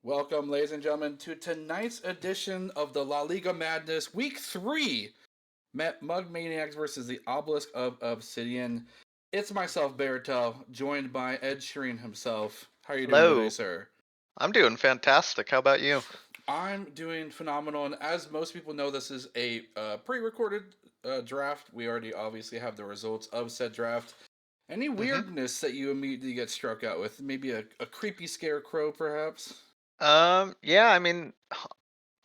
Welcome, ladies and gentlemen, to tonight's edition of the La Liga Madness Week 3. Mug Maniacs versus the Obelisk of Obsidian. It's myself, Baratel, joined by Ed Sheeran himself. How are you doing today, Hello. sir? I'm doing fantastic. How about you? I'm doing phenomenal, and as most people know, this is a pre-recorded draft. We already obviously have the results of said draft. Any hmm weirdness that you immediately get struck out with? Maybe a creepy scarecrow, perhaps? yeah, I mean,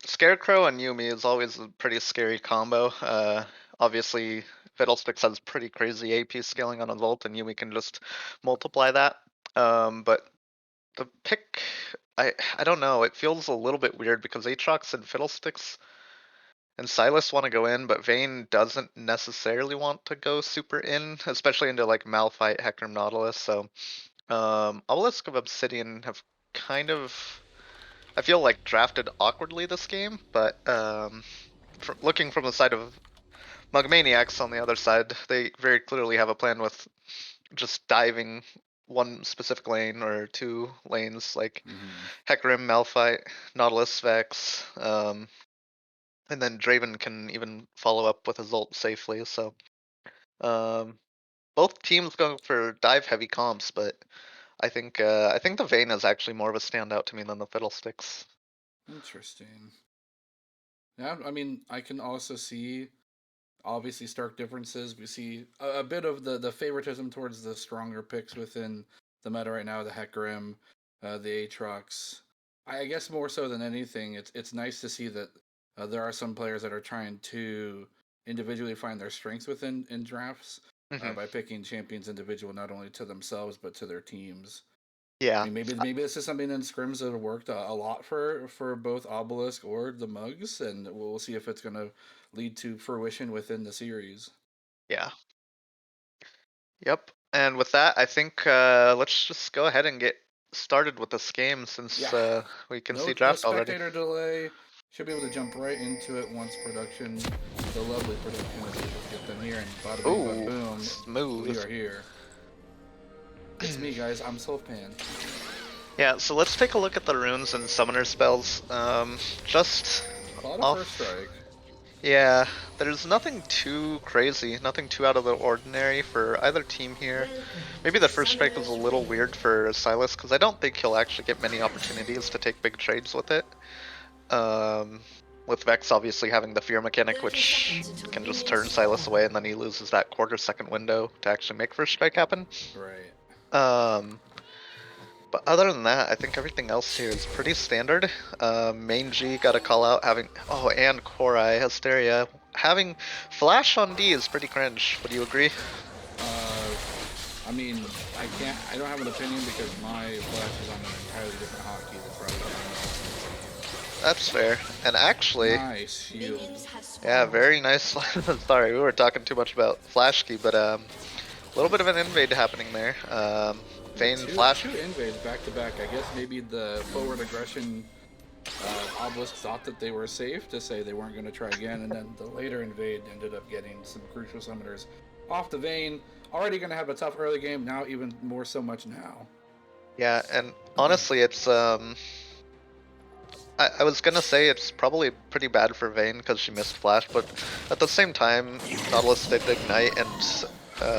Scarecrow and Yumi is always a pretty scary combo. Obviously, Fiddlesticks has pretty crazy AP scaling on a Volt, and Yumi can just multiply that. But the pick, I don't know. It feels a little bit weird because Aatrox and Fiddlesticks and Silas want to go in, but Vayne doesn't necessarily want to go super in, especially into like Malphite, Hecarim, Nautilus. So Obelisk of Obsidian have kind of, I feel like, drafted awkwardly this game, but looking from the side of Mugmaniacs on the other side, they very clearly have a plan with just diving one specific lane or two lanes, like Mm-hmm. Hecarim, Malphite, Nautilus, Vex, and then Draven can even follow up with his ult safely. So um, both teams going for dive heavy comps, but I think the Vayne is actually more of a standout to me than the Fiddlesticks. Interesting. Yeah, I mean, I can also see obviously stark differences. We see a bit of the favoritism towards the stronger picks within the meta right now, the Hecarim, the Aatrox. I guess more so than anything, it's nice to see that there are some players that are trying to individually find their strengths within in drafts hmm by picking champions individual not only to themselves but to their teams. I Yeah, mean, maybe this is something in scrims that have worked a lot for both Obelisk or the Mugs, and we'll see if it's going to lead to fruition within the series. yeah, yep. And with that, I think let's just go ahead and get started with this game since Yeah, we can see no draft already. spectator delay. Should be able to jump right into it once production, the lovely production, is able to get them here, and bada bing, bada Oh, boom, we smooth. are here. It's me, guys. I'm Pan. Yeah, so let's take a look at the runes and summoner spells. Just Call it a first off. strike. Yeah, there's nothing too crazy, nothing too out of the ordinary for either team here. Maybe the first strike was a little weird for Silas because I don't think he'll actually get many opportunities to take big trades with it. Um, with Vex obviously having the fear mechanic, which can just turn Silas away, and then he loses that quarter-second window to actually make first strike happen. Right. Um, but other than that, I think everything else here is pretty standard. Main G got a call out having, oh, and Korai Hysteria having Flash on D is pretty cringe. Would you agree? Uh, I mean, I don't have an opinion because my flash is on an entirely different hotkey that's probably That's fair. And actually, nice shield. yeah, very nice. Sorry, we were talking too much about Flash key, but a little bit of an invade happening there. Yeah, Vayne Flash. two invades back to back. I guess maybe the forward aggression Obelisk thought that they were safe to say they weren't going to try again, and then the later invade ended up getting some crucial summoners off the vein. Already going to have a tough early game. Now even more so much now. Yeah, and honestly, it's I was gonna say it's probably pretty bad for Vayne because she missed Flash, but at the same time, Nautilus did Ignite and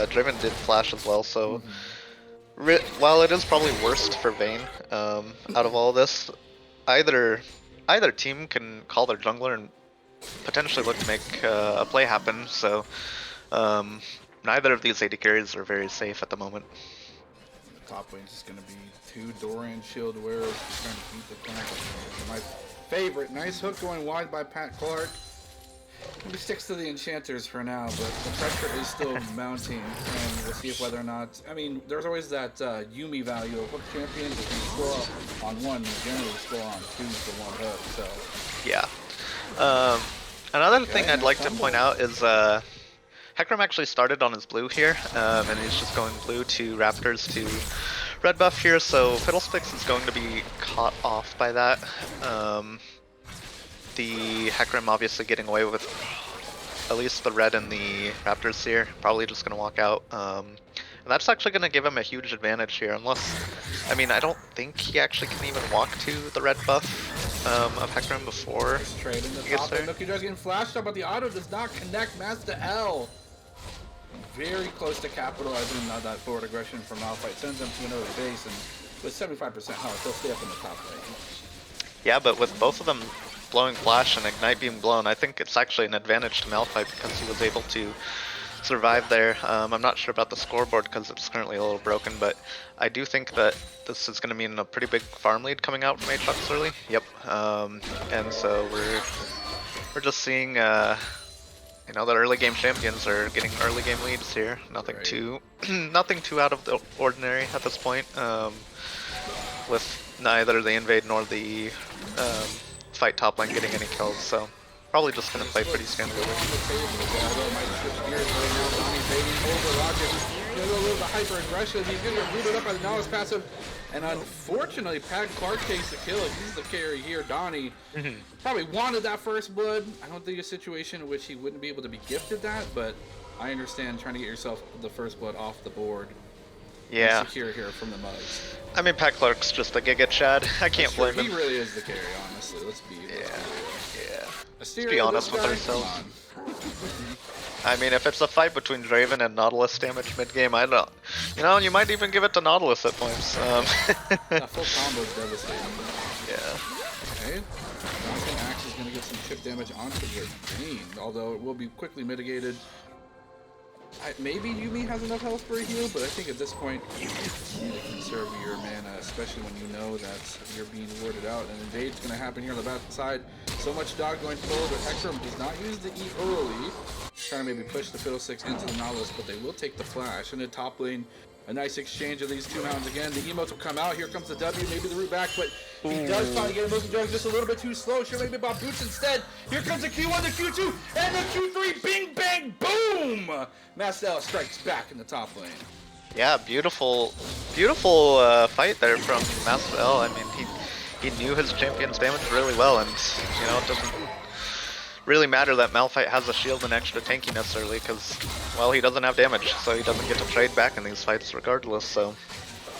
Draven did Flash as well, so Mm-hmm. while it is probably worst for Vayne out of all this, either either team can call their jungler and potentially look to make a play happen, so um, neither of these AD carries are very safe at the moment. The top lane is just going to be two Doran shield wearers just trying to beat the clamp. My favorite. Nice hook going wide by Pat Clark. He sticks to the enchanters for now, but the pressure is still mounting, and we'll see if whether or not. I mean, there's always that Yumi value of hook champions. If you score on one, you generally score on two for one hook. So, Yeah. Um, Another thing okay, I'd nice like to point tumble. out is Hecarim actually started on his blue here, and he's just going blue to Raptors to red buff here, so Fiddlesticks is going to be caught off by that. The Hecarim obviously getting away with at least the red and the Raptors here, probably just going to walk out. And that's actually going to give him a huge advantage here, unless, I mean, I don't think he actually can even walk to the red buff of Hecarim before Nice trade in the he gets top, there. and Milky Jug's getting flashed up, but the auto does not connect. Master L. Very close to capitalizing on that forward aggression from Malphite. Sends them to an early base, and with 75% health, they'll stay up in the top lane. Yeah, but with both of them blowing flash and ignite being blown, I think it's actually an advantage to Malphite because he was able to survive there. I'm not sure about the scoreboard because it's currently a little broken, but I do think that this is going to mean a pretty big farm lead coming out from Aatrox early. Yep. And so we're just seeing you know, the early game champions are getting early game leads here. Nothing too nothing too out of the ordinary at this point. With neither the invade nor the fight top lane getting any kills, so probably just gonna play pretty standard. Hyper aggressive. He's gonna get rooted up by the Nautilus passive, and unfortunately, Pat Clark takes the kill. He's the carry here. Donnie probably wanted that first blood. I don't think a situation in which he wouldn't be able to be gifted that, but I understand trying to get yourself the first blood off the board. Yeah. Secure here from the Mugs. I mean, Pat Clark's just a Giga Chad. I can't blame him. He really is the carry, honestly. Let's be Let's be honest with ourselves. I mean, if it's a fight between Draven and Nautilus damage mid-game, I don't... You know, you might even give it to Nautilus at points. That full combo is devastating. Yeah. Okay. Mountain Axe is going to get some chip damage onto the Bane, although it will be quickly mitigated. Maybe Yuumi has enough health for a heal, but I think at this point you need to conserve your mana, especially when you know that you're being warded out. And invade's going to happen here on the back side. So much dog going forward, but Hecarim does not use the E early. Trying to maybe push the Fiddlesticks into the Nautilus, but they will take the flash. In the top lane, a nice exchange of these two hounds again. The emotes will come out. Here comes the W, maybe the root back, but he does finally get a Milky Jug just a little bit too slow. Should maybe about boots instead. Here comes the Q1, the Q2, and the Q3. Bing, bang, boom! Mastel strikes back in the top lane. Yeah, beautiful fight there from Mastel. I mean, he knew his champion's damage really well, and you know, it doesn't really matter that Malphite has a shield and extra tankiness early because, well, he doesn't have damage, so he doesn't get to trade back in these fights regardless. So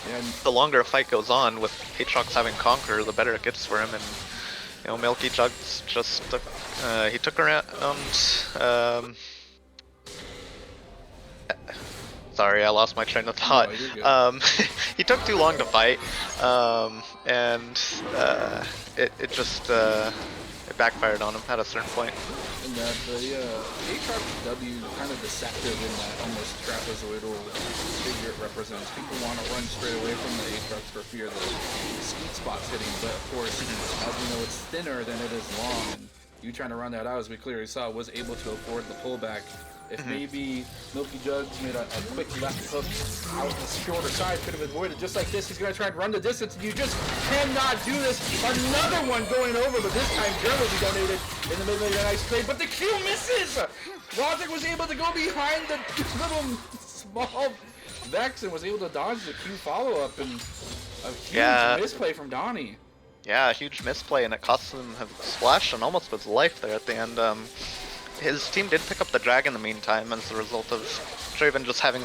yeah, the longer a fight goes on with Aatrox having Conquer, the better it gets for him. And you know, Milky Jug's just he took around. Sorry, I lost my train of thought. No, he took too long to fight, and it just it backfired on him at a certain point. And the Aatrox W kind of deceptive in that almost trapezoidal figure it represents. People want to run straight away from the Aatrox for fear the sweet spot's hitting, but of course, as we know, it's thinner than it is long. And you trying to run that out, as we clearly saw, was able to afford the pullback. If maybe Milky Jugs made a quick left hook out the shorter side, could have avoided. Just like this, he's going to try and run the distance, and you just cannot do this. Another one going over, but this time Germ will be donated in the middle of the nice trade, but the Q misses! Logic was able to go behind the little small Vex and was able to dodge the Q follow-up, and a huge misplay from Donnie. Yeah, a huge misplay, and it cost him a splash and almost his life there at the end. His team did pick up the drag in the meantime as a result of Draven just having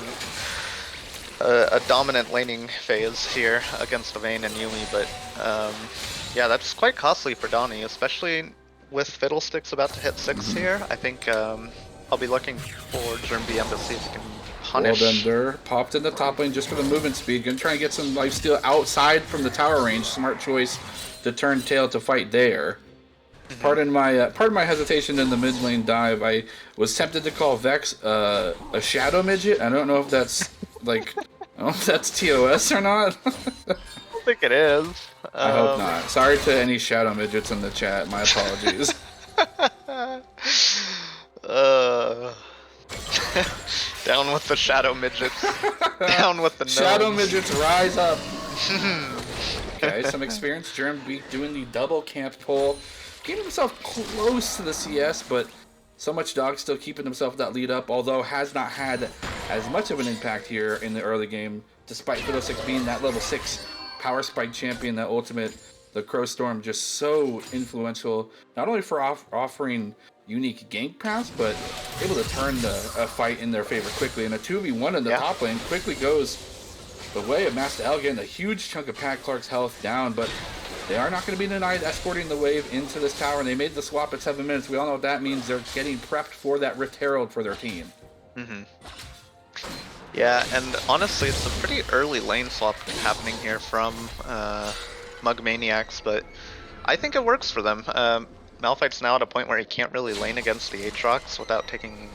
a dominant laning phase here against Vayne and Yuumi, but yeah, that's quite costly for Donnie, especially with Fiddlesticks about to hit 6 here. I think I'll be looking for Germ BM to see if he can punish. Well done there. Popped in the top lane just for the movement speed. Gonna try and get some lifesteal outside from the tower range. Smart choice to turn tail to fight there. Pardon my hesitation in the mid lane dive. I was tempted to call Vex a shadow midget. I don't know if that's like, I don't know if that's TOS or not. I don't think it is. I hope not. Sorry to any shadow midgets in the chat. My apologies. Down with the shadow midgets. Down with the gnomes. Shadow midgets rise up. Okay, some experience. Germ doing the double camp pull. Getting himself close to the CS, but so much dog still keeping himself that lead up, although has not had as much of an impact here in the early game, despite Fiddlesticks being that level 6 power spike champion, that ultimate, the Crow Storm, just so influential, not only for offering unique gank pass, but able to turn a fight in their favor quickly. And a 2v1 in the top lane quickly goes the way of Master Al, getting a huge chunk of Pat Clark's health down, but they are not going to be denied escorting the wave into this tower, and they made the swap at 7 minutes. We all know what that means. They're getting prepped for that Rift Herald for their team. Yeah, and honestly, it's a pretty early lane swap happening here from Maniacs, but I think it works for them. Malphite's now at a point where he can't really lane against the Aatrox without taking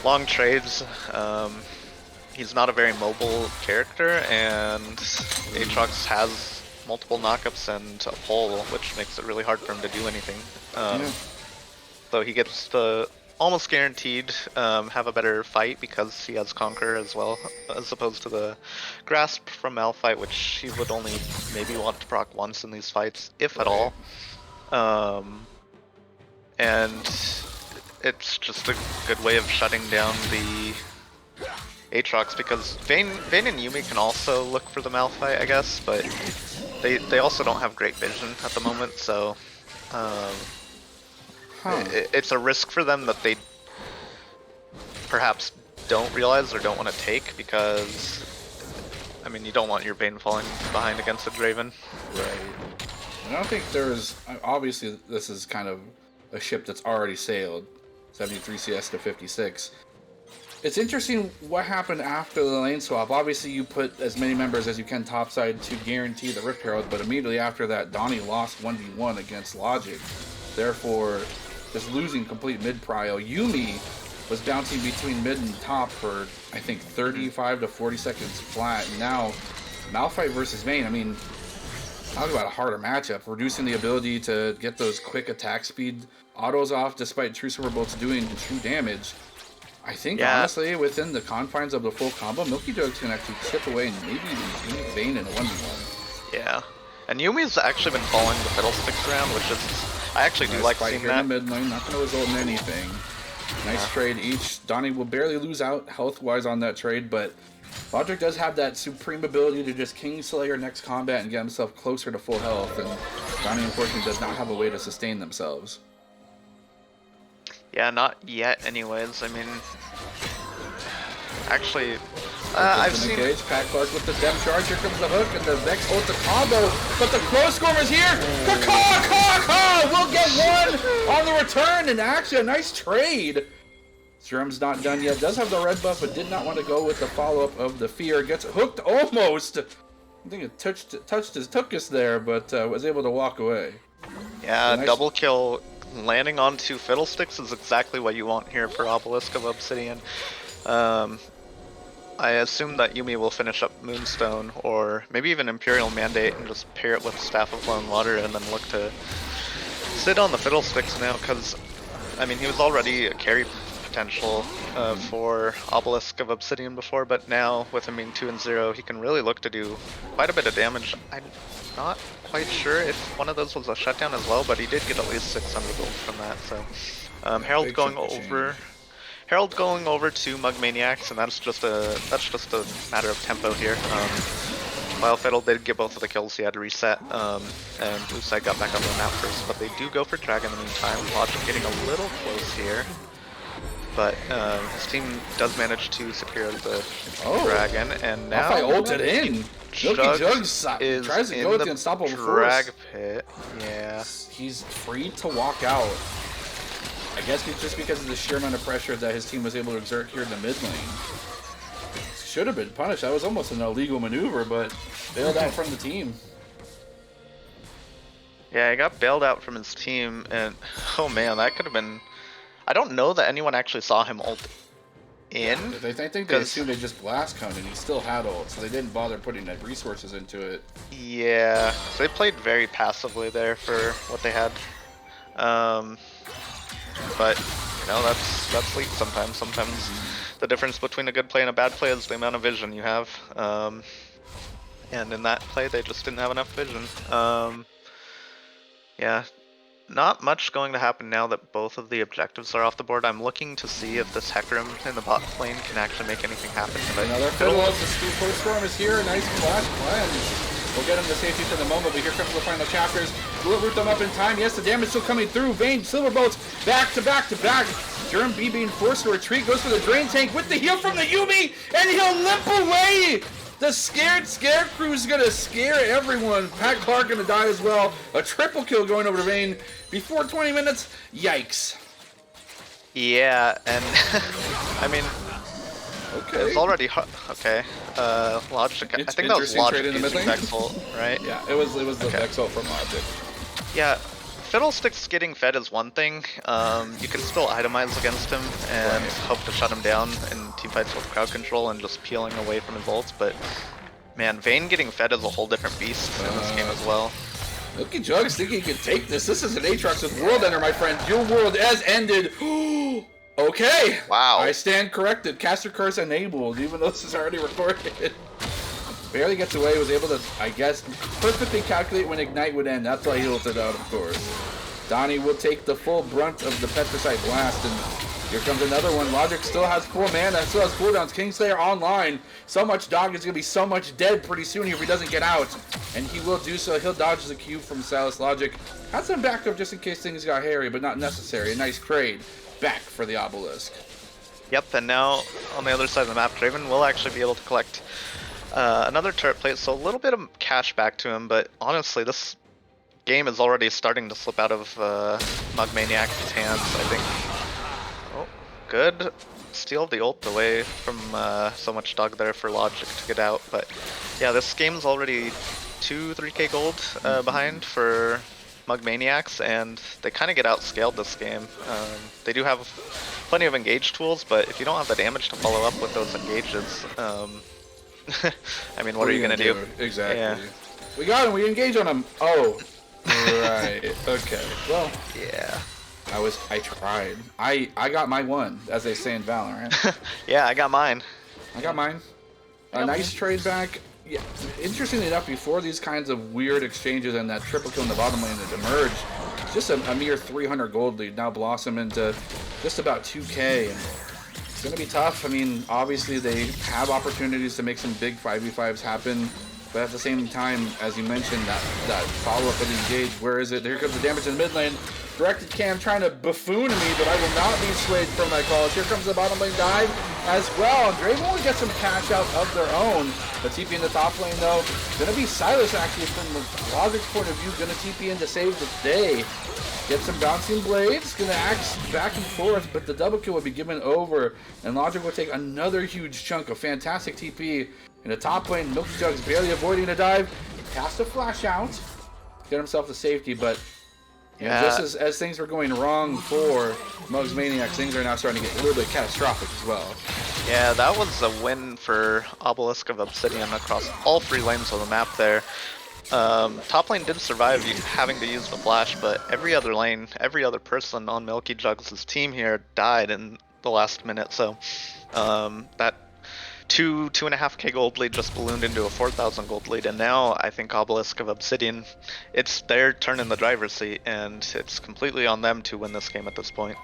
long trades. He's not a very mobile character, and Aatrox has multiple knockups and a pull, which makes it really hard for him to do anything. So he gets the almost guaranteed have a better fight because he has Conquer as well, as opposed to the Grasp from Malphite, which he would only maybe want to proc once in these fights, if at all. And it's just a good way of shutting down the Aatrox, because Vayne and Yuumi can also look for the Malphite, I guess, but they also don't have great vision at the moment, so it's a risk for them that they perhaps don't realize or don't want to take, because I mean, you don't want your Vayne falling behind against a Draven. Right. I don't think there's, obviously this is kind of a ship that's already sailed, 73 CS to 56. It's interesting what happened after the lane swap. Obviously, you put as many members as you can topside to guarantee the Rift Herald, but immediately after that, Donnie lost 1v1 against Logic. Therefore, just losing complete mid-prio. Yuumi was bouncing between mid and top for, I think, 35 to 40 seconds flat. And now, Malphite versus Vayne, I mean, talk about a harder matchup. Reducing the ability to get those quick attack speed autos off despite True Silver Bolts doing true damage. I think, honestly, within the confines of the full combo, Milky Jug's can actually chip away and maybe even beat Vayne in a 1v1. Yeah. And Yuumi's actually been following the Fiddlesticks around, which is, I actually do like seeing that. In the mid lane, not going to result in anything. Nice trade each. Donnie will barely lose out health-wise on that trade, but Logic does have that supreme ability to just Kingslayer next combat and get himself closer to full health, and Donnie, unfortunately, does not have a way to sustain themselves. Yeah, not yet anyways. I mean, actually, I've seen... Engage. Pat Clark with the Dem Charge. Here comes the hook, and the Vex holds the combo, but the close score is here! Caw-caw-caw-caw! We'll get one on the return, and actually a nice trade. Strum's not done yet. Does have the red buff, but did not want to go with the follow-up of the Fear. Gets hooked almost. I think it touched his tuchus there, but was able to walk away. Yeah, nice double kill. Landing onto Fiddlesticks is exactly what you want here for Obelisk of Obsidian. I assume that Yuumi will finish up Moonstone, or maybe even Imperial Mandate, and just pair it with Staff of Flowing Water, and then look to sit on the Fiddlesticks now, because, I mean, he was already a carry potential for Obelisk of Obsidian before, but now, with him being 2-0, he can really look to do quite a bit of damage. I'm not quite sure if one of those was a shutdown as well, but he did get at least 600 gold from that. So Herald going over to Maniacs, and that's just a matter of tempo here. While Fiddle did get both of the kills, he had to reset, and Blue Side got back up on the map first, but they do go for Dragon in the meantime. Logic getting a little close here, but his team does manage to secure the Dragon, and now I ulted in. Milky Jugs tries to go with the unstoppable drag force. pit. Yeah, he's free to walk out. I guess it's just because of the sheer amount of pressure that his team was able to exert here in the mid lane. Should have been punished. That was almost an illegal maneuver, but bailed out from the team. Yeah, he got bailed out from his team, and oh man, that could have been. I don't know that anyone actually saw him ult in. I think they assumed they just blast cone, and he still had ult, so they didn't bother putting resources into it. Yeah, so they played very passively there for what they had. But you know, that's League sometimes. Sometimes the difference between a good play and a bad play is the amount of vision you have. And in that play, they just didn't have enough vision. Yeah. Not much going to happen now that both of the objectives are off the board. I'm looking to see if this Hecarim in the bot lane can actually make anything happen. But another fiddle of the Storm is here. A nice flash cleanse. We'll get him to safety for the moment, but here comes the final chapters. Will it root them up in time? Yes, the damage still coming through. Vayne, Silver Bolts, back to back to back. Germ B being forced to retreat, goes for the Drain Tank with the heal from the Yuumi, and he'll limp away! The scared Scarecrow is gonna scare everyone. Pat Clark gonna die as well. A triple kill going over to Vayne before 20 minutes. Yikes. Yeah, and I mean, okay. It's already okay. Logic. I think that was Logic using Vexel, right? Yeah, it was the Vexel from Logic. Yeah, Fiddlesticks getting fed is one thing. You can still itemize against him and hope to shut him down in teamfights with crowd control and just peeling away from his ults, but man, Vayne getting fed is a whole different beast in this game as well. Milky Jugs think he can take this. This is an Aatrox with World Ender, my friend. Your world has ended. Okay. Wow. I stand corrected. Caster Curse enabled, even though this is already recorded. Barely gets away, was able to, I guess, perfectly calculate when Ignite would end. That's why he ulted out, of course. Donnie will take the full brunt of the Petricite Blast, and here comes another one. Logic still has full mana, still has cooldowns. Kingslayer online. So much dog is going to be so much dead pretty soon here if he doesn't get out. And he will do so. He'll dodge the Q from Salus. Logic has some backup just in case things got hairy, but not necessary. A nice trade back for the Obelisk. Yep, and now on the other side of the map, Draven will actually be able to collect another turret plate, so a little bit of cash back to him, but honestly, this game is already starting to slip out of Mug Maniac's hands, I think. Oh, good steal of the ult away from so much dog there for Logic to get out, but yeah, this game's already 3k gold behind for Mug Maniacs, and they kind of get outscaled this game. They do have plenty of engage tools, but if you don't have the damage to follow up with those engages, I mean, what are you gonna do? Exactly. Yeah. We got him. We engage on him. Oh, right. Okay. Well. Yeah. I tried. I got my one, as they say in Valorant. Yeah, I got mine. I got mine. A nice trade back. Yeah. Interestingly enough, before these kinds of weird exchanges and that triple kill in the bottom lane that emerged, just a mere 300 gold lead now blossom into just about 2k. And it's going to be tough. I mean, obviously they have opportunities to make some big 5v5s happen, but at the same time, as you mentioned, that follow-up of the engage, where is it? Here comes the damage in the mid lane. Directed Cam trying to buffoon me, but I will not be swayed from my calls. Here comes the bottom lane dive as well. And Draven will get some cash out of their own. The TP in the top lane, though, going to be Silas, actually, from the Logic's point of view, going to TP in to save the day. Get some bouncing blades, going to axe back and forth, but the double kill will be given over, and Logic will take another huge chunk of fantastic TP in the top lane. Milky Jug's barely avoiding a dive. He cast a flash out, get himself to safety, but yeah, just as things were going wrong for Mugs Maniacs, things are now starting to get a little bit catastrophic as well. Yeah, that was a win for Obelisk of Obsidian across all 3 lanes of the map there. Top lane did survive having to use the flash, but every other lane, every other person on Milky Jugs' team here died in the last minute, so that 2.5k gold lead just ballooned into a 4,000 gold lead, and now I think Obelisk of Obsidian, it's their turn in the driver's seat, and it's completely on them to win this game at this point.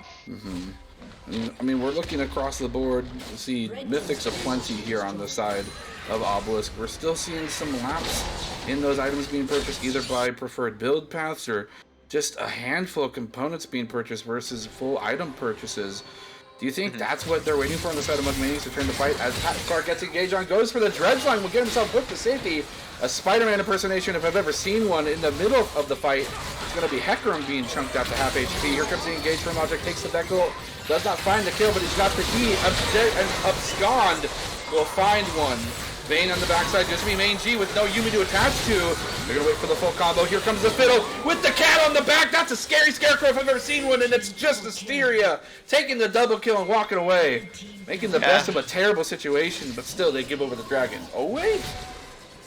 I mean, we're looking across the board to see mythics aplenty here on the side of Obelisk. We're still seeing some laps in those items being purchased either by preferred build paths or just a handful of components being purchased versus full item purchases. Do you think that's what they're waiting for on the side of Mug Maniacs to turn the fight? As Pat Clark gets engaged on, goes for the dredge line, will get himself booked to safety. A Spider-Man impersonation, if I've ever seen one, in the middle of the fight. It's going to be Hecarim being chunked out to half HP. Here comes the engage from Logic, takes the Deckle, does not find the kill, but he's got the E, and abscond will find one. Vayne on the backside, just me main G with no Yuumi to attach to. They're going to wait for the full combo. Here comes the fiddle with the cat on the back. That's a scary Scarecrow if I've ever seen one, and it's just Asteria taking the double kill and walking away. Making the best of a terrible situation, but still they give over the dragon. Oh, wait.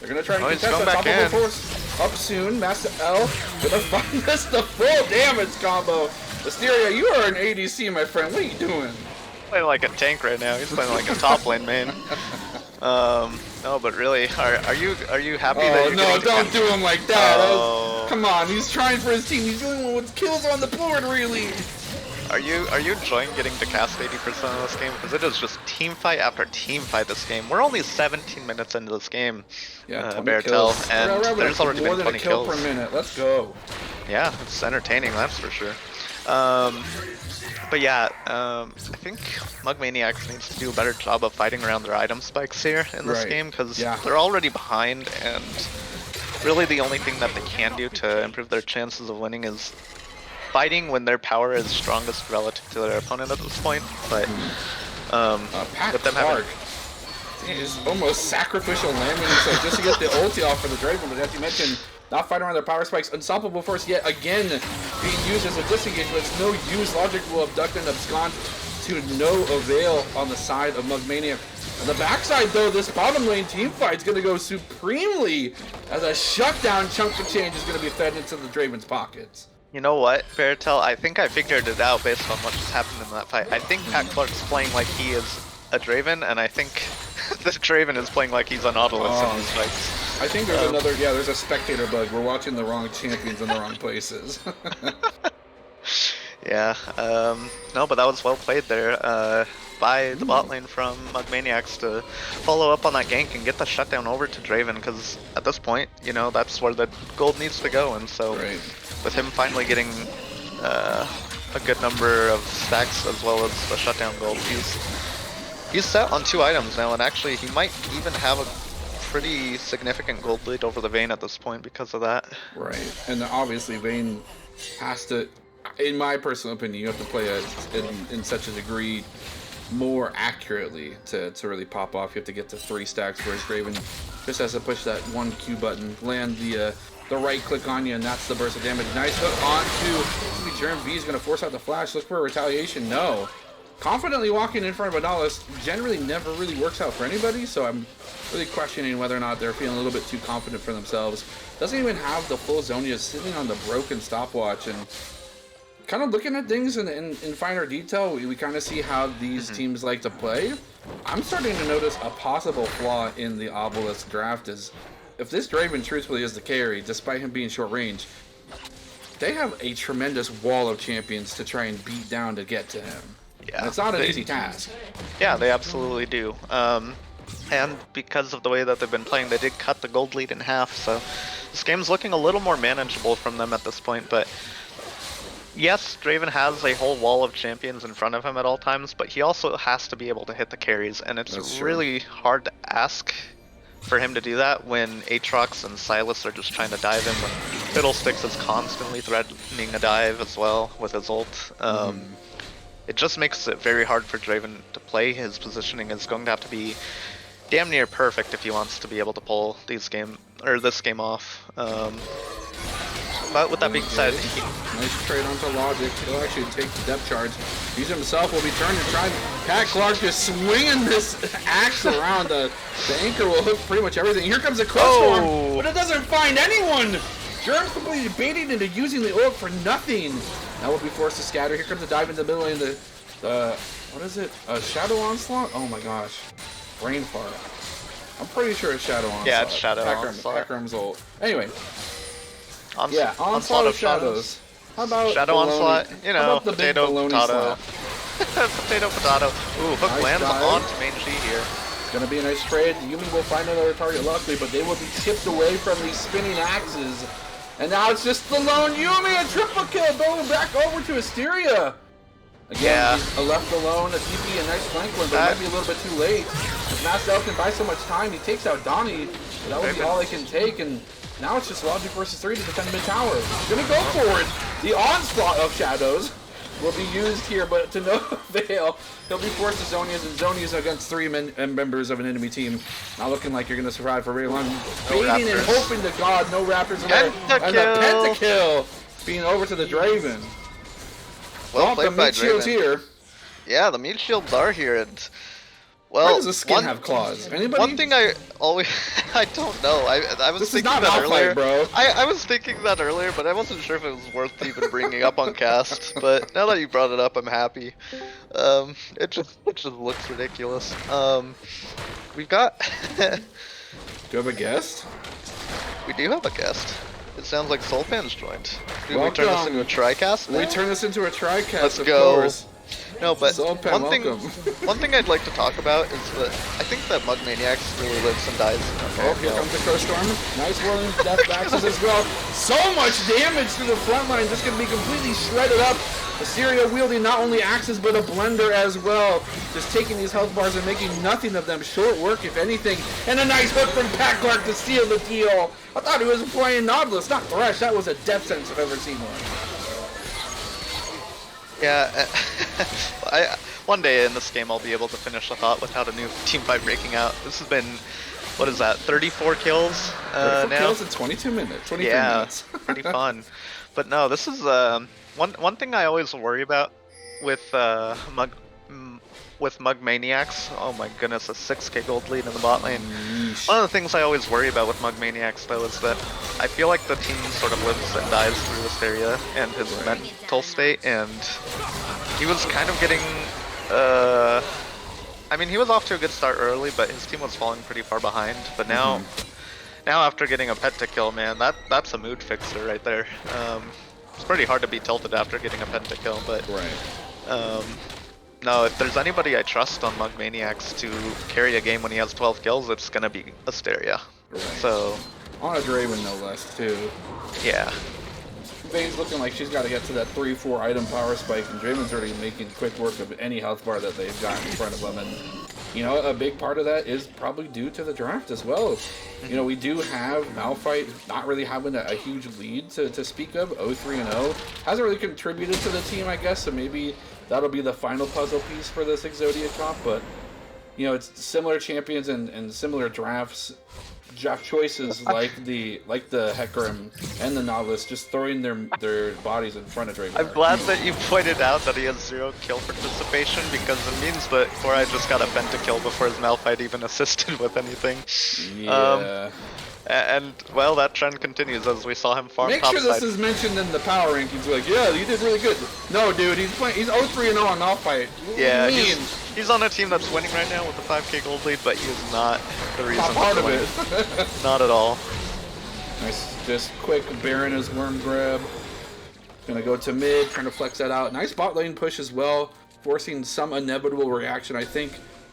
They're going to try and contest that top of the force up soon. Master L going to find us the full damage combo. Asteria, you are an ADC, my friend. What are you doing? Playing like a tank right now. He's playing like a top lane main. No, but really, are you happy that you're no, don't do him like that. Oh. Come on, he's trying for his team. He's the only one with kills on the board, really. are you enjoying getting to cast 80% of this game? Because it is just team fight after team fight this game. We're only 17 minutes into this game, Yeah, 20 Beartail, kills. and there's already more been than 20 a kill kills. per minute. Let's go. Yeah, it's entertaining, that's for sure. But yeah, I think Mug Maniacs needs to do a better job of fighting around their item spikes here in this game, because they're already behind, and really the only thing that they can do to improve their chances of winning is fighting when their power is strongest relative to their opponent at this point. But Pat with them Clark, he's almost sacrificial lambing himself just to get the ulti off for the Draven, but as you mentioned, not fighting around their power spikes. Unstoppable Force yet again being used as a disengage, but it's no use. Logic will abduct and abscond to no avail on the side of Mugmania. On the backside, though, this bottom lane team fight is going to go supremely as a shutdown chunk of change is going to be fed into the Draven's pockets. You know what, Beartail? I think I figured it out based on what just happened in that fight. I think Pat Clark's playing like he is a Draven, and I think the Draven is playing like he's an Obelisk in these fights. I think there's there's a spectator bug. We're watching the wrong champions in the wrong places. Yeah, no, but that was well played there by the bot lane from Mugmaniacs to follow up on that gank and get the shutdown over to Draven, because at this point, you know, that's where the gold needs to go, and so with him finally getting a good number of stacks as well as the shutdown gold, he's set on 2 items now, and actually he might even have a pretty significant gold lead over the Vayne at this point because of that. Right, and obviously Vayne has to, in my personal opinion, you have to play in such a degree more accurately to really pop off. You have to get to 3 stacks, whereas Draven just has to push that 1 Q button, land the right click on you, and that's the burst of damage. Nice hook onto Germ V is going to force out the flash. Look for a retaliation. No. Confidently walking in front of Adalis generally never really works out for anybody, so I'm really questioning whether or not they're feeling a little bit too confident for themselves. Doesn't even have the full Zonia, sitting on the broken stopwatch, and kind of looking at things in finer detail, we kind of see how these teams like to play. I'm starting to notice a possible flaw in the Obelisk draft is, if this Draven truthfully is the carry, despite him being short range, they have a tremendous wall of champions to try and beat down to get to him. Yeah, and it's not an easy task. Yeah, they absolutely do. And because of the way that they've been playing, they did cut the gold lead in half, so this game's looking a little more manageable from them at this point. But yes, Draven has a whole wall of champions in front of him at all times, but he also has to be able to hit the carries, and it's really hard to ask for him to do that when Aatrox and Silas are just trying to dive in, when Fiddlesticks is constantly threatening a dive as well with his ult. It just makes it very hard for Draven to play. His positioning is going to have to be damn near perfect if he wants to be able to pull this game off. But with that being said, nice trade onto Logic. He'll actually take the depth charge. He's himself will be turned and trying. Pat Clark just swinging this axe around. The anchor will hook pretty much everything. Here comes a close storm, but it doesn't find anyone. Germ's completely baiting into using the ult for nothing. Now will be forced to scatter. Here comes a dive in the middle lane. What is it? A Shadow Onslaught? Oh my gosh. Brain fart. I'm pretty sure it's Shadow Onslaught. Yeah, it's Shadow Onslaught. Akram's ult. Anyway. Onslaught of Shadows. How about Shadow Onslaught? You know, potato, potato. Potato, potato. Ooh, hook lands onto main G here. It's gonna be a nice trade. Yumi will find another target luckily, but they will be chipped away from these spinning axes. And now it's just the lone Yumi, a triple kill, going back over to Asteria. Again, he's left alone, a TP, a nice flank one, but it might be a little bit too late. If Master can buy so much time, he takes out Donnie, but that would be all they can take, and now it's just Logic versus 3 to defend mid-tower. He's gonna go for it. The onslaught of Shadows will be used here, but to no avail. He'll be forced to Zonias, and Zonias against 3 members of an enemy team. Not looking like you're going to survive for very long. Baiting and hoping to God no Raptors in there. And the pentakill being over to the Draven. Well played the by meat shields here. Yeah, the meat shields are here. And well, why does the skin have claws? Anybody? One thing I always, I don't know. I was thinking that earlier. Bro. I was thinking that earlier, but I wasn't sure if it was worth even bringing up on cast. But now that you brought it up, I'm happy. It just looks ridiculous. We've got. Do you have a guest? We do have a guest. It sounds like Sulpan's joined. Do we Welcome. turn this into a TriCast now? We turn this into a TriCast, Let's of go. course. No, but Sulpan, one thing I'd like to talk about is that I think that Mug Maniacs really lives and dies. Oh, here comes the Crow Storm. Nice one, Death Axes as well. So much damage to the front line, just gonna be completely shredded up. Assyria wielding not only axes but a blender as well. Just taking these health bars and making nothing of them. Short work, if anything. And a nice hook from Pat Clark to seal the deal. I thought he was playing Nautilus, not Thresh. That was a death sentence if I've ever seen one. Yeah, one day in this game I'll be able to finish the thought without a new team fight breaking out. This has been, what is that, 34 kills 34 now? kills in 22 minutes, 23 minutes. Pretty fun. But no, this is one thing I always worry about with Mug Maniacs. Oh my goodness, a 6k gold lead in the bot lane. Yeesh. One of the things I always worry about with Mug Maniacs though is that I feel like the team sort of lives and dies through this area and his mental state, and he was kind of getting I mean, he was off to a good start early, but his team was falling pretty far behind. But now after getting a pentakill, man, that's a mood fixer right there. It's pretty hard to be tilted after getting a pentakill, but no, if there's anybody I trust on Mug Maniacs to carry a game when he has 12 kills, it's gonna be Asteria. Right. So on a Draven, no less, too. Yeah. Vayne's looking like she's got to get to that 3-4 item power spike, and Draven's already making quick work of any health bar that they've got in front of them. And, you know, a big part of that is probably due to the draft as well. You know, we do have Malphite not really having a huge lead to speak of, 0-3-0. Hasn't really contributed to the team, I guess, so maybe that'll be the final puzzle piece for this Exodia comp. But, you know, it's similar champions and similar draft choices like the Hecarim and the Nautilus, just throwing their bodies in front of Draven. I'm glad that you pointed out that he has 0 kill participation, because it means that Korai just got a pentakill before his Malphite even assisted with anything. Yeah. And well, that trend continues as we saw him farm Make topside. sure this is mentioned in the power rankings. Like, yeah, you did really good. No, dude, he's 0-3-0 on Malphite. Yeah, he's on a team that's winning right now with a 5k gold lead, but he is not the reason. Not part of it. Not at all. Nice, just quick Baron as worm grab. Gonna go to mid, trying to flex that out. Nice bot lane push as well, forcing some inevitable reaction. I think,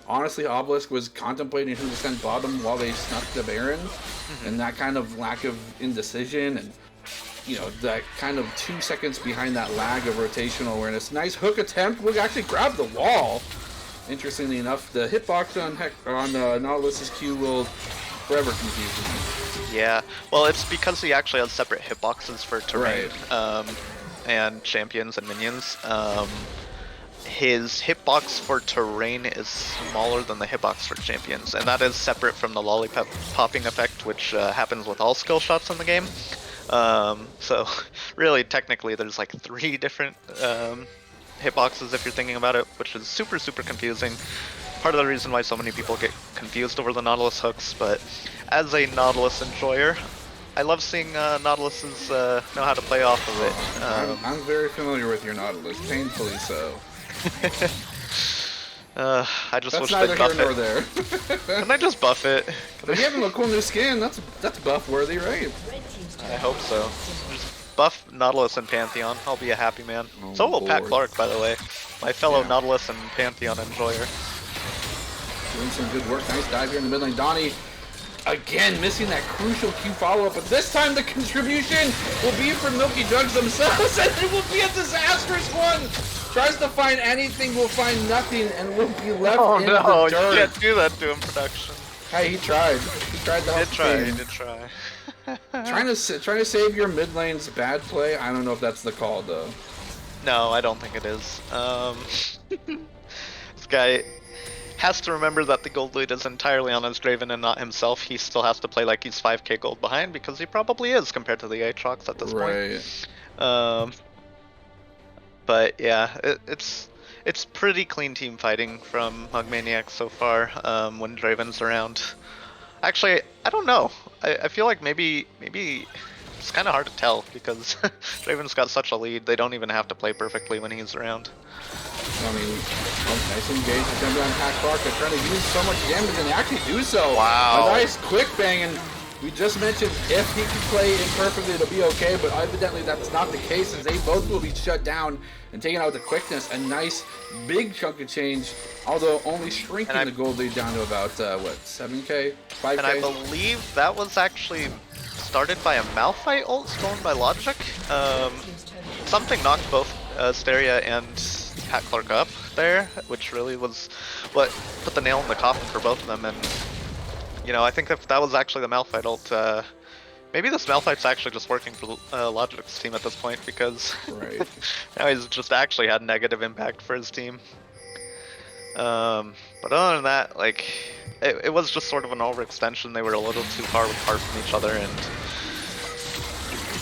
honestly, Obelisk was contemplating who to send bottom while they snuck the Baron, and that kind of lack of indecision and, you know, that kind of 2 seconds behind that lag of rotational awareness. Nice hook attempt. We'll actually grab the wall. Interestingly enough, the hitbox on Nautilus's Q will forever confuse me. Yeah, well, it's because he actually has separate hitboxes for terrain, and champions and minions. His hitbox for terrain is smaller than the hitbox for champions, and that is separate from the lollipop popping effect, which happens with all skill shots in the game. So really, technically, there's like 3 different hitboxes if you're thinking about it, which is super confusing. Part of the reason why so many people get confused over the Nautilus hooks, but as a Nautilus enjoyer, I love seeing Nautiluses know how to play off of it. I'm very familiar with your Nautilus, painfully so. I just That's wish neither they'd buff here nor it. there. Can I just buff it? But you have a cool new skin. That's buff worthy, right? I hope so. Just buff Nautilus and Pantheon. I'll be a happy man. Oh, So will Pat Lord. Clark, by the way. My fellow Yeah. Nautilus and Pantheon enjoyer. Doing some good work. Nice dive here in the mid lane. Donnie, again, missing that crucial Q follow-up, but this time the contribution will be from Milky Jugs themselves, and it will be a disastrous one! Tries to find anything, will find nothing, and will be left in the You dirt. can't do that to him, production. Hey, he tried. He tried to help the He team. did try. Trying to save your mid lane's bad play. I don't know if that's the call though. No, I don't think it is. This guy has to remember that the gold lead is entirely on his Draven and not himself. He still has to play like he's 5k gold behind, because he probably is compared to the Aatrox at this point. But yeah, it's pretty clean team fighting from Mug Maniacs so far when Draven's around. Actually, I don't know. I feel like maybe it's kind of hard to tell, because Draven's got such a lead. They don't even have to play perfectly when he's around. I mean, nice engage attempt on Pat Clark. They're trying to use so much damage, and they actually do so. Wow. A nice quick bang, and We just mentioned if he can play imperfectly, it'll be okay, but evidently that's not the case, as they both will be shut down and taking out the quickness. A nice big chunk of change, although only shrinking the gold lead down to about, 7k? 5k? And I believe that was actually started by a Malphite ult stolen by Logic. Something knocked both Asteria and Pat Clark up there, which really was what put the nail in the coffin for both of them. And you know, I think if that was actually the Malphite ult, maybe this Malphite's actually just working for Logic's team at this point, because right. now he's just actually had negative impact for his team. But other than that, like, it was just sort of an overextension. They were a little too far apart from each other, and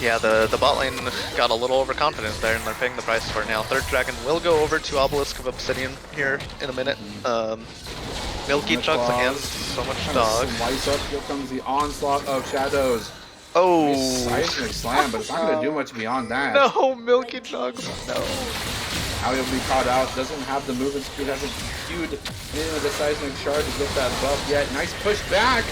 yeah, the bot lane got a little overconfident there, and they're paying the price for it now. Third Dragon will go over to Obelisk of Obsidian here in a minute. Milky chugs against so much dog. Slice up, here comes the onslaught of shadows. Oh! Seismic slam, but it's not going to do much beyond that. No, Milky chugs, no. Now he'll be caught out, doesn't have the movement speed, hasn't queued in with the seismic shard to get that buff yet. Nice push back.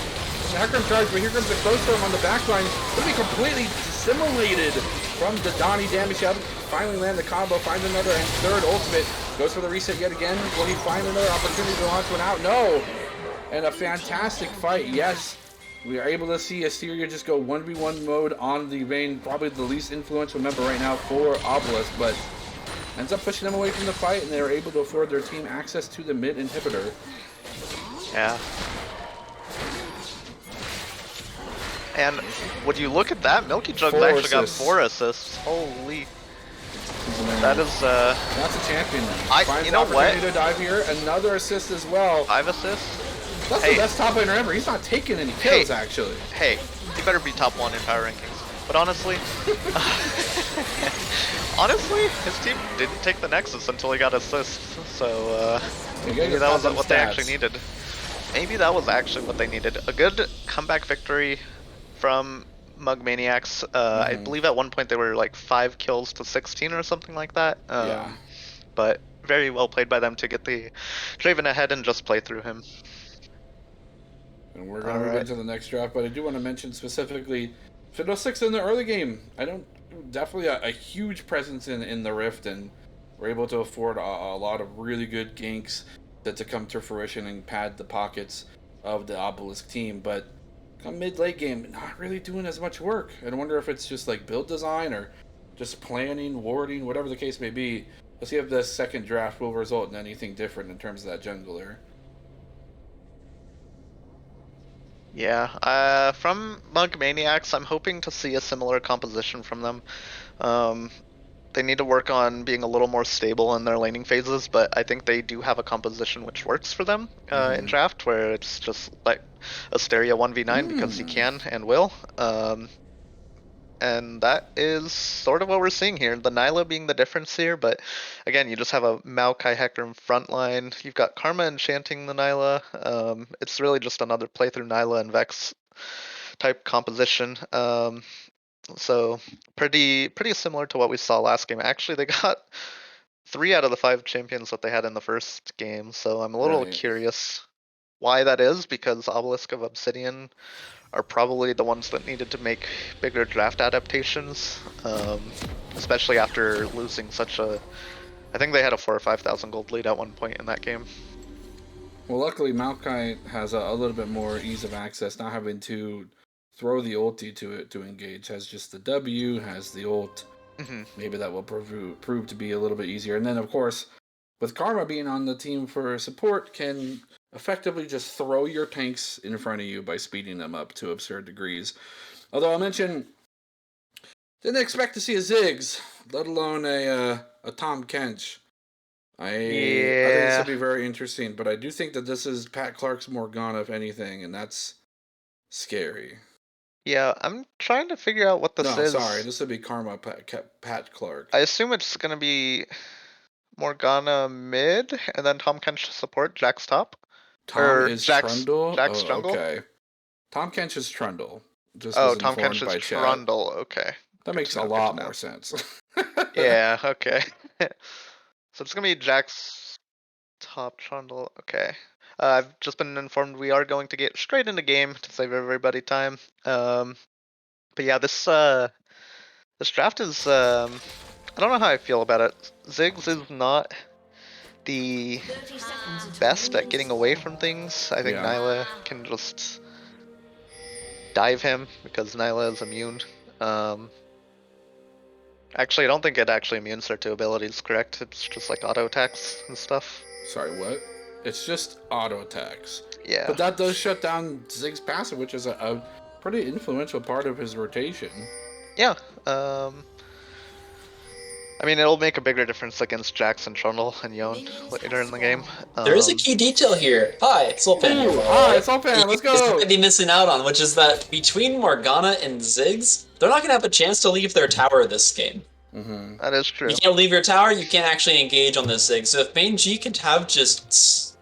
Hecarim charge, but here comes the close storm on the backline. It'll be completely assimilated from the Donnie damage. He'll finally land the combo, finds another and third ultimate. Goes for the reset yet again. Will he find another opportunity to launch one out? No! And a fantastic fight, yes. We are able to see Asteria just go 1v1 mode on the Vayne, probably the least influential member right now for Obelisk, but ends up pushing them away from the fight, and they're able to afford their team access to the mid inhibitor. Yeah. And would you look at that? Milky Jugs actually got 4 assists. Holy. That is that's a champion then. You know what? To dive here. Another assist as well. 5 assists? That's the best top laner ever. He's not taking any kills actually. Hey, he better be top 1 in power rankings. But honestly, honestly, his team didn't take the Nexus until he got assists. So maybe that was what they actually needed. Maybe that was actually what they needed. A good comeback victory from Maniacs. I believe at one point they were like 5 kills to 16 or something like that. Yeah. But very well played by them to get the Draven ahead and just play through him. And we're going to move into the next draft, but I do want to mention specifically Fiddlesticks in the early game. Definitely a huge presence in the Rift, and we're able to afford a lot of really good ganks to come to fruition and pad the pockets of the Obelisk team. But come mid-late game, not really doing as much work. I wonder if it's just like build design or just planning, warding, whatever the case may be. Let's see if the second draft will result in anything different in terms of that jungler. Yeah, from Maniacs, I'm hoping to see a similar composition from them. They need to work on being a little more stable in their laning phases, but I think they do have a composition which works for them in draft, where it's just like Asteria 1v9 because he can and will. And that is sort of what we're seeing here. The Nyla being the difference here, but again, you just have a Maokai Hecarim frontline. You've got Karma enchanting the Nyla. It's really just another playthrough Nyla and Vex type composition. So pretty similar to what we saw last game. Actually, they got 3 out of the 5 champions that they had in the first game, so I'm a little curious why that is, because Obelisk of Obsidian are probably the ones that needed to make bigger draft adaptations, especially after losing such a... I think they had a 4,000 or 5,000 gold lead at one point in that game. Well, luckily Maokai has a little bit more ease of access, not having to throw the ulti to it to engage. Has just the W, has the ult. Maybe that will prove to be a little bit easier. And then, of course, with Karma being on the team for support, can effectively just throw your tanks in front of you by speeding them up to absurd degrees. Although I'll mention, didn't expect to see a Ziggs, let alone a Tom Kench. I think this will be very interesting, but I do think that this is Pat Clark's Morgana, if anything, and that's scary. Yeah, I'm trying to figure out what this is. No, sorry, this would be Karma Pat Clark. I assume it's going to be Morgana mid, and then Tom Kench support, Jack's top? Tom is Trundle? Jack's jungle? Okay. Tom Kench is Trundle. Tom Kench is Trundle, okay. That makes a lot more sense. Yeah, okay. So it's going to be Jack's top Trundle, okay. I've just been informed we are going to get straight into game to save everybody time. But yeah, this draft is I don't know how I feel about it. Ziggs is not the best at getting away from things. I think Yeah. Nyla can just dive him because Nyla is immune. Actually, I don't think it actually immunes her to abilities, correct? It's just like auto attacks and stuff. Sorry, what? It's just auto attacks. Yeah. But that does shut down Ziggs' passive, which is a pretty influential part of his rotation. Yeah. I mean, it'll make a bigger difference against Jax and Trundle and Yon later in the game. There is a key detail here. Hi, it's Sulpan. Hi, it's Sulpan, let's You go! might be missing out on, which is that between Morgana and Ziggs, they're not going to have a chance to leave their tower this game. That is true. You can't leave your tower, you can't actually engage on this Ziggs. So if main G can have just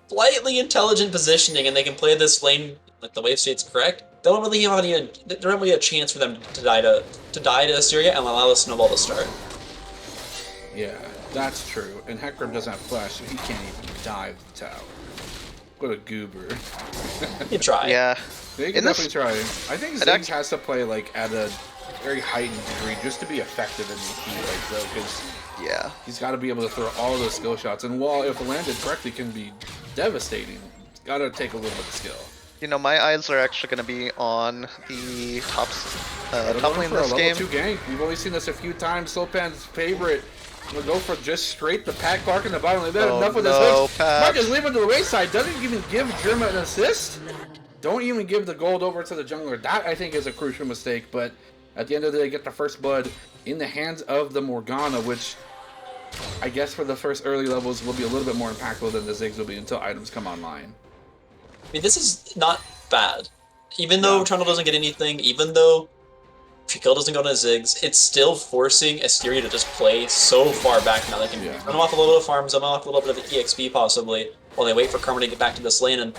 slightly intelligent positioning and they can play this lane like the wave state's correct, they don't really have there don't really a chance for them to die to Assyria and allow the snowball to start. Yeah, that's true. And Hecarim doesn't have flash, so he can't even dive the tower. What a goober. You try. Yeah. They can definitely try. I think Ziggs has to play like at a very heightened degree just to be effective in these key fights, though, because he's got to be able to throw all those skill shots. And while if landed correctly can be devastating, it's got to take a little bit of skill. You know, my eyes are actually going to be on the top lane for this a game. Level 2 gank. We've only seen this a few times. Sulpan's favorite. We'll go for just straight the Pat Clark in the bottom. They've had enough with his hooks. Might just leave him to the wayside. Doesn't even give Germa an assist. Don't even give the gold over to the jungler. That, I think, is a crucial mistake. But at the end of the day, get the first blood in the hands of the Morgana, which I guess for the first early levels will be a little bit more impactful than the Ziggs will be until items come online. I mean, this is not bad. Even though Trundle doesn't get anything, even though Kill doesn't go to Ziggs, it's still forcing Assyria to just play so far back now. They can run off a little bit of farms, run off a little bit of EXP possibly, while they wait for Karma to get back to this lane. And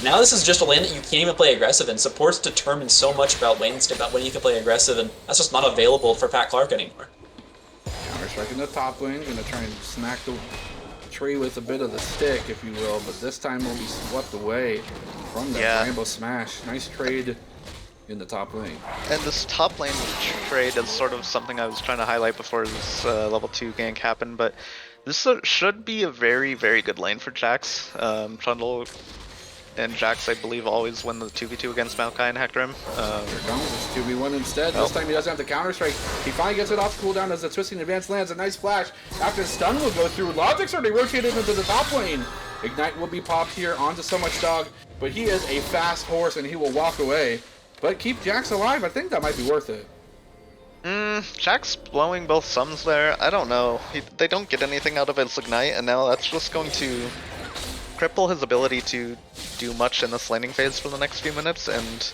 now this is just a lane that you can't even play aggressive in. Supports determine so much about lanes, about when you can play aggressive, and that's just not available for Pat Clark anymore. Counter-strike in the top lane, gonna try and smack the tree with a bit of the stick, if you will, but this time will be swept away from that Rainbow Smash. Nice trade in the top lane. And this top lane trade is sort of something I was trying to highlight before this level 2 gank happened, but this should be a very, very good lane for Jax. Trundle and Jax, I believe, always win the 2v2 against Maokai and Hecarim. Here comes this 2v1 instead. This time he doesn't have the counter-strike. He finally gets it off cooldown as the twisting advance lands. A nice flash. After the stun will go through. Logic's already rotated into the top lane. Ignite will be popped here onto So Much Dog, but he is a fast horse and he will walk away. But keep Jax alive. I think that might be worth it. Jax blowing both sums there. I don't know. They don't get anything out of his Ignite, and now that's just going to cripple his ability to do much in this laning phase for the next few minutes. And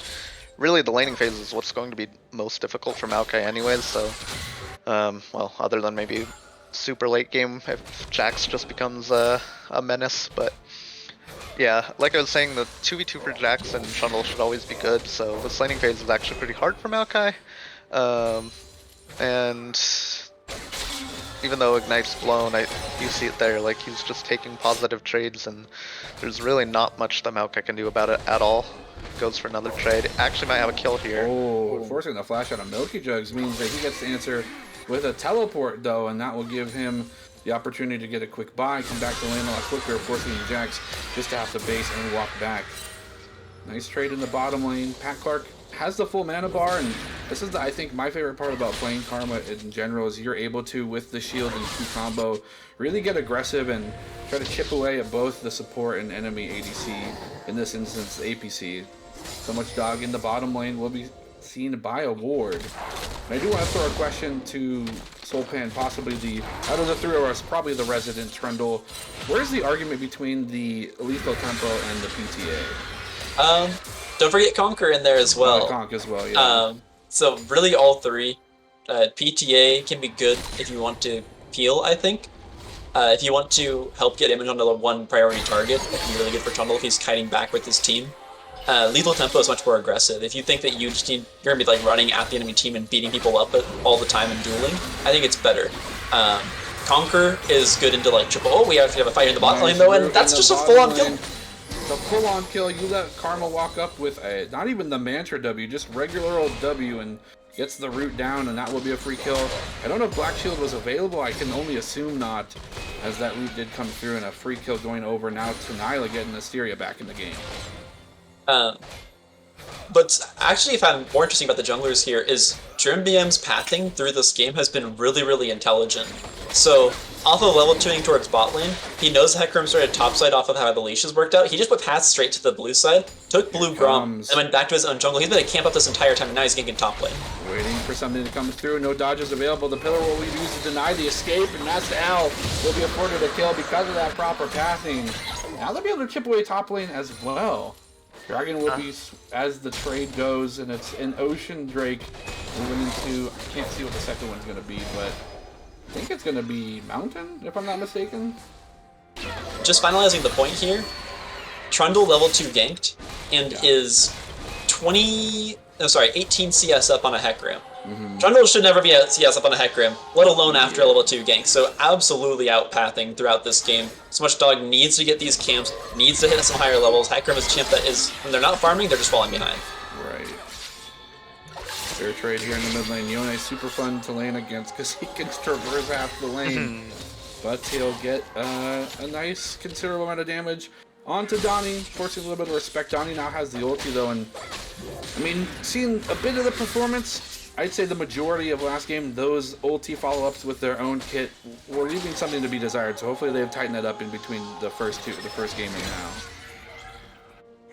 really, the laning phase is what's going to be most difficult for Maokai anyways. So, well, other than maybe super late game if Jax just becomes a menace, but. Yeah, like I was saying, the 2v2 for Jax and Trundle should always be good, so this laning phase is actually pretty hard for Maokai. And even though Ignite's blown, you see it there, like he's just taking positive trades and there's really not much that Maokai can do about it at all. Goes for another trade. Actually might have a kill here. Oh, forcing the flash out of Milky Jugs means that he gets to answer with a teleport though, and that will give him the opportunity to get a quick buy, come back to lane a lot quicker, forcing Jax just to have to base and walk back. Nice trade in the bottom lane. Pat Clark has the full mana bar, and this is, I think, my favorite part about playing Karma in general is you're able to, with the shield and Q combo, really get aggressive and try to chip away at both the support and enemy ADC, in this instance, the APC. So Much Dog in the bottom lane will be seen by a ward. And I do want to throw a question to Sulpan, possibly out of the three of us, probably the resident Trundle. Where's the argument between the lethal tempo and the PTA? Don't forget Conquer in there as well. Conk as well, yeah. So really all three. PTA can be good if you want to peel, I think. If you want to help get image onto the one priority target, that can be really good for Trundle if he's kiting back with his team. Lethal tempo is much more aggressive. If you think that you're gonna be like running at the enemy team and beating people up all the time and dueling, I think it's better. Conquer is good into like triple. Oh, we actually have a fight in the bot lane though, and that's just a full-on kill. the full-on kill. You let Karma walk up with a, not even the Mantra W, just regular old W, and gets the root down, and that will be a free kill. I don't know if Black Shield was available. I can only assume not, as that root did come through, and a free kill going over now to Nyla getting Asteria back in the game. But actually, if I'm more interesting about the junglers here, is JermBM's pathing through this game has been really, really intelligent. So, off of level 2ing towards bot lane, he knows Hecarim started topside off of how Evolutions worked out. He just put paths straight to the blue side, took blue Grom, and went back to his own jungle. He's been a camp up this entire time, and now he's ganking top lane. Waiting for something to come through. No dodges available. The pillar will be used to deny the escape, and Master L will be afforded a kill because of that proper pathing. Now they'll be able to chip away top lane as well. Dragon will be, as the trade goes, and it's an Ocean Drake moving into, I can't see what the second one's going to be, but I think it's going to be Mountain, if I'm not mistaken. Just finalizing the point here, Trundle level 2 ganked, and is 18 CS up on a Hecarim. Trundle should never be a CS up on a Hecarim, let alone after a level 2 gank, so absolutely out-pathing throughout this game. So much Dog needs to get these camps, needs to hit some higher levels. Hecarim is a champ that is, when they're not farming, they're just falling behind. Right. Fair trade here in the mid lane. Yone super fun to lane against because he can traverse half the lane. But he'll get a nice, considerable amount of damage onto Donnie, forcing a little bit of respect. Donnie now has the ulti though, and I mean, seeing a bit of the performance, I'd say the majority of last game, those ulti follow-ups with their own kit were leaving something to be desired. So hopefully they've tightened that up in between the first game and now.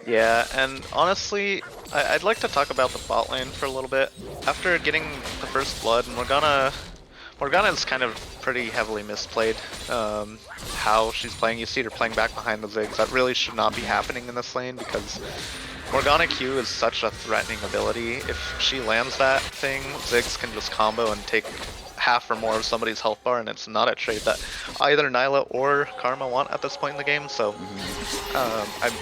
Yeah, and honestly, I'd like to talk about the bot lane for a little bit. After getting the first blood, Morgana's kind of pretty heavily misplayed how she's playing. You see her playing back behind the Ziggs. That really should not be happening in this lane because Morgana Q is such a threatening ability. If she lands that thing, Ziggs can just combo and take half or more of somebody's health bar, and it's not a trade that either Nyla or Karma want at this point in the game. So I'm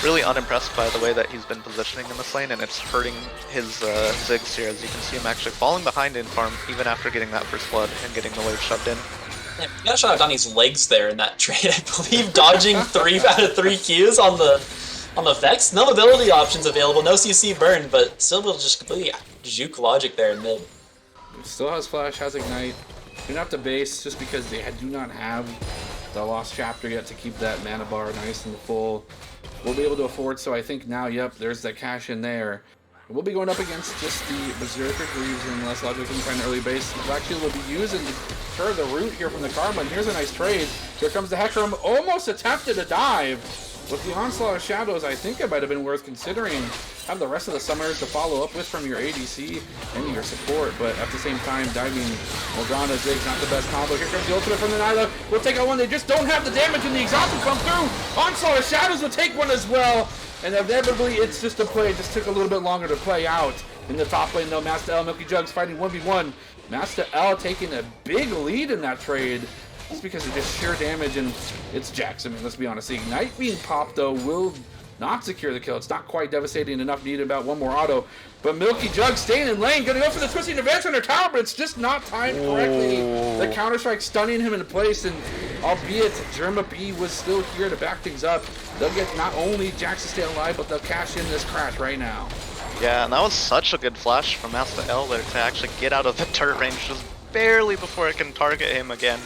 really unimpressed by the way that he's been positioning in this lane, and it's hurting his Ziggs here. As you can see him actually falling behind in farm even after getting that first blood and getting the wave shoved in. Yeah, you got a shot at Donnie's legs there in that trade. I believe dodging 3 out of 3 Qs on the Vex. No ability options available, no CC burn, but still able to just completely juke logic there in mid. Still has Flash, has Ignite. You're not to base just because they do not have the Lost Chapter yet to keep that mana bar nice and full. We'll be able to afford, so I think now, yep, there's that cash in there. We'll be going up against just the Berserker Greaves unless Logic can find an early base. Black Shield will be using to deter the root here from the Karma, and here's a nice trade. Here comes the Hecarim, almost attempted a dive. With the Onslaught of Shadows, I think it might have been worth considering. Have the rest of the summoners to follow up with from your ADC and your support, but at the same time, diving Morgana Ziggs, not the best combo. Here comes the ultimate from the Nyla. We'll take out one. They just don't have the damage, and the exhaust will come through. Onslaught of Shadows will take one as well. And inevitably, it's just a play. It just took a little bit longer to play out. In the top lane, though, Master L, Milky Jugs fighting 1v1. Master L taking a big lead in that trade. Just because of just sheer damage, and it's Jax. I mean, let's be honest. The Ignite being popped, though, will not secure the kill. It's not quite devastating enough. Needed about one more auto. But Milky Jug staying in lane. Gonna go for the twisting advance on her tower, but it's just not timed correctly. The counter-strike stunning him into place, and albeit Jerma B was still here to back things up, they'll get not only Jax to stay alive, but they'll cash in this crash right now. Yeah, and that was such a good flash from Master L there to actually get out of the turret range just barely before it can target him again.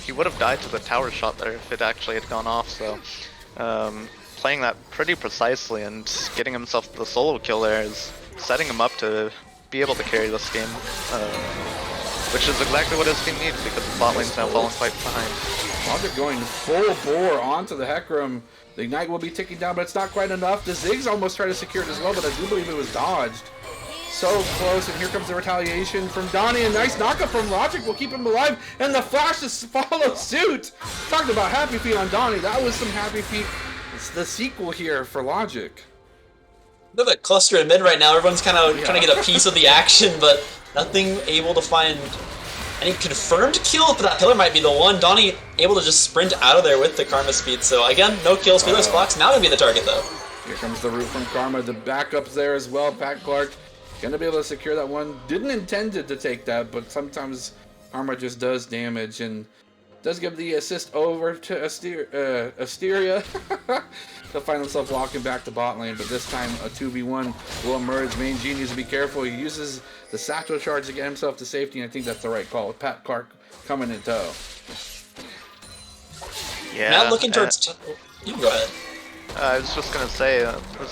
He would have died to the tower shot there if it actually had gone off, so playing that pretty precisely and getting himself the solo kill there is setting him up to be able to carry this game, which is exactly what his team needs because the bot lane's now falling quite behind. Logic going full bore onto the Hecarim. The Ignite will be ticking down, but it's not quite enough. The Ziggs almost tried to secure it as well, but I do believe it was dodged. So close, and here comes the retaliation from Donnie. A nice knockup from Logic will keep him alive, and the flashes follow suit. Talked about happy feet on Donnie. That was some happy feet. It's the sequel here for Logic. Bit of a cluster in mid right now. Everyone's kind of trying to get a piece of the action, but nothing able to find any confirmed kill. But that pillar might be the one. Donnie able to just sprint out of there with the Karma speed. So again, no kills. Fearless Fox now gonna be the target though. Here comes the root from Karma. The backup's there as well. Pat Clark gonna be able to secure that one. Didn't intend it to take that, but sometimes Karma just does damage. And Does give the assist over to Asteria. They'll find themselves walking back to bot lane, but this time a 2v1 will emerge. Main G needs to be careful. He uses the satchel charge to get himself to safety, and I think that's the right call with Pat Clark coming in tow. Yeah. Now looking towards... You can go ahead. I was just gonna say, this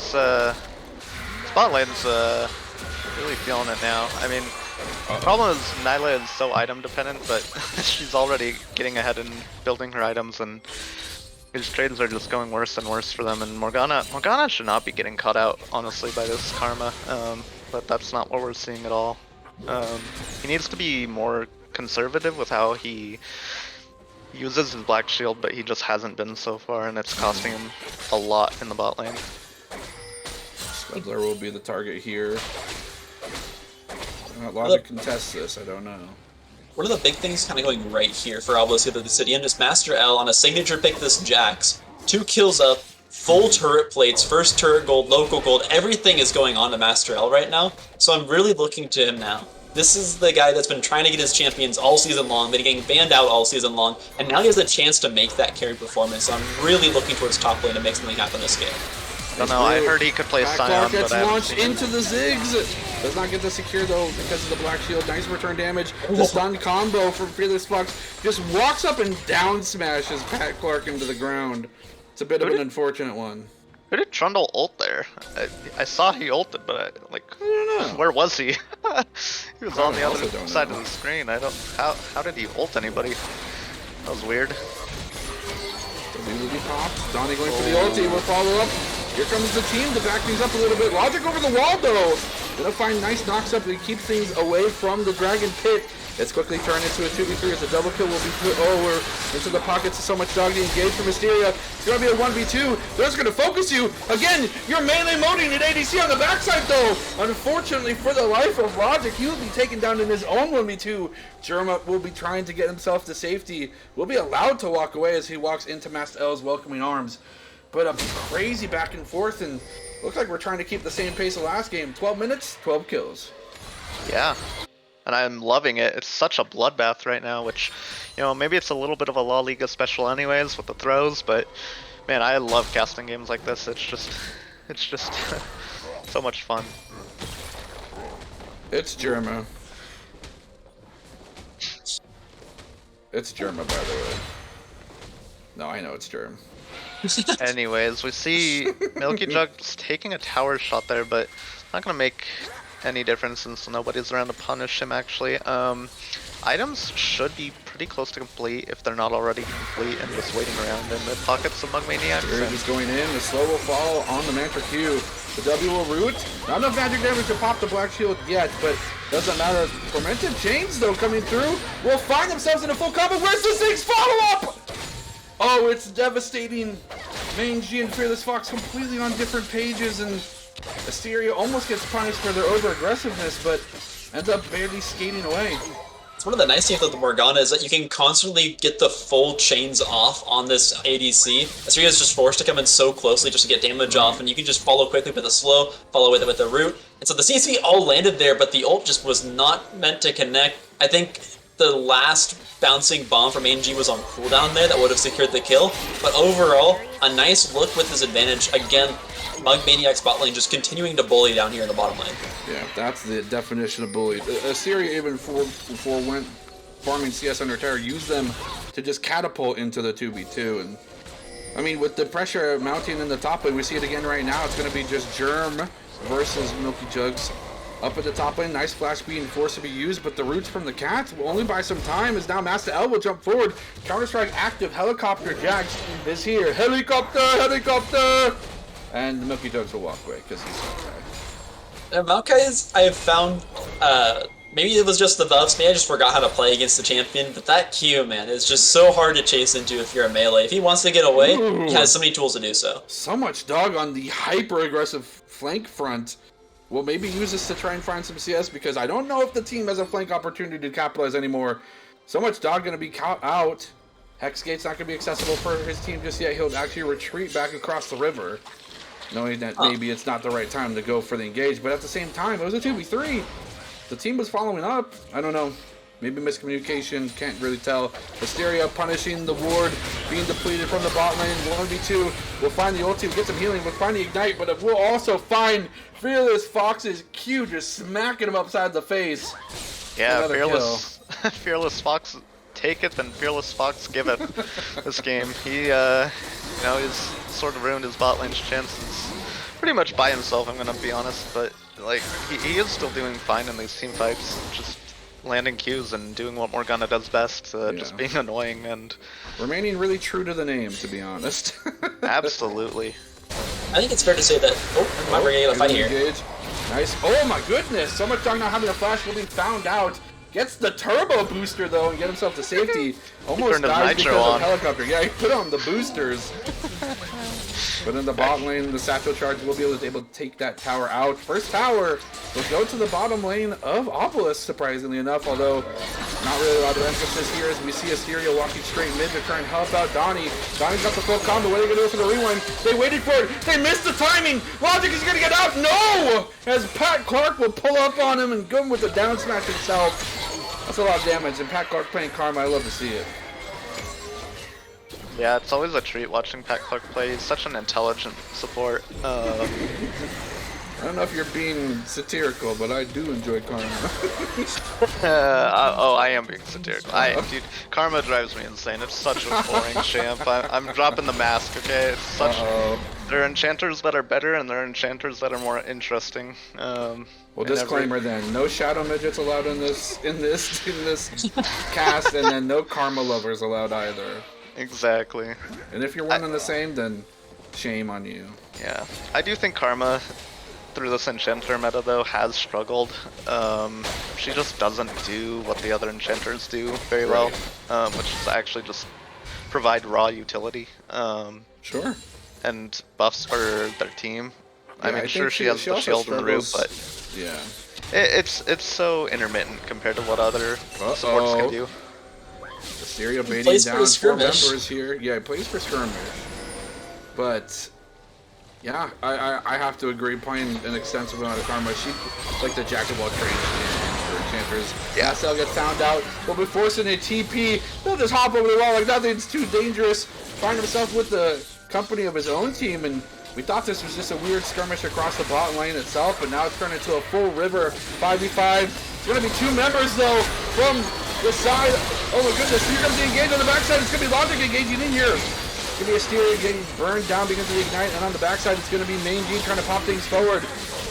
spot lane's really feeling it now. I mean, the problem is Nyla is so item dependent, but she's already getting ahead and building her items, and these trades are just going worse and worse for them. And Morgana should not be getting caught out, honestly, by this karma. But that's not what we're seeing at all. He needs to be more conservative with how he uses his black shield, but he just hasn't been so far, and it's costing him a lot in the bot lane. Scuddler will be the target here. Logic contests this, I don't know. One of the big things kind of going right here for Obelisk with the Obsidian is Master L on a signature pick this Jax. 2 kills up, full turret plates, first turret gold, local gold, everything is going on to Master L right now, so I'm really looking to him now. This is the guy that's been trying to get his champions all season long, been getting banned out all season long, and now he has a chance to make that carry performance, so I'm really looking towards top lane to make something happen this game. I don't know, I heard he could play Scion, gets but I launched into the Ziggs. Does not get the secure though because of the black shield. Nice return damage. The stun combo from Fearless Fox just walks up and down smashes Pat Clark into the ground. It's a bit of an unfortunate one. Who did Trundle ult there? I saw he ulted, but I don't know. where was he? He was on the other side of the screen. How did he ult anybody? That was weird. The will be popped. Donnie going for the ulti. We'll follow up. Here comes the team to back things up a little bit. Logic over the wall though. Gonna find nice knocks up to keep things away from the Dragon Pit. It's quickly turned into a 2v3 as a double kill will be put over into the pockets of so much dog to engage from Mysteria. It's gonna be a 1v2. They're just gonna focus you. Again, you're melee moding at ADC on the backside though. Unfortunately for the life of Logic, he will be taken down in his own 1v2. Jerma will be trying to get himself to safety. Will be allowed to walk away as he walks into Master L's welcoming arms. But a crazy back and forth, and looks like we're trying to keep the same pace of last game. 12 minutes, 12 kills. Yeah. And I'm loving it. It's such a bloodbath right now, which, you know, maybe it's a little bit of a La Liga special anyways with the throws, but man, I love casting games like this. It's just so much fun. It's Jerma. It's Jerma, by the way. No, I know it's Jerm. Anyways, we see Milky Jug's taking a tower shot there, but not gonna make any difference since nobody's around to punish him actually. Items should be pretty close to complete if they're not already complete and just waiting around in the pockets of Maniacs. He's going in, the slow will follow on the Mantra Q. The W will root. Not enough magic damage to pop the black shield yet, but doesn't matter. Tormented Chains though coming through will find themselves in a full combo. Where's the Ziggs follow-up? Oh, it's devastating. Main G and Fearless Fox completely on different pages, and Asteria almost gets punished for their over-aggressiveness, but ends up barely skating away. It's one of the nice things about the Morgana is that you can constantly get the full chains off on this ADC. Asteria is just forced to come in so closely just to get damage off, and you can just follow quickly with a slow, follow with it with a root. And so the CC all landed there, but the ult just was not meant to connect. I think the last bouncing bomb from ANG was on cooldown there that would have secured the kill. But overall, a nice look with his advantage. Again, Maniacs bot lane just continuing to bully down here in the bottom lane. Yeah, that's the definition of bully. Assyria even before went farming CS under Terror, used them to just catapult into the 2v2. And I mean, with the pressure mounting in the top lane, we see it again right now. It's going to be just Germ versus Milky Jugs. Up at the top lane, nice flash being forced to be used, but the roots from the Cats will only buy some time as now Master L will jump forward. Counter-Strike active, Helicopter Jax is here. Helicopter, helicopter! And the Milky Jugs will walk away because he's Maokai. Maokai I have found, maybe it was just the buffs, maybe I just forgot how to play against the champion, but that Q, man, is just so hard to chase into if you're a melee. If he wants to get away, he has so many tools to do so. So much dog on the hyper-aggressive flank front. We'll maybe use this to try and find some CS because I don't know if the team has a flank opportunity to capitalize anymore. So much dog going to be out. Hexgate's not going to be accessible for his team just yet. He'll actually retreat back across the river, knowing that maybe it's not the right time to go for the engage. But at the same time, it was a 2v3. The team was following up. I don't know. Maybe miscommunication, can't really tell. Hysteria punishing the ward, being depleted from the bot lane. 1v2 will find the ulti, get some healing, we'll find the ignite, but it will also find Fearless Fox's Q just smacking him upside the face. Yeah, Fearless Fox take it, then Fearless Fox give it this game. He, he's sort of ruined his bot lane's chances pretty much by himself, I'm gonna be honest, but like, he is still doing fine in these team fights, just landing Qs and doing what Morgana does best, just being annoying and... remaining really true to the name, to be honest. Absolutely. I think it's fair to say that... Oh, we're getting a fight here. Engage. Nice. Oh my goodness! So much talk not having a flash will be found out. Gets the turbo booster though and get himself to safety. Almost dies because of helicopter. Yeah, he put on the boosters. But in the bot lane, the satchel charge will be able to take that tower out. First tower will go to the bottom lane of Obelisk, surprisingly enough, although not really a lot of emphasis here as we see Asteria walking straight mid to try and help out Donnie. Donnie's got the full combo. What are they going to do for the rewind? They waited for it. They missed the timing. Logic is going to get out. No! As Pat Clark will pull up on him and go with the down smash himself. That's a lot of damage, and Pat Clark playing Karma, I love to see it. Yeah, it's always a treat watching Pat Clark play. He's such an intelligent support. I don't know if you're being satirical, but I do enjoy Karma. I am being satirical. Dude, Karma drives me insane. It's such a boring champ. I'm dropping the mask, okay? It's such. There are enchanters that are better, and there are enchanters that are more interesting. Well, disclaimer then: no shadow midgets allowed in this cast, and then no Karma lovers allowed either. Exactly. And if you're one and the same, then shame on you. Yeah, I do think Karma, through this enchanter meta though, has struggled. She just doesn't do what the other enchanters do very well, which is actually just provide raw utility. Sure. And buffs for their team. Yeah, I mean, sure she has the shield and the root, but yeah, it's so intermittent compared to what other supports can do. Asteria baiting down 4 members here. Yeah, he plays for skirmish. But yeah, I have to agree. Playing an extensive amount of Karma, she like the jack of all trades for enchanters. Yeah, Cell gets found out. Will be forcing a TP. He'll just hop over the wall like nothing. It's too dangerous. Find himself with the company of his own team, and we thought this was just a weird skirmish across the bot lane itself, but now it's turned into a full river 5v5. It's going to be 2 members though from the side. Oh my goodness, here comes the engage on the backside. It's going to be Logic engaging in here. It's going to be Asteria getting burned down because of the ignite, and on the backside it's going to be Main G trying to pop things forward.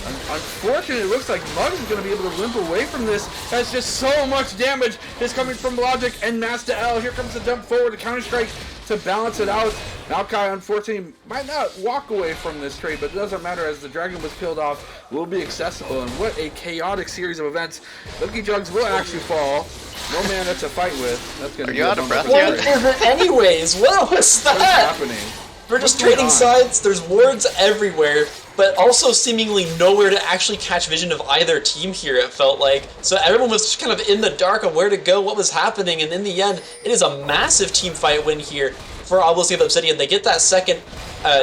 Unfortunately, it looks like Muggs is going to be able to limp away from this. That's just so much damage is coming from Logic and Master L. Here comes the jump forward, the counter strike to balance it out. Maokai, unfortunately, might not walk away from this trade, but it doesn't matter as the dragon was peeled off, will be accessible. And what a chaotic series of events. Lucky Jugs will actually fall. No mana to fight with. That's going to be out of breath yet? Anyways, what was that? What's happening? We're just trading sides. There's wards everywhere, but also seemingly nowhere to actually catch vision of either team here, it felt like. So everyone was just kind of in the dark on where to go, what was happening, and in the end, it is a massive team fight win here for Obelisk and Obsidian. They get that second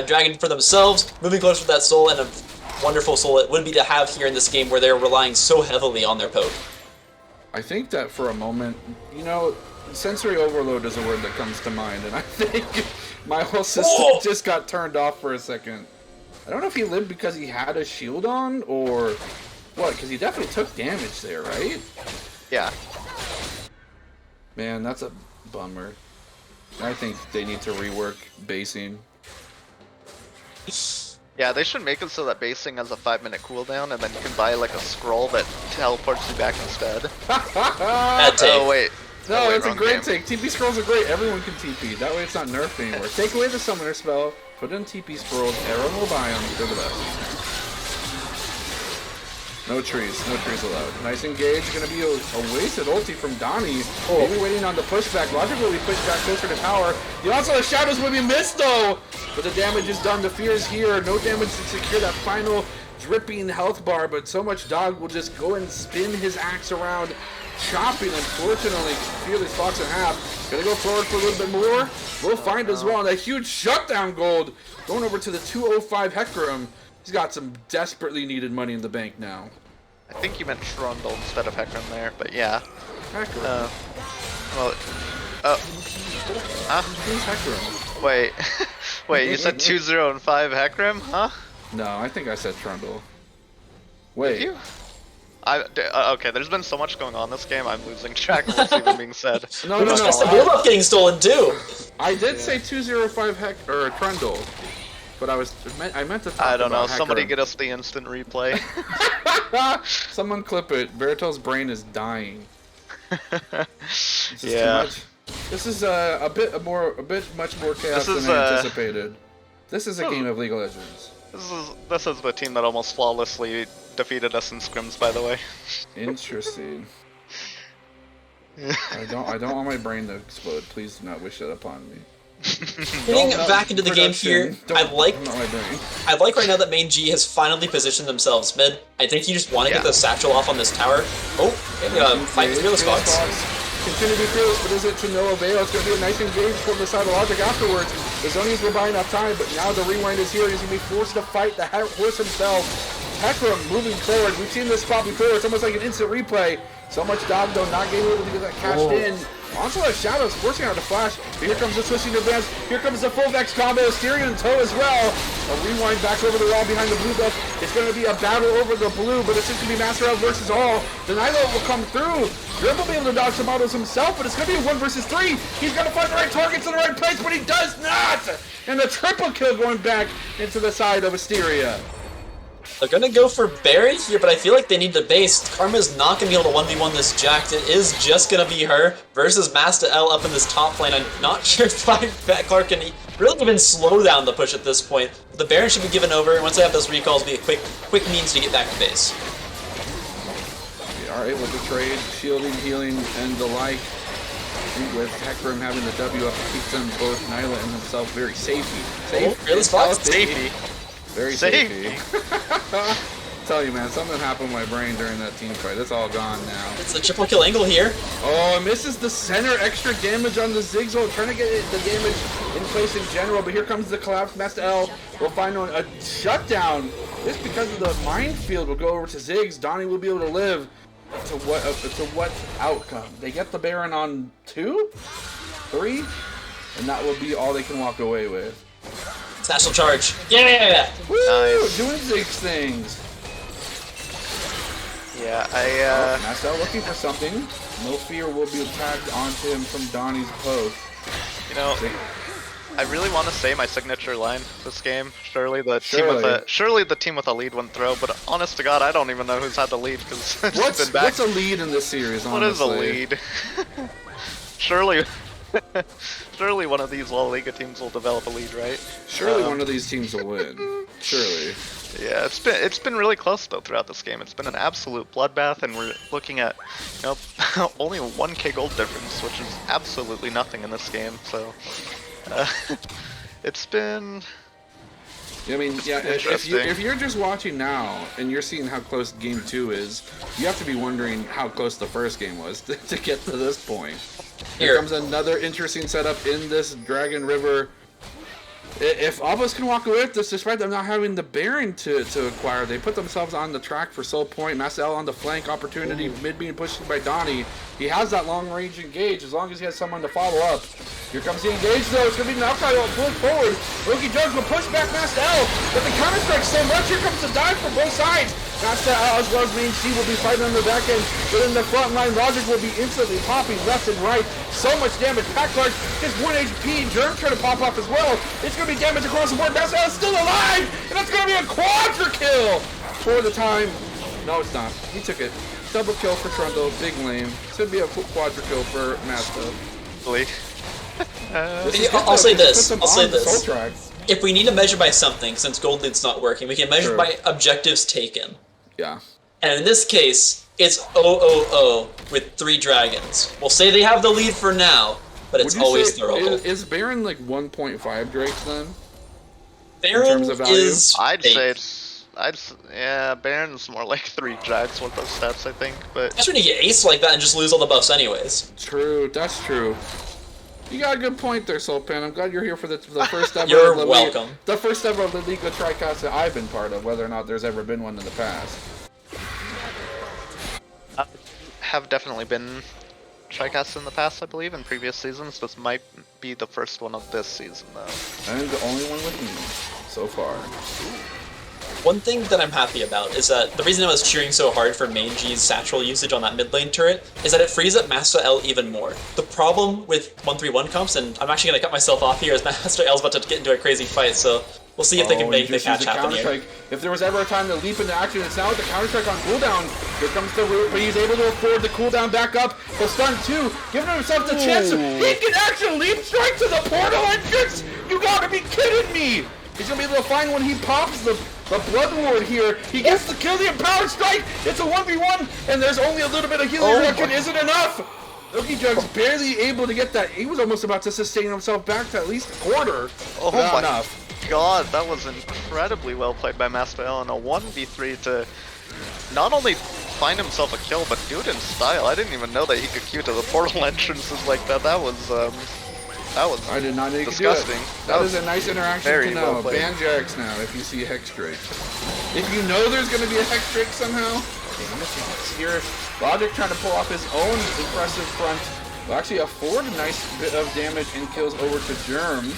dragon for themselves, moving closer to that soul, and a wonderful soul it would be to have here in this game where they're relying so heavily on their poke. I think that for a moment, you know, sensory overload is a word that comes to mind, and I think my whole system just got turned off for a second. I don't know if he lived because he had a shield on, or what, because he definitely took damage there, right? Yeah. Man, that's a bummer. I think they need to rework basing. Yeah, they should make it so that basing has a 5-minute cooldown, and then you can buy like a scroll that teleports you back instead. Oh wait. No, it's a great take. TP scrolls are great. Everyone can TP. That way it's not nerfed anymore. Take away the summoner spell, put in TP scrolls, everyone will buy them. They're the best. No trees allowed. Nice engage. Gonna be a wasted ulti from Donnie. Maybe waiting on the pushback. Logic will be pushed back closer to tower. The onslaught of shadows will be missed though! But the damage is done. The fear is here. No damage to secure that final dripping health bar, but so much dog will just go and spin his axe around, chopping, unfortunately. Fearless Fox in half. Gonna go forward for a little bit more. We'll find as well. And a huge shutdown gold going over to the 205 Hecarim. He's got some desperately needed money in the bank now. I think you meant Trundle instead of Hecarim there, but yeah. Heckram. Well, oh. Huh? Who's Heckram? Wait. Wait, you said 2, 0, and 5 Heckram? Huh? No, I think I said Trundle. Did Wait. you? Okay, there's been so much going on this game, I'm losing track of what's even being said. No, no, It's no. just the build-up getting stolen too. I did say 205 Trundle, but I meant to talk I don't know, about somebody Heckram. get us the instant replay. Someone clip it. Berto's brain is dying. This is too Yeah. much. This is a bit much more chaos This is, than I anticipated. This is a game of League of Legends. This is the team that almost flawlessly defeated us in scrims, by the way. Interesting. I don't want my brain to explode. Please do not wish that upon me. Getting Don't- back into the game production. here, Don't- I like not my brain. right now that main G has finally positioned themselves mid. I think you just want to Yeah. get the satchel off on this tower. Oh, fight Fearless Fox. Continue to be fearless, but is it to no avail? It's going to be a nice engage from the side of Logic afterwards. The Zonians will buy enough time, but now the rewind is here. He's going to be forced to fight the horse himself. Heckram moving forward. We've seen this spot before. It's almost like an instant replay. So much dog, though, not getting able to get that cashed in. Onslaught of Shadows forcing out a flash. But here comes the switching advance. Here comes the full Vex combo. Steering in tow as well. A rewind back over the wall behind the blue buff. It's going to be a battle over the blue, but it's just going to be Master Elf versus all. The Nilo will come through. Grim will be able to dodge some autos himself, but it's going to be a 1 versus 3. He's going to find the right targets in the right place, but he does not. And the triple kill going back into the side of Asteria. They're gonna go for Barry here, but I feel like they need the base. Karma's not gonna be able to 1v1 this Jacked. It is just gonna be her versus Master L up in this top lane. I'm not sure if Clark can really even slow down the push at this point. But the Baron should be given over. Once they have those recalls, be a quick means to get back to base. We are able to trade shielding, healing, and the like. With Heckram having the W up, keeps them both Nyla and himself very safety. Fearless Fox. Safety. Very safety. Tell you, man, something happened with my brain during that team fight. It's all gone now. It's a triple kill angle here. Oh, misses the center. Extra damage on the Zigzag. Trying to get the damage in place in general. But here comes the collapse. Master L will find a shutdown. Just because of the minefield will go over to Ziggs. Donnie will be able to live. To what outcome? They get the Baron on 2? 3? And that will be all they can walk away with. Satchel charge. Yeah! Woo! Nice. Doing Ziggs things. Yeah, Master looking for something. No fear will be tagged onto him from Donnie's post. you know, I really want to say my signature line this game. Surely the team with a lead wouldn't throw, but honest to God, I don't even know who's had the lead because it's been back. What's a lead in this series? What is a lead? Surely one of these La Liga teams will develop a lead, right? Surely one of these teams will win. Surely. Yeah, it's been really close though throughout this game. It's been an absolute bloodbath, and we're looking at only 1k gold difference, which is absolutely nothing in this game. So it's been. I mean, yeah. If you're just watching now and you're seeing how close game 2 is, you have to be wondering how close the first game was to get to this point. Here comes another interesting setup in this Dragon River. If Obelisk can walk away with this, despite them not having the Baron to acquire, they put themselves on the track for Soul Point. Master L on the flank opportunity, mid being pushed by Donnie. He has that long range engage as long as he has someone to follow up. Here comes the engage though, it's going to be an outside pulling forward. Rookie Jones will push back Master L, but the counter strike so much, here comes the dive from both sides. Master L as well as Main C will be fighting on the back end, but in the front line, Logic will be instantly popping left and right. So much damage. Pack Clark gets 1 HP, Germ trying to pop off as well. It's going to be damage across the board. Master L is still alive, and that's going to be a quadra kill for the time. No, it's not. He took it. Double kill for Trundle, big lame. It's going to be a quadra kill for Master. I'll say this. If we need to measure by something, since Gold Lead's not working, we can measure by objectives taken. Yeah. And in this case, it's 0-0-0 with 3 dragons. We'll say they have the lead for now, but it's always throwable. Is Baron like 1.5 Drakes then? Baron in terms of value? is I'd 8. say it's. Baron's more like 3 drags with those stats, I think. But That's when you get ace like that and just lose all the buffs anyways. True, that's true. You got a good point there, Soulpan. I'm glad you're here for the first ever. You're welcome. The first ever Liga Tricast that I've been part of, whether or not there's ever been one in the past. have definitely been Tricast in the past, I believe, in previous seasons. This might be the first one of this season, though. And the only one with me so far. One thing that I'm happy about is that the reason I was cheering so hard for main G's satchel usage on that mid lane turret is that it frees up Master L even more. The problem with 1-3-1 comps, and I'm actually going to cut myself off here as Master L's about to get into a crazy fight, so we'll see if they can make the catch happen here. If there was ever a time to leap into action, it's now with the counter-strike on cooldown. Here comes the root, but he's able to afford the cooldown back up. He'll stun too, giving himself the chance. He can actually leap strike to the portal entrance! You gotta be kidding me! He's gonna be able to find when he pops the Blood Ward here. He gets the kill, the Empowered Strike! It's a 1v1, and there's only a little bit of healing reduction. Isn't enough! Milky Jug's barely able to get that. He was almost about to sustain himself back to at least a quarter. Oh my enough. God, that was incredibly well played by Master L in a 1v3 to not only find himself a kill, but do it in style. I didn't even know that he could queue to the portal entrances like that. That was I did not know you disgusting. Could do it. That is a nice interaction very to know. well played. Ban Jax now if you see a Hex Drake. If you know there's going to be a Hex Drake somehow, here Logic trying to pull off his own impressive front. Will actually afford a nice bit of damage and kills over to Germ.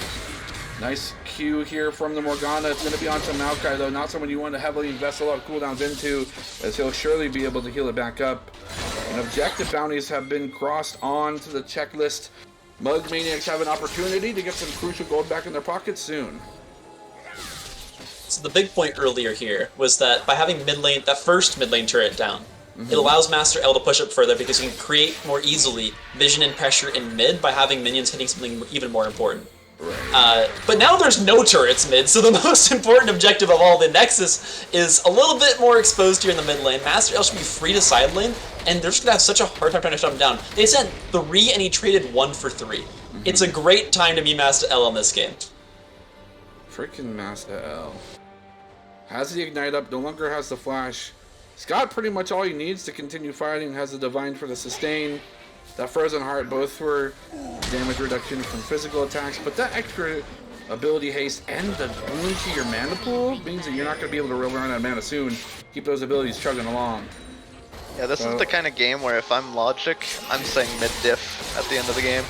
Nice Q here from the Morgana. It's going to be onto Maokai, though. Not someone you want to heavily invest a lot of cooldowns into, as he'll surely be able to heal it back up. And objective bounties have been crossed onto the checklist. Mug Maniacs have an opportunity to get some crucial gold back in their pockets soon. So the big point earlier here was that by having mid lane, that first mid lane turret down, it allows Master L to push up further because he can create more easily vision and pressure in mid by having minions hitting something even more important. Right. But now there's no turrets mid, so the most important objective of all, the Nexus, is a little bit more exposed here in the mid lane. Master L should be free to side lane, and they're just going to have such a hard time trying to shut him down. They sent 3 and he traded 1 for 3. It's a great time to be Master L in this game. Freaking Master L. Has the Ignite up, no longer has the Flash. He's got pretty much all he needs to continue fighting, has the Divine for the sustain. That Frozen Heart, both for damage reduction from physical attacks, but that extra ability haste and the boon to your mana pool means that you're not going to be able to run out of mana soon. Keep those abilities chugging along. Yeah, this is the kind of game where if I'm Logic, I'm saying mid-diff at the end of the game.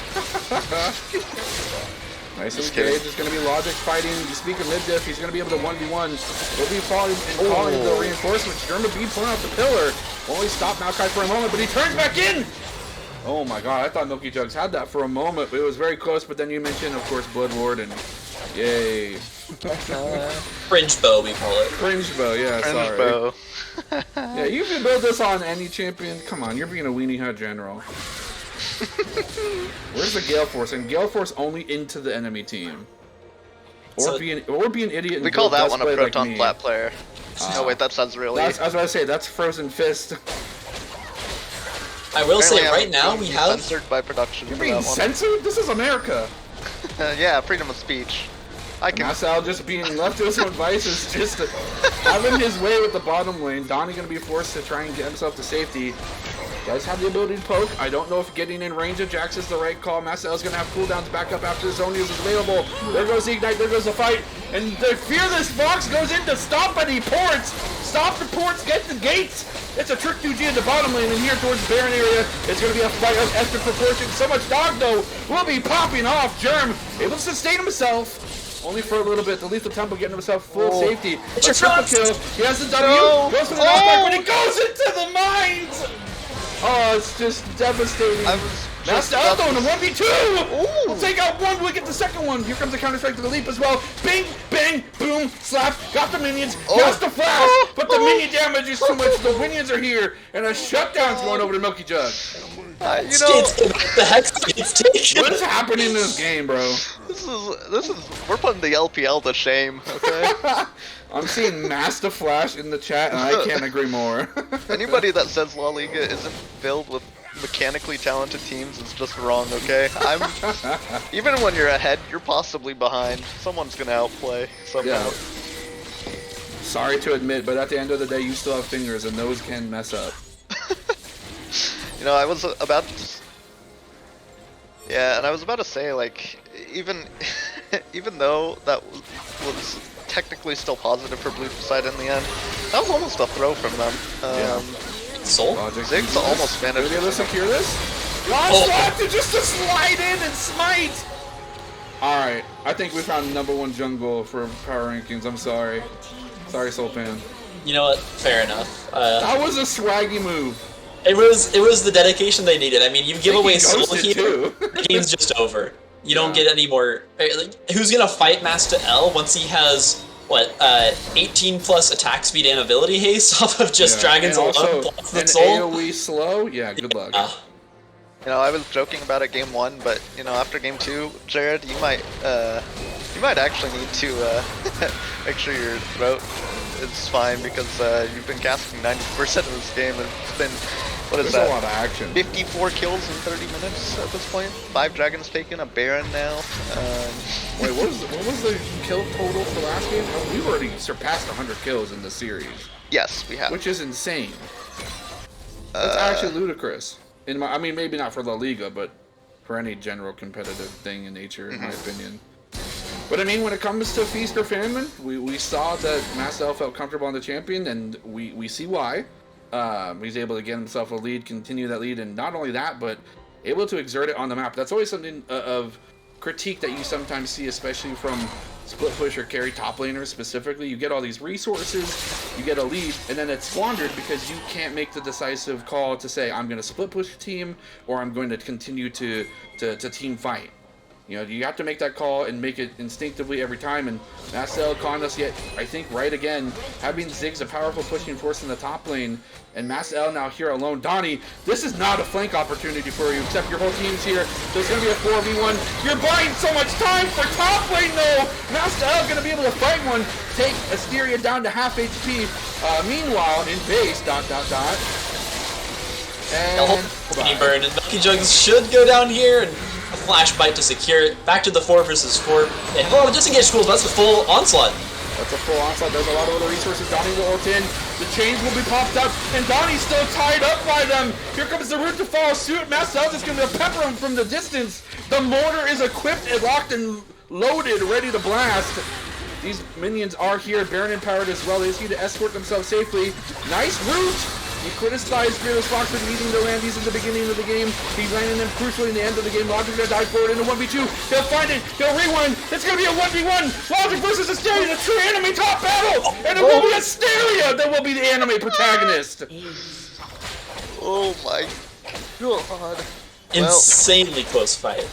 Nice and engaged. It's going to be Logic fighting. You speak of mid-diff, he's going to be able to 1v1. He'll be falling and calling the reinforcements. Germa B pulling out the pillar. Only stopped Maokai for a moment, but he turns back in! Oh my god, I thought Milky Jugs had that for a moment, but it was very close, but then you mentioned, of course, Blood Ward, and yay. Fringe bow, we call it. Fringe bow, yeah, Fringe sorry. bow. Yeah, you can build this on any champion. Come on, you're being a weenie hut general. Where's the Gale Force? And Gale Force only into the enemy team. Or So, be an idiot and We call that best one a play Proton like Plat player. No, wait, that sounds really... I was about to say, that's Frozen Fist. I will say, Apparently right now I'm we have... censored by production. You're for being that one. censored? This is America. Yeah, freedom of speech. I can. Masal just being left to his own devices, just having his way with the bottom lane. Donnie gonna be forced to try and get himself to safety. Does have the ability to poke. I don't know if getting in range of Jax is the right call. Masal's gonna have cooldowns back up after the zone is available. There goes the Ignite, there goes the fight. And the Fearless Fox goes in to stop any ports. Stop the ports, get the gates. It's a Trick 2G in the bottom lane, and here towards the Baron area, it's going to be a fight of extra proportion. So much dog, though, will be popping off. Germ, able to sustain himself. Only for a little bit. The Lethal Temple getting himself full safety. It's A your triple front. kill. He has the W. No. Goes for the knockback, but he goes into the mines. Oh, it's just devastating. I was That's just the about other one, to- a 1v2! We'll take out one, we'll get the second one. Here comes the counter-strike to the leap as well. Bing, bang, boom, slap, got the minions, got the flash, but the minion damage is too much. The minions are here, and a shutdown's going over to Milky Jug. you know, Skates, the hex gets taken. What is happening in this game, bro? this is, we're putting the LPL to shame, okay? I'm seeing Master Flash in the chat, and I can't agree more. Anybody that says La Liga isn't filled with mechanically talented teams is just wrong, okay? Even when you're ahead, you're possibly behind. Someone's gonna outplay somehow. Yeah. Sorry to admit, but at the end of the day, you still have fingers, and those can mess up. You know, I was about to... Yeah, and I was about to say, like, even though that was technically still positive for blue side in the end, that was almost a throw from them. Soul? Logic. Ziggs almost Are managed they able to secure this? Onslaught to just to slide in and smite! Alright, I think we found the #1 jungle for power rankings. I'm sorry. Sorry, Sultan. You know what? Fair enough. That was a swaggy move. It was the dedication they needed. I mean, you give away soul here, too. the game's just over. You don't get any more. Like, who's gonna fight Master L once he has what 18 plus attack speed and ability haste off of just dragons and alone also, plus the and soul? AoE slow. Yeah, good luck. You know, I was joking about it game 1, but you know, after game 2, Jared, you might actually need to make sure your throat is fine because you've been casting 90% of this game and it's been, what is There's that? a lot of action. 54 kills in 30 minutes at this point. 5 dragons taken, a Baron now. Wait, what was the kill total for last game? Oh, we've already surpassed 100 kills in the series. Yes, we have. Which is insane. That's actually ludicrous. I mean, maybe not for La Liga, but for any general competitive thing in nature, in my opinion. But I mean, when it comes to feast or famine, we saw that Master felt comfortable on the champion, and we see why. He's able to get himself a lead, continue that lead, and not only that, but able to exert it on the map. That's always something of critique that you sometimes see, especially from split push or carry top laners specifically. You get all these resources, you get a lead, and then it's squandered because you can't make the decisive call to say, I'm going to split push a team, or I'm going to continue to team fight. You know, you have to make that call and make it instinctively every time, and Mastel caught us yet, I think, right again, having Ziggs a powerful pushing force in the top lane, and Mastel now here alone. Donnie, this is not a flank opportunity for you, except your whole team's here, so it's going to be a 4v1. You're buying so much time for top lane, though! Mastel's going to be able to fight one, take Asteria down to half HP. Meanwhile, in base, ... And Burn and Milky Jugs should go down here, and a flash bite to secure it. Back to the 4 versus 4. They have a lot of disengaged schools, but that's a full onslaught. That's a full onslaught. There's a lot of other resources. Donnie will ult in. The chains will be popped up, and Donnie's still tied up by them. Here comes the root to follow suit. Mastel's just going to pepper him from the distance. The mortar is equipped and locked and loaded, ready to blast. These minions are here, Baron empowered as well. They just need to escort themselves safely. Nice root! He criticized Fearless Fox for needing to land these in the beginning of the game. He's landing them crucially in the end of the game. Logic's gonna dive forward into 1v2. He'll find it. He'll rewind. It's gonna be a 1v1. Logic versus Asteria, the true enemy top battle. And it will be Asteria that will be the anime protagonist. Oh my god. Insanely close fight.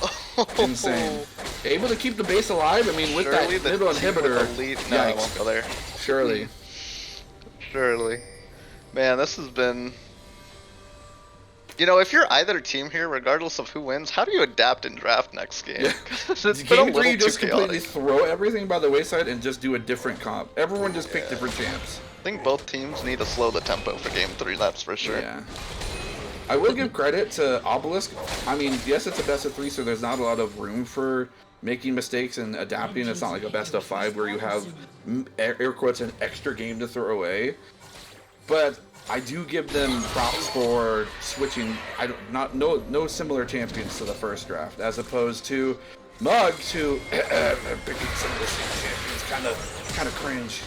Insane. Able to keep the base alive. I mean, with that middle inhibitor. No, I won't go there. Surely. Surely. Man, this has been... You know, if you're either team here, regardless of who wins, how do you adapt in draft next game? Yeah. It's been Game a 3, little you just too completely chaotic. throw everything by the wayside and just do a different comp. Everyone just pick different champs. I think both teams need to slow the tempo for game 3, that's for sure. Yeah. I will give credit to Obelisk. I mean, yes, it's a best of 3, so there's not a lot of room for making mistakes and adapting. It's not like a best of 5 where you have, air quotes, an extra game to throw away. But I do give them props for switching. No similar champions to the first draft, as opposed to Mugs, who picking some of the same champions, kind of cringe.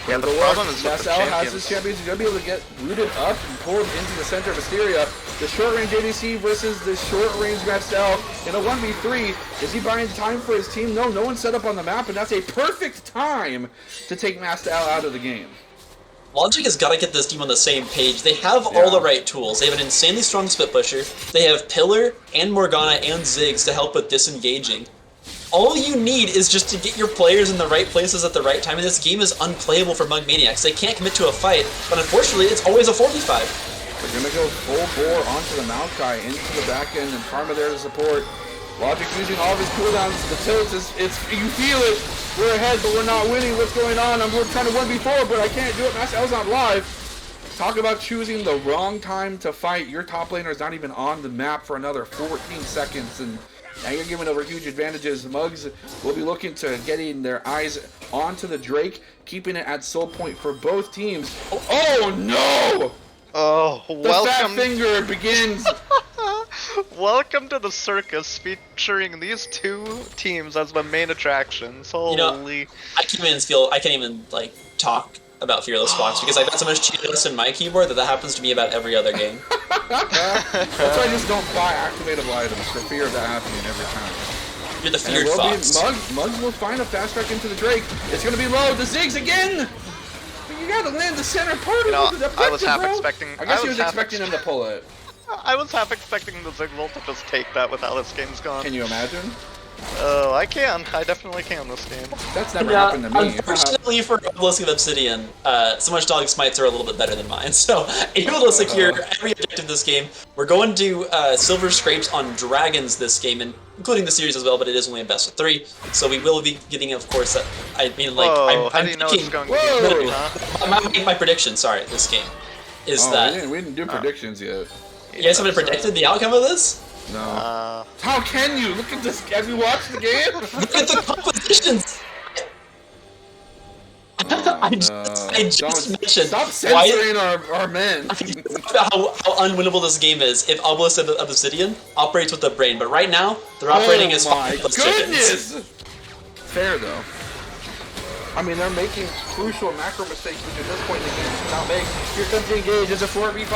Yeah, the problem is with the Mastel has champions. his champions. He's gonna be able to get rooted up and pulled into the center of Asteria. The short range ADC versus the short range Mastel in a 1v3. Is he buying time for his team? No, no one's set up on the map, and that's a perfect time to take Mastel out of the game. Logic has got to get this team on the same page. They have all the right tools. They have an insanely strong split pusher. They have Pillar and Morgana and Ziggs to help with disengaging. All you need is just to get your players in the right places at the right time, and this game is unplayable for Mug Maniacs. They can't commit to a fight, but unfortunately, it's always a 4v5. They're gonna go full bore onto the Maokai, into the back end, and Karma there to support. Logic using all of his cooldowns. The tilt is, you feel it. We're ahead, but we're not winning. What's going on? We're trying to 1v4, but I can't do it. Mastel's not live. Talk about choosing the wrong time to fight. Your top laner is not even on the map for another 14 seconds, and now you're giving over huge advantages. Mugs will be looking to getting their eyes onto the Drake, keeping it at soul point for both teams. Oh no! Oh, The fat finger begins. Welcome to the circus featuring these two teams as the main attractions. Holy. You know, I can't even like talk about Fearless Fox because I've got so much cheatiness in my keyboard that happens to me about every other game. That's why I just don't buy activatable items for fear of that happening every time. You're the feared fox. Mugs will find a fast track into the Drake. It's gonna be low. The Ziggs again. You gotta land the center part of the I was half bro. expecting. I guess he was expecting him to pull it. I was half expecting the Zigzol to just take that with how this game's gone. Can you imagine? Oh, I can. I definitely can this game. That's never happened to me. Unfortunately for Obelisk of Obsidian, so much dog smites are a little bit better than mine. So able to secure every objective this game. We're going to silver scrapes on dragons this game, and including the series as well. But it is only a best of 3, so we will be getting, of course. I mean, like, Whoa, I'm how do you know it's going to Whoa. be? Huh? my prediction. Sorry, this game is that we didn't do predictions yet. you guys haven't predicted the outcome of this. No. How can you? Look at this. Have you watched the game? Look at the compositions. I just mentioned Stop censoring our men. how unwinnable this game is if Obelisk of Obsidian operates with the brain, but right now they're operating as my plus goodness! chickens. Fair though. I mean, they're making crucial macro mistakes which at this point in the game should not make. Here comes the engage. It's a 4v5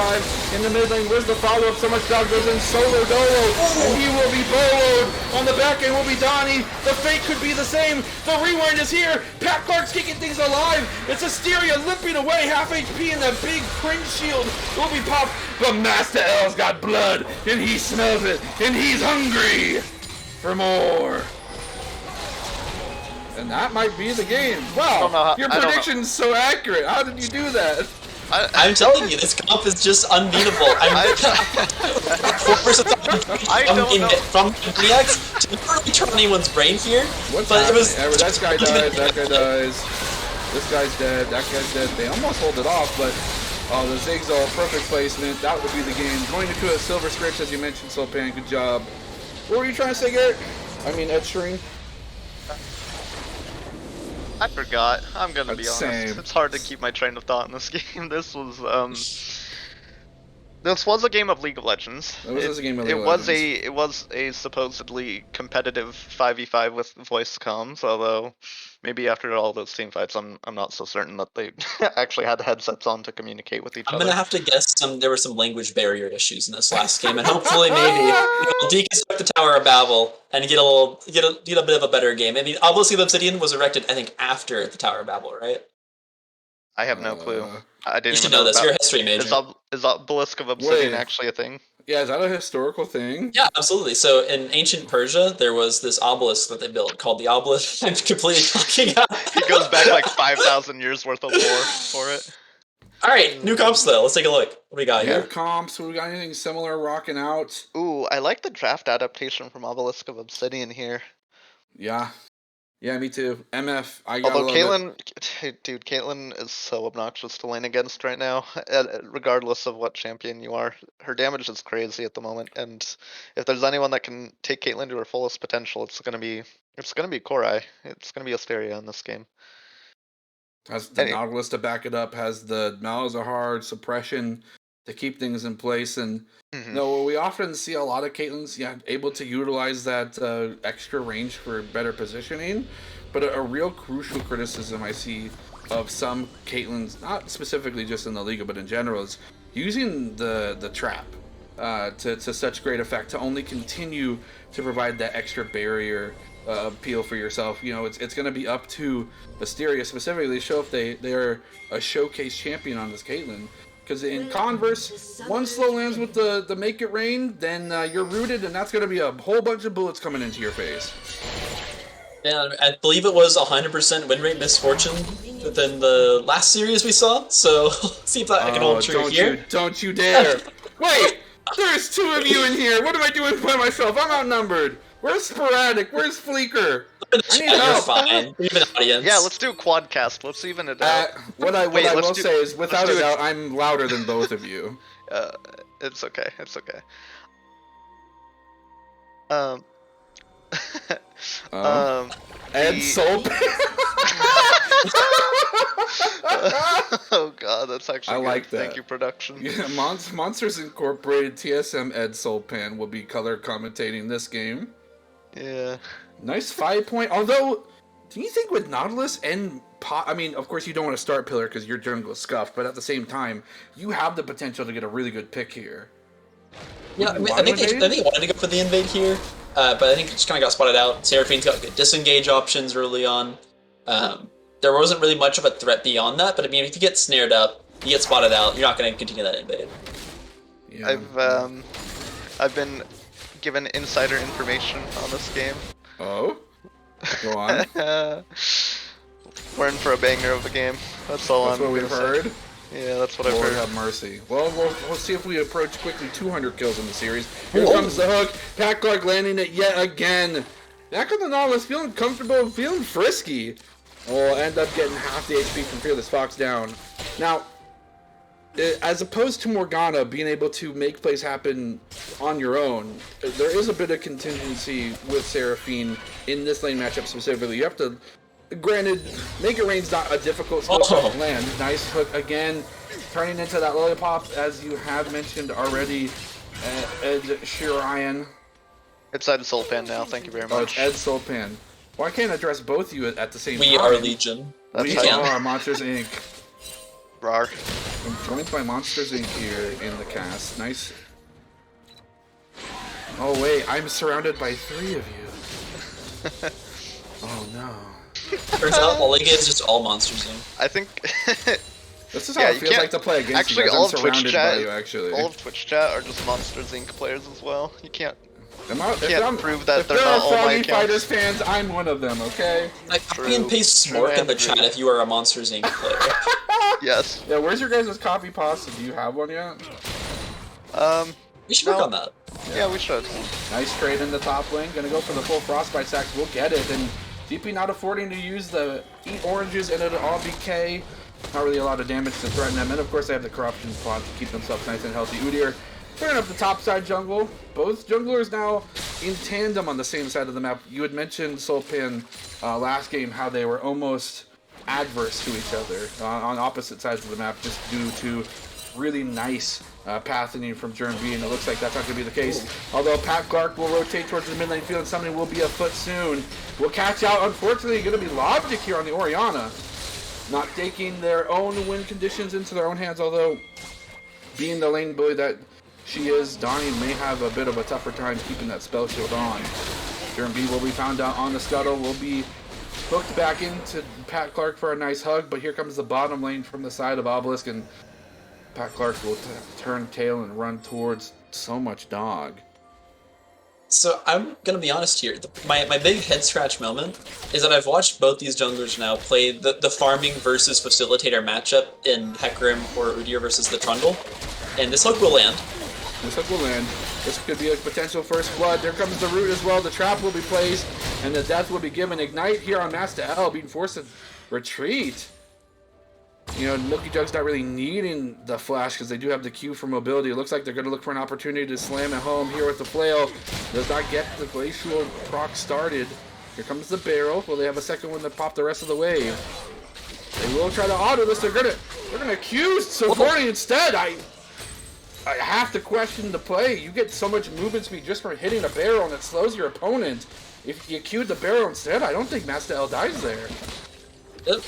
in the mid lane. Where's the follow-up? So much dog goes in solo dolo, and he will be boloed. On the back end will be Donnie. The fate could be the same. The rewind is here. Pat Clark's keeping things alive. It's Asteria limping away, half HP, and that big cringe shield will be popped. But Master L's got blood, and he smells it, and he's hungry for more. And that might be the game. Wow, your prediction's so accurate. How did you do that? I'm telling you, this comp is just unbeatable. From Maniacs to never really turn anyone's brain here. What's but happening? It was That guy dies, that guy dies. This guy's dead, that guy's dead. They almost hold it off, but the Ziggs are perfect placement. That would be the game. Going into a silver script, as you mentioned, Slopan. Good job. What were you trying to say, Garrett? I mean, Ed Sheeran. I forgot. I'm gonna be honest. Same. It's hard to keep my train of thought in this game. This was a game of League of Legends. It was a game of League of Legends. It was a supposedly competitive 5v5 with voice comms, although maybe after all those team fights, I'm not so certain that they actually had headsets on to communicate with each other. I'm gonna have to guess there were some language barrier issues in this last game, and hopefully maybe we'll deconstruct the Tower of Babel and get a bit of a better game. I mean, Obelisk of Obsidian was erected, I think, after the Tower of Babel, right? I have no clue. I didn't You should even know this. about- You're a history major. Is Obelisk of Obsidian Wait. actually a thing? Yeah, is that a historical thing? Yeah, absolutely. So in ancient Persia, there was this obelisk that they built called the Obelisk. I'm completely fucking out. He goes back like 5,000 years worth of lore for it. All right, new comps though. Let's take a look. What do we got New here? comps. We got anything similar rocking out? Ooh, I like the draft adaptation from Obelisk of Obsidian here. Yeah. Yeah, me too. MF, I got Although Caitlyn is so obnoxious to lane against right now. Regardless of what champion you are, her damage is crazy at the moment. And if there's anyone that can take Caitlyn to her fullest potential, it's gonna be Korai. It's gonna be Asteria in this game. Has the Nautilus to back it up, has the Malzahar suppression to keep things in place, and we often see a lot of Caitlyn's able to utilize that extra range for better positioning, but a real crucial criticism I see of some Caitlyn's, not specifically just in the Liga, but in general, is using the trap to such great effect to only continue to provide that extra barrier appeal for yourself. You know, it's going to be up to Asteria specifically to show if they're a showcase champion on this Caitlyn. Because in Converse, one slow lands with the Make It Rain, then you're rooted, and that's going to be a whole bunch of bullets coming into your face. Yeah, I believe it was 100% win rate misfortune than the last series we saw. So see if that can hold true here. Don't you dare! Wait, there's 2 of you in here. What am I doing by myself? I'm outnumbered. Where's Sporadic? Where's Fleeker? I need help. You're fine. We have an audience. Yeah, let's do a quadcast. Let's even it out. What I will say is, without a doubt, I'm louder than both of you. It's okay. It's okay. Ed Soap. Oh god, that's actually I good. like that. Thank you, production. Yeah, Monsters Incorporated TSM Ed Soulpan will be color commentating this game. Yeah. Nice 5 point. Although, do you think with Nautilus and I mean, of course, you don't want to start Pillar because your jungle is scuffed, but at the same time, you have the potential to get a really good pick here. Yeah, I think they wanted to go for the invade here, but I think it just kind of got spotted out. Seraphine's got good disengage options early on. There wasn't really much of a threat beyond that, but I mean, if you get snared up, you get spotted out, you're not going to continue that invade. Yeah. I've been given insider information on this game. Oh? Go on. We're in for a banger of a game. That's all That's what we've heard. Yeah, that's what I've Lord heard. have mercy. Well, we'll see if we approach quickly 200 kills in the series. Here comes the hook. Pat Clark landing it yet again. Back on the Nautilus, feeling comfortable, feeling frisky. Will end up getting half the HP from Fearless Fox down. Now, as opposed to Morgana being able to make plays happen on your own, there is a bit of contingency with Seraphine in this lane matchup specifically. You have to, granted, Make It Rain's not a difficult skill set to land. Nice hook again, turning into that lollipop, as you have mentioned already, Ed Shirian. It's Ed Sulpan now, thank you very much. Oh, it's Ed Sulpan. Well, I can't address both of you at the same time. We are Legion. We are Monsters Inc. Rar. I'm joined by Monsters Inc. here in the cast. Nice. Oh wait, I'm surrounded by 3 of you. Oh no. Turns out La Liga is just all Monsters Inc. I think... This is how it feels like to play against actually, you guys. all I'm of Twitch surrounded chat, by you, actually. all of Twitch chat are just Monsters Inc. players as well. You can't prove that if they're not all my Froggy accounts. Fighters fans, I'm one of them, okay? Like, copy and paste Smork in the chat if you are a Monsters Inc. player. Yes. Yeah, where's your guys' copy pasta? Do you have one yet? We should work on that. Yeah, we should. Nice trade in the top lane. Gonna go for the full Frostbite stacks. We'll get it. And DP not affording to use the Eat Oranges and it'll all BK. Not really a lot of damage to threaten them. And of course they have the Corruption Pod to keep themselves nice and healthy. Udyr clearing up the top side jungle. Both junglers now in tandem on the same side of the map. You had mentioned Sulpan last game how they were almost adverse to each other on opposite sides of the map just due to really nice pathing from Germ B, and it looks like that's not going to be the case. Although Pat Clark will rotate towards the mid lane field and something will be afoot soon. We'll catch out. Unfortunately, going to be Logic here on the Orianna. Not taking their own win conditions into their own hands, although being the lane bully that she is, Donnie may have a bit of a tougher time keeping that spell shield on. Germ B will be found out on the scuttle, will be hooked back into Pat Clark for a nice hug, but here comes the bottom lane from the side of Obelisk, and Pat Clark will turn tail and run towards so much dog. So I'm gonna be honest here. My big head scratch moment is that I've watched both these junglers now play the farming versus facilitator matchup in Hecarim or Udyr versus the Trundle, and this hook will land. This hook will land. This could be a potential first blood. There comes the root as well. The trap will be placed, and the death will be given. Ignite here on Master L, being forced to retreat. You know, Milky Jug's not really needing the flash because they do have the Q for mobility. It looks like they're going to look for an opportunity to slam it home here with the flail. Does not get the glacial proc started. Here comes the barrel. Will they have a second one to pop the rest of the wave? They will try to auto this. They're gonna Q Sivori instead. I have to question the play. You get so much movement speed just from hitting a barrel, and it slows your opponent. If you queued the barrel instead, I don't think Master L dies there.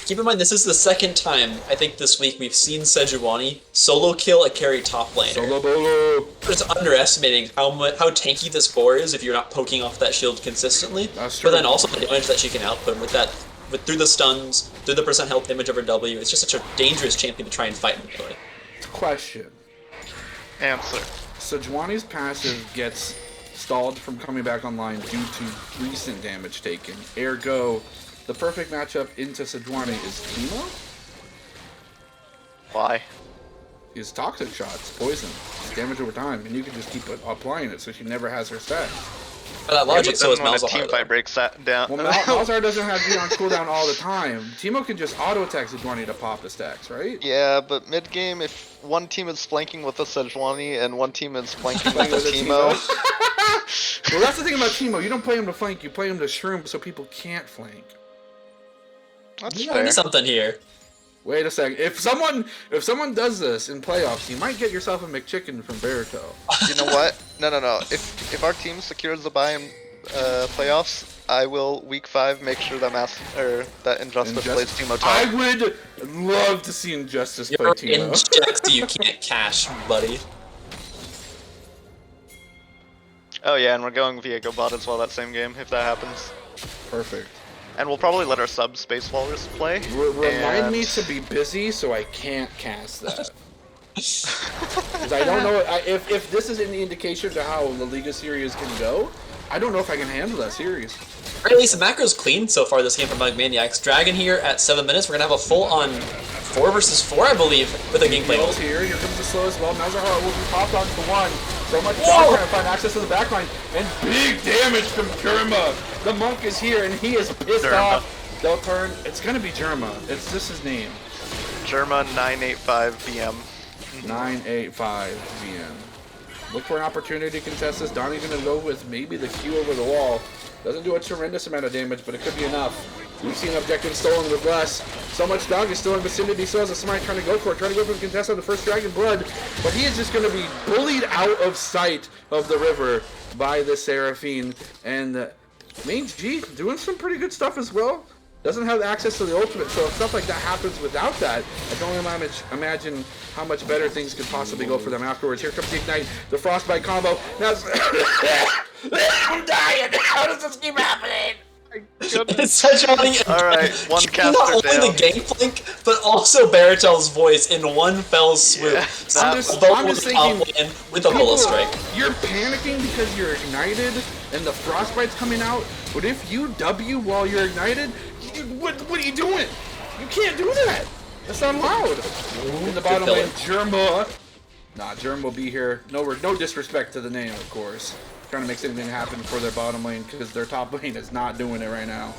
Keep in mind, this is the second time, I think this week, we've seen Sejuani solo kill a carry top laner. Solo bolo. It's underestimating how tanky this boar is if you're not poking off that shield consistently. That's true. But then also the damage that she can output through the stuns, through the percent health damage of her W. It's just such a dangerous champion to try and fight in the play. Question. Answer. Sejuani's passive gets stalled from coming back online due to recent damage taken. Ergo, the perfect matchup into Sejuani is Teemo. Why? His toxic shots, poison, it's damage over time, and you can just keep applying it so she never has her set. But that logic, so is when a Malzahar. team fight breaks that down. Well, Malzahar doesn't have to be on cooldown all the time. Teemo can just auto-attack Sejuani to pop the stacks, right? Yeah, but mid-game, if one team is flanking with a Sejuani and one team is flanking with a With a Teemo... Well, that's the thing about Teemo. You don't play him to flank, you play him to shroom so people can't flank. That's You fair. got something here. Wait a second. If someone does this in playoffs, you might get yourself a McChicken from Barito. You know what? No. If our team secures the bye in playoffs, I will week 5 make sure that that Injustice plays Teemo top. I would love to see Injustice play You're Teemo. inject, you can't cash, buddy. Oh yeah, and we're going Viego bot as well that same game if that happens. Perfect. And we'll probably let our sub Space Walrus play. Remind me to be busy so I can't cast that. Because I don't know if this is any indication to how the Liga series can go. I don't know if I can handle that series. Or at least the macro's clean so far this game from Maniacs. Dragon here at 7 minutes. We're gonna have a full-on 4 versus 4, I believe, with a gameplay ult. Here comes the slow as well. Mazahar will be popped onto the 1. So much Whoa! trying to find access to the backline. And big damage from Germa. The monk is here and he is pissed off. They'll turn. It's gonna be Germa. It's just his name. Germa 985 VM. 985 VM. Look for an opportunity to contest this. Donnie's gonna go with maybe the Q over the wall. Doesn't do a tremendous amount of damage, but it could be enough. We've seen objectives stolen with less. So much dog is still in vicinity. So is a Smite trying to go for it. Trying to go for the contest on the first Dragon Blood. But he is just going to be bullied out of sight of the river by the Seraphine. And Main G doing some pretty good stuff as well. Doesn't have access to the ultimate, so if stuff like that happens without that, I can only imagine how much better things could possibly go for them afterwards. Here comes the Ignite, the Frostbite combo. Now I'm dying! How does this keep happening? It's such a funny. Alright, one caster not only down. the Gangplank, but also Baratel's voice in one fell swoop. Yeah, I'm just thinking, with a Holo Strike. You're panicking because you're ignited and the Frostbite's coming out, but if you W while you're ignited, what are you doing? You can't do that. That's not allowed. In the bottom lane, Germa. Nah, Germ will be here. No disrespect to the name, of course. Trying to make something happen for their bottom lane because their top lane is not doing it right now.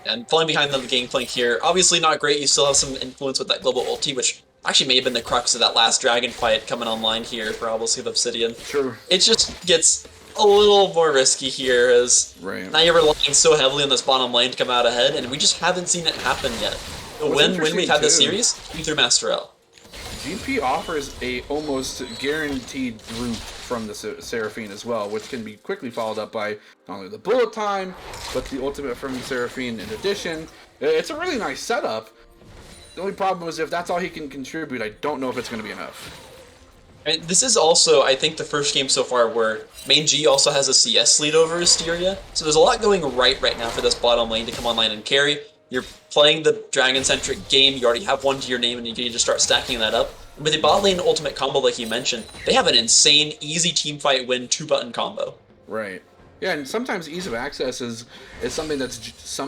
And falling behind the Gangplank here, obviously not great. You still have some influence with that global ulti, which actually may have been the crux of that last dragon fight coming online here for obviously the Obsidian. True. It just gets a little more risky here as now you're relying so heavily on this bottom lane to come out ahead, and we just haven't seen it happen yet. When we've had this series, came through Master L. GP offers a almost guaranteed root from the Seraphine as well, which can be quickly followed up by not only the bullet time, but the ultimate from the Seraphine in addition. It's a really nice setup. The only problem is if that's all he can contribute, I don't know if it's going to be enough. And this is also, I think, the first game so far where Main G also has a CS lead over Asteria, so there's a lot going right now for this bottom lane to come online and carry. You're playing the dragon-centric game, you already have one to your name, and you can just start stacking that up. And with the bot lane ultimate combo, like you mentioned, they have an insane, easy teamfight win 2-button combo. Right. Yeah, and sometimes ease of access is something that's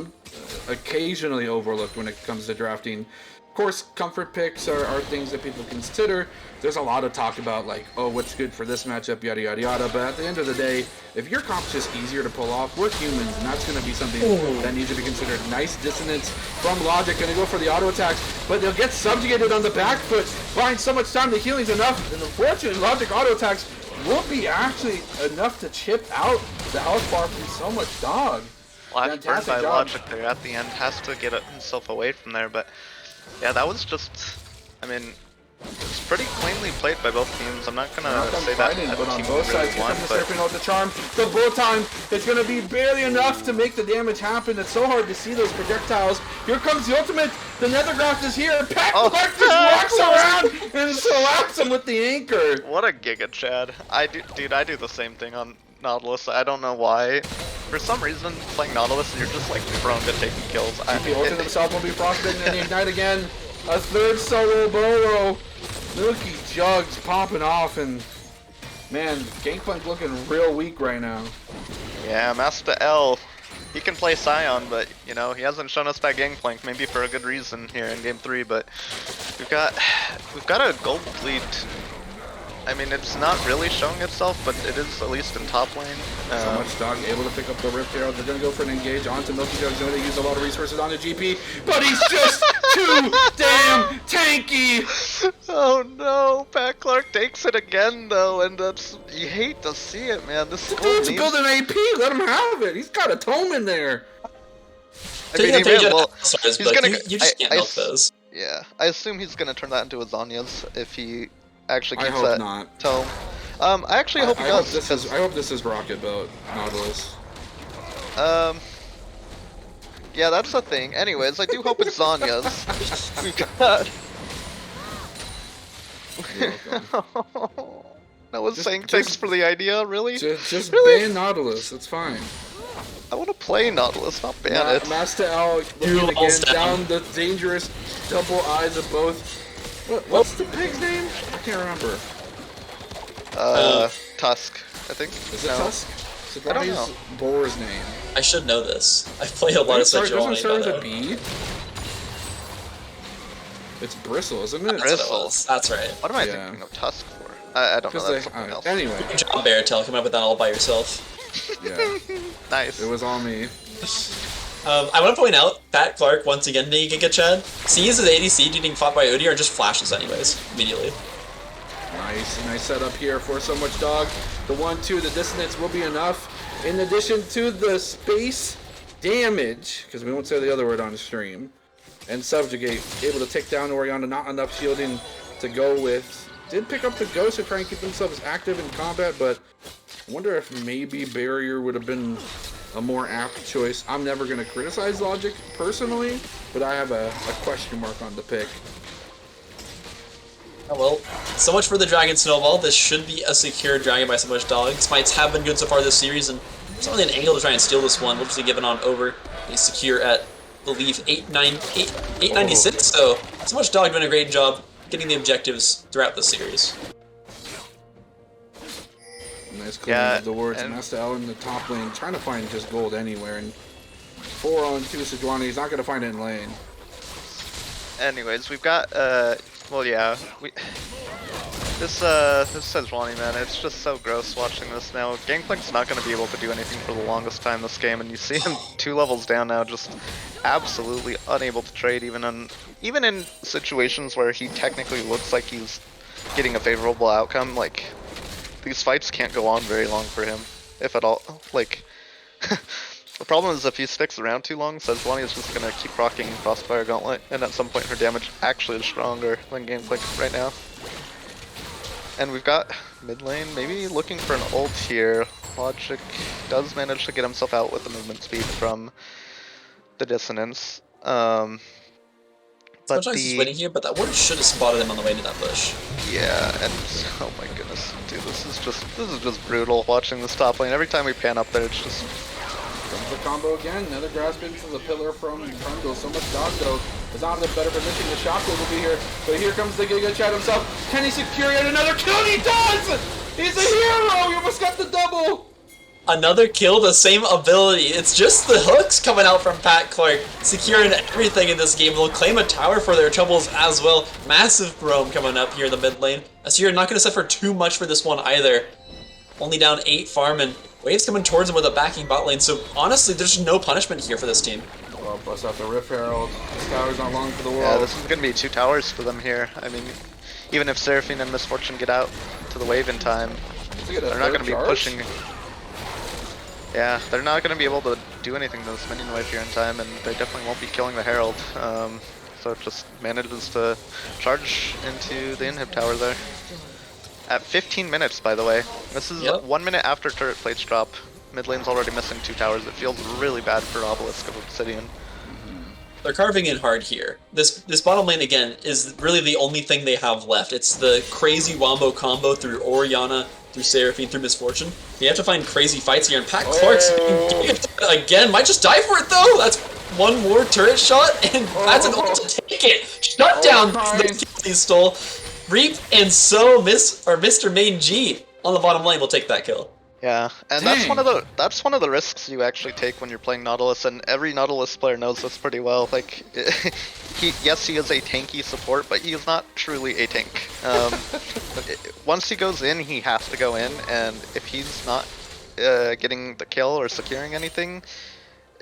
occasionally overlooked when it comes to drafting. Of course, comfort picks are things that people consider. There's a lot of talk about, like, oh, what's good for this matchup, yada, yada, yada. But at the end of the day, if your comp's just easier to pull off, we're humans, and that's going to be something that needs to be considered. Nice dissonance from Logic. Going to go for the auto attacks, but they'll get subjugated on the back foot. Buying so much time, the healing's enough. And unfortunately, Logic auto attacks will be actually enough to chip out the health bar from so much dog. Last burn by Logic there at the end has to get himself away from there, but yeah, that was just, I mean, it's pretty cleanly played by both teams. I'm not gonna say that but on both sides, here comes the but Seraphine with the charm. The bullet time is gonna be barely enough to make the damage happen. It's so hard to see those projectiles. Here comes the ultimate. The Nethergraft is here. Pat Clark just walks around and slaps him with the anchor. What a Giga Chad. Dude, I do the same thing on Nautilus. I don't know why. For some reason, playing Nautilus, you're just like prone to taking kills. The ultimate himself will be frostbitten and the ignite again. A third solo bolo. Milky Jugs popping off, and man, Gangplank looking real weak right now. Yeah, Master L. He can play Scion, but you know he hasn't shown us that Gangplank. Maybe for a good reason here in Game 3. But we've got a gold lead. I mean, it's not really showing itself, but it is at least in top lane. So much dog able to pick up the Rift Herald. They're going to go for an engage onto Milky Jug's going to use a lot of resources on the GP, but he's just too damn tanky! Oh no, Pat Clark takes it again though, and that's, you hate to see it, man. This dude's building AP, let him have it. He's got a tome in there. I mean, he may, well, he's gonna, you just can't milk those. Yeah, I assume he's going to turn that into a Zanya's if he actually keeps I hope that not. tome. I actually hope he does. I hope this is Rocket Boat Nautilus. Yeah, that's the thing. Anyways, I do hope it's Zanya's. We've got... Noah's saying thanks for the idea, really? Just Really? ban Nautilus, it's fine. I want to play Nautilus, not ban it. Master L looking again down the dangerous double eyes of both. What's the pig's name? I can't remember. Tusk, I think. Is it Tusk? I don't know. Boar's name. I should know this. I've played a lot of Sejuani. Doesn't it start with a B? It's Bristle, isn't it? That's what it was. That's right. What am I thinking of Tusk for? I don't know, that's something else. Anyway. Good job, Baratel, coming up with that all by yourself. Yeah. Nice. It was all me. I want to point out, Pat Clark, once again, didn't get Chad. Sees his ADC getting fought by Odi are just flashes anyways, immediately. Nice setup here for so much dog. The 1-2, the dissonance will be enough. In addition to the space damage, because we won't say the other word on stream, and Subjugate, able to take down Oriana, not enough shielding to go with. Did pick up the Ghost to try and keep themselves active in combat, but I wonder if maybe Barrier would have been a more apt choice. I'm never going to criticize Logic personally, but I have a question mark on the pick. Oh well, so much for the Dragon Snowball. This should be a secure Dragon by so much dog. Smites have been good so far this series, and there's only an angle to try and steal this one. We'll just be given on over. He's secure at, I believe, 896, so much dog doing a great job getting the objectives throughout the series. Nice clearing of the wards. Master L in the top lane, trying to find just gold anywhere, and 4-on-2 Sejuani, he's not going to find it in lane. Anyways, we've got, well, yeah, this Sejuani, man, it's just so gross watching this now. Gangplank's not going to be able to do anything for the longest time this game, and you see him 2 levels down now, just absolutely unable to trade, even in situations where he technically looks like he's getting a favorable outcome. Like, these fights can't go on very long for him, if at all. Like, the problem is if he sticks around too long, Sejuani is just gonna keep rocking Crossfire Gauntlet, and at some point her damage actually is stronger than Gangplank right now. And we've got mid lane, maybe looking for an ult here. Logic does manage to get himself out with the movement speed from the Dissonance. But Sometimes he's waiting here, but that ward should have spotted him on the way to that bush. Yeah, and oh my goodness, dude, this is just brutal watching this top lane. Every time we pan up there, it's just. Comes the combo again. Another grasp into the pillar from Trundle. So much dog though. Is not in a better position. The shockwave will be here, but here comes the Giga Chad himself. Can he secure yet another kill? And he does. He's a hero. You almost got the double. Another kill, the same ability. It's just the hooks coming out from Pat Clark, securing everything in this game. They'll claim a tower for their troubles as well. Massive Brome coming up here in the mid lane. Asir not going to suffer too much for this one either. Only down 8 farm, and Wave's coming towards him with a backing bot lane. So honestly, there's no punishment here for this team. Well, bust out the Rift Herald. This tower's not long for the world. Yeah, this is going to be 2 towers for them here. I mean, even if Seraphine and Misfortune get out to the wave in time, they're not going to be pushing. Yeah, they're not going to be able to do anything to this minion wave here in time, and they definitely won't be killing the Herald. So it just manages to charge into the inhib tower there. At 15 minutes, by the way. This is 1 minute after turret plates drop. Mid lane's already missing 2 towers. It feels really bad for Obelisk of Obsidian. They're carving in hard here. This bottom lane, again, is really the only thing they have left. It's the crazy wombo combo through Oriana, through Seraphine, through Misfortune. You have to find crazy fights here, and Pat Clark's again might just die for it though. That's one more turret shot, and that's an ult to take it. Shut down the kills he stole. Reap and so Mr. Main G on the bottom lane will take that kill. Yeah, and that's one of the risks you actually take when you're playing Nautilus, and every Nautilus player knows this pretty well. Like, he is a tanky support, but he is not truly a tank. Once he goes in, he has to go in, and if he's not getting the kill or securing anything,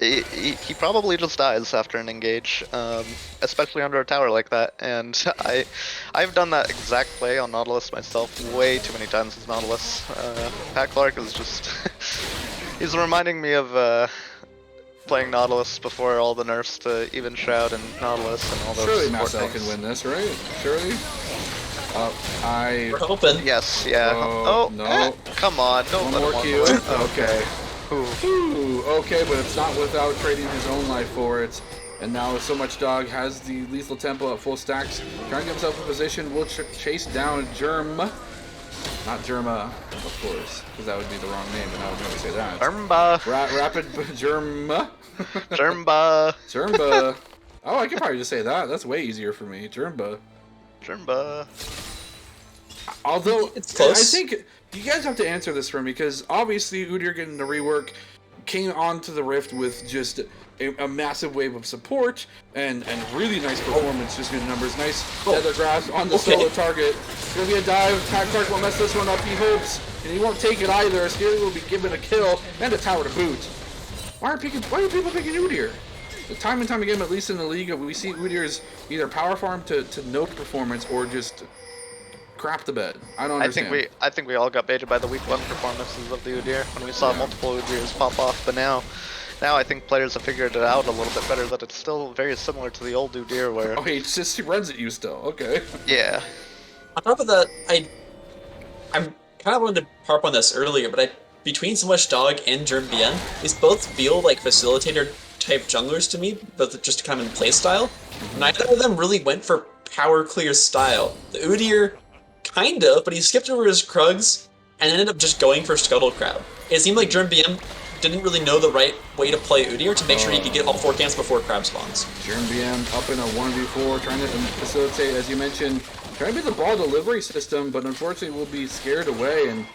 he probably just dies after an engage, especially under a tower like that. And I've done that exact play on Nautilus myself way too many times as Nautilus. Pat Clark is just he's reminding me of playing Nautilus before all the nerfs to even Shroud and Nautilus and all those. Surely Marcel can win this, right? Surely. We're hoping. Yes, yeah. Oh, no. Come on, don't One let more him Q. Okay. Ooh, okay, but it's not without trading his own life for it. And now So Much Dog has the lethal tempo at full stacks. Trying to get himself in position. Will chase down Germ. Not Germa, of course, because that would be the wrong name, and I would never say that. Germba. Rapid Germa. Germba. Germba. Oh, I could probably just say that. That's way easier for me. Germba. Germba. Although, It's close. I think you guys have to answer this for me, because obviously Udyr getting the rework came onto the Rift with just a massive wave of support and really nice performance, just good numbers. Nice feather grasp on the solo target. Gonna be a dive. Clark won't mess this one up, he hopes. And he won't take it either. Steely will be given a kill and a tower to boot. Why are people picking Udyr? Time and time again, at least in the Liga, we see Udyr's either power farm to no performance or just crap the bed. I don't understand. I think we all got baited by the week 1 performances of the Udyr when we saw multiple Udyrs pop off, but now I think players have figured it out a little bit better, that it's still very similar to the old Udyr where... Oh, he runs at you still, okay. Yeah. On top of that, I'm kind of wanted to harp on this earlier, but between So Much Dog and Germbien, these both feel like facilitator type junglers to me, but just kind of in play style. Neither of them really went for power clear style. The Udyr, kind of, but he skipped over his Krugs and ended up just going for Scuttle Crab. It seemed like Germbien didn't really know the right way to play Udyr to make sure he could get all 4 camps before Crab spawns. Germbien up in a 1v4, trying to facilitate, as you mentioned, trying to be the ball delivery system, but unfortunately will be scared away and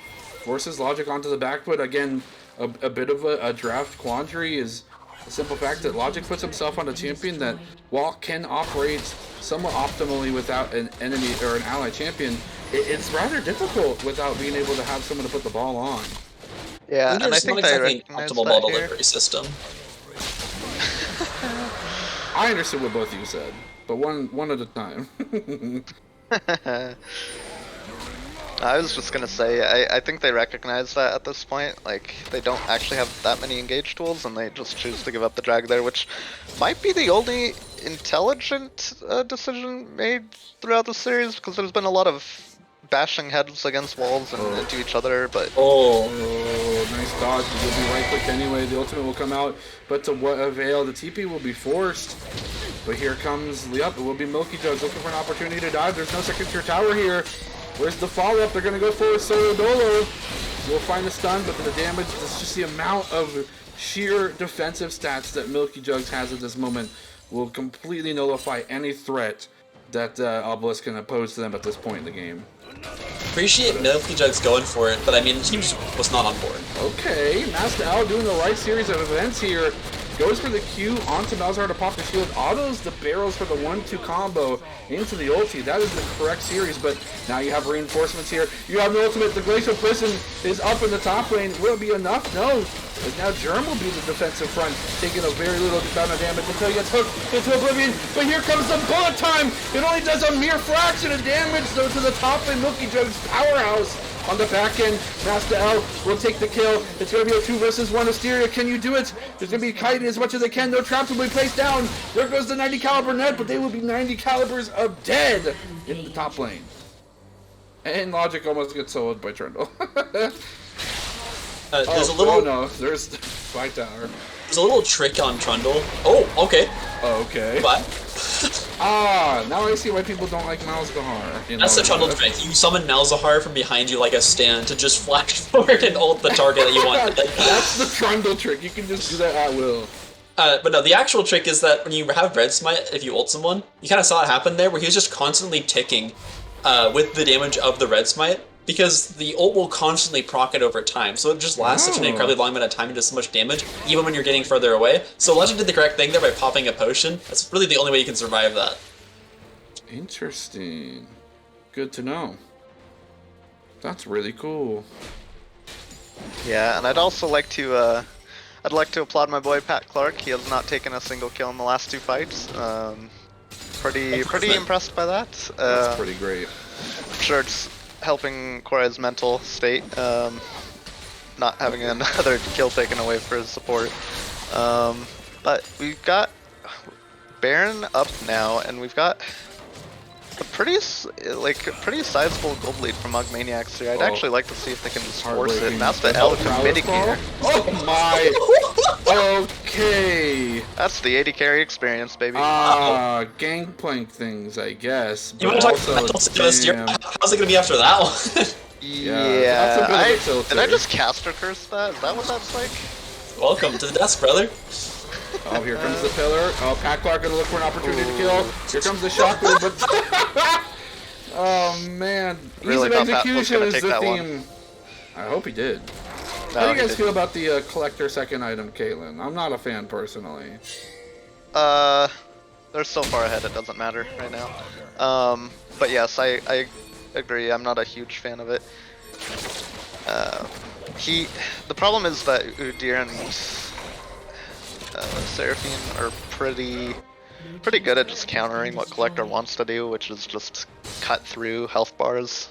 forces Logic onto the back foot. Again, a bit of a draft quandary is the simple fact that Logic puts himself on a champion that, while can operate somewhat optimally without an enemy or an ally champion, it's rather difficult without being able to have someone to put the ball on. Yeah, and I think they recognize optimal ball delivery system. I understood what both of you said, but one at a time. I was just gonna say, I think they recognize that at this point. Like, they don't actually have that many engage tools, and they just choose to give up the drag there, which might be the only intelligent decision made throughout the series, because there's been a lot of bashing heads against walls and into each other, but... Oh, nice dodge. It will be right-clicked anyway. The ultimate will come out, but to what avail? The TP will be forced. But here comes Liup. It will be Milky Jugs looking for an opportunity to dive. There's no second tier tower here. Where's the follow-up? They're going to go for a solo dolo. We'll find the stun, but the damage, it's just the amount of sheer defensive stats that Milky Jugs has at this moment will completely nullify any threat that Obelisk can oppose to them at this point in the game. Appreciate Milky Jugs going for it, but I mean, the team just was not on board. Okay, Master Al doing the right series of events here. Goes for the Q onto Malzahar to pop the shield. Autos the barrels for the 1-2 combo into the ulti. That is the correct series, but now you have reinforcements here. You have the ultimate. The Glacial Prison is up in the top lane. Will it be enough? No. But now Germ will be the defensive front, taking a very little amount of damage until he gets hooked into oblivion. But here comes the bullet time. It only does a mere fraction of damage, though, to the top lane. Milky Jug's powerhouse. On the back end, Master L will take the kill. It's going to be a 2 versus 1. Asteria, can you do it? There's going to be kiting as much as they can. No traps will be placed down. There goes the 90 caliber net, but they will be 90 calibers of dead in the top lane. And Logic almost gets soloed by Trundle. There's a little. Oh no, there's the Flag Tower. There's a little trick on Trundle. Oh, okay. Okay. But. Now I see why people don't like Malzahar. That's the Trundle trick. You summon Malzahar from behind you like a stand to just flash forward and ult the target that you want. That's the Trundle trick. You can just do that at will. But no, the actual trick is that when you have Red Smite, if you ult someone, you kind of saw it happen there, where he was just constantly ticking with the damage of the Red Smite, because the ult will constantly proc it over time, so it just lasts such an incredibly long amount of time and does so much damage, even when you're getting further away. So Legend did the correct thing there by popping a potion. That's really the only way you can survive that. Interesting. Good to know. That's really cool. Yeah, and I'd also like to applaud my boy Pat Clark. He has not taken a single kill in the last 2 fights. Pretty impressed by that. That's pretty great. I'm sure it's helping Korai's mental state, not having another kill taken away for his support. But we've got Baron up now, and we've got a pretty sizable gold lead from Mug Maniacs here. I'd actually like to see if they can just force it. Master L can mitigate. Oh my! Okay. That's the 80 carry experience, baby. Gangplank things, I guess. You want to talk about how's it gonna be after that one? Yeah. that's a bit of a tilter. Did I just caster curse that? Is that what that's like? Welcome to the desk, brother. Oh, here comes the pillar. Oh, Packlar gonna look for an opportunity to kill. Here comes the shockwave, but oh man, Really ease of thought Pat was execution gonna is take the that theme. one. I hope he did. No, How do you he guys didn't. feel about the collector second item, Caitlyn? I'm not a fan personally. They're so far ahead it doesn't matter right now. But yes, I agree. I'm not a huge fan of it. The problem is that Udyr and Seraphine are pretty good at just countering what Collector wants to do, which is just cut through health bars.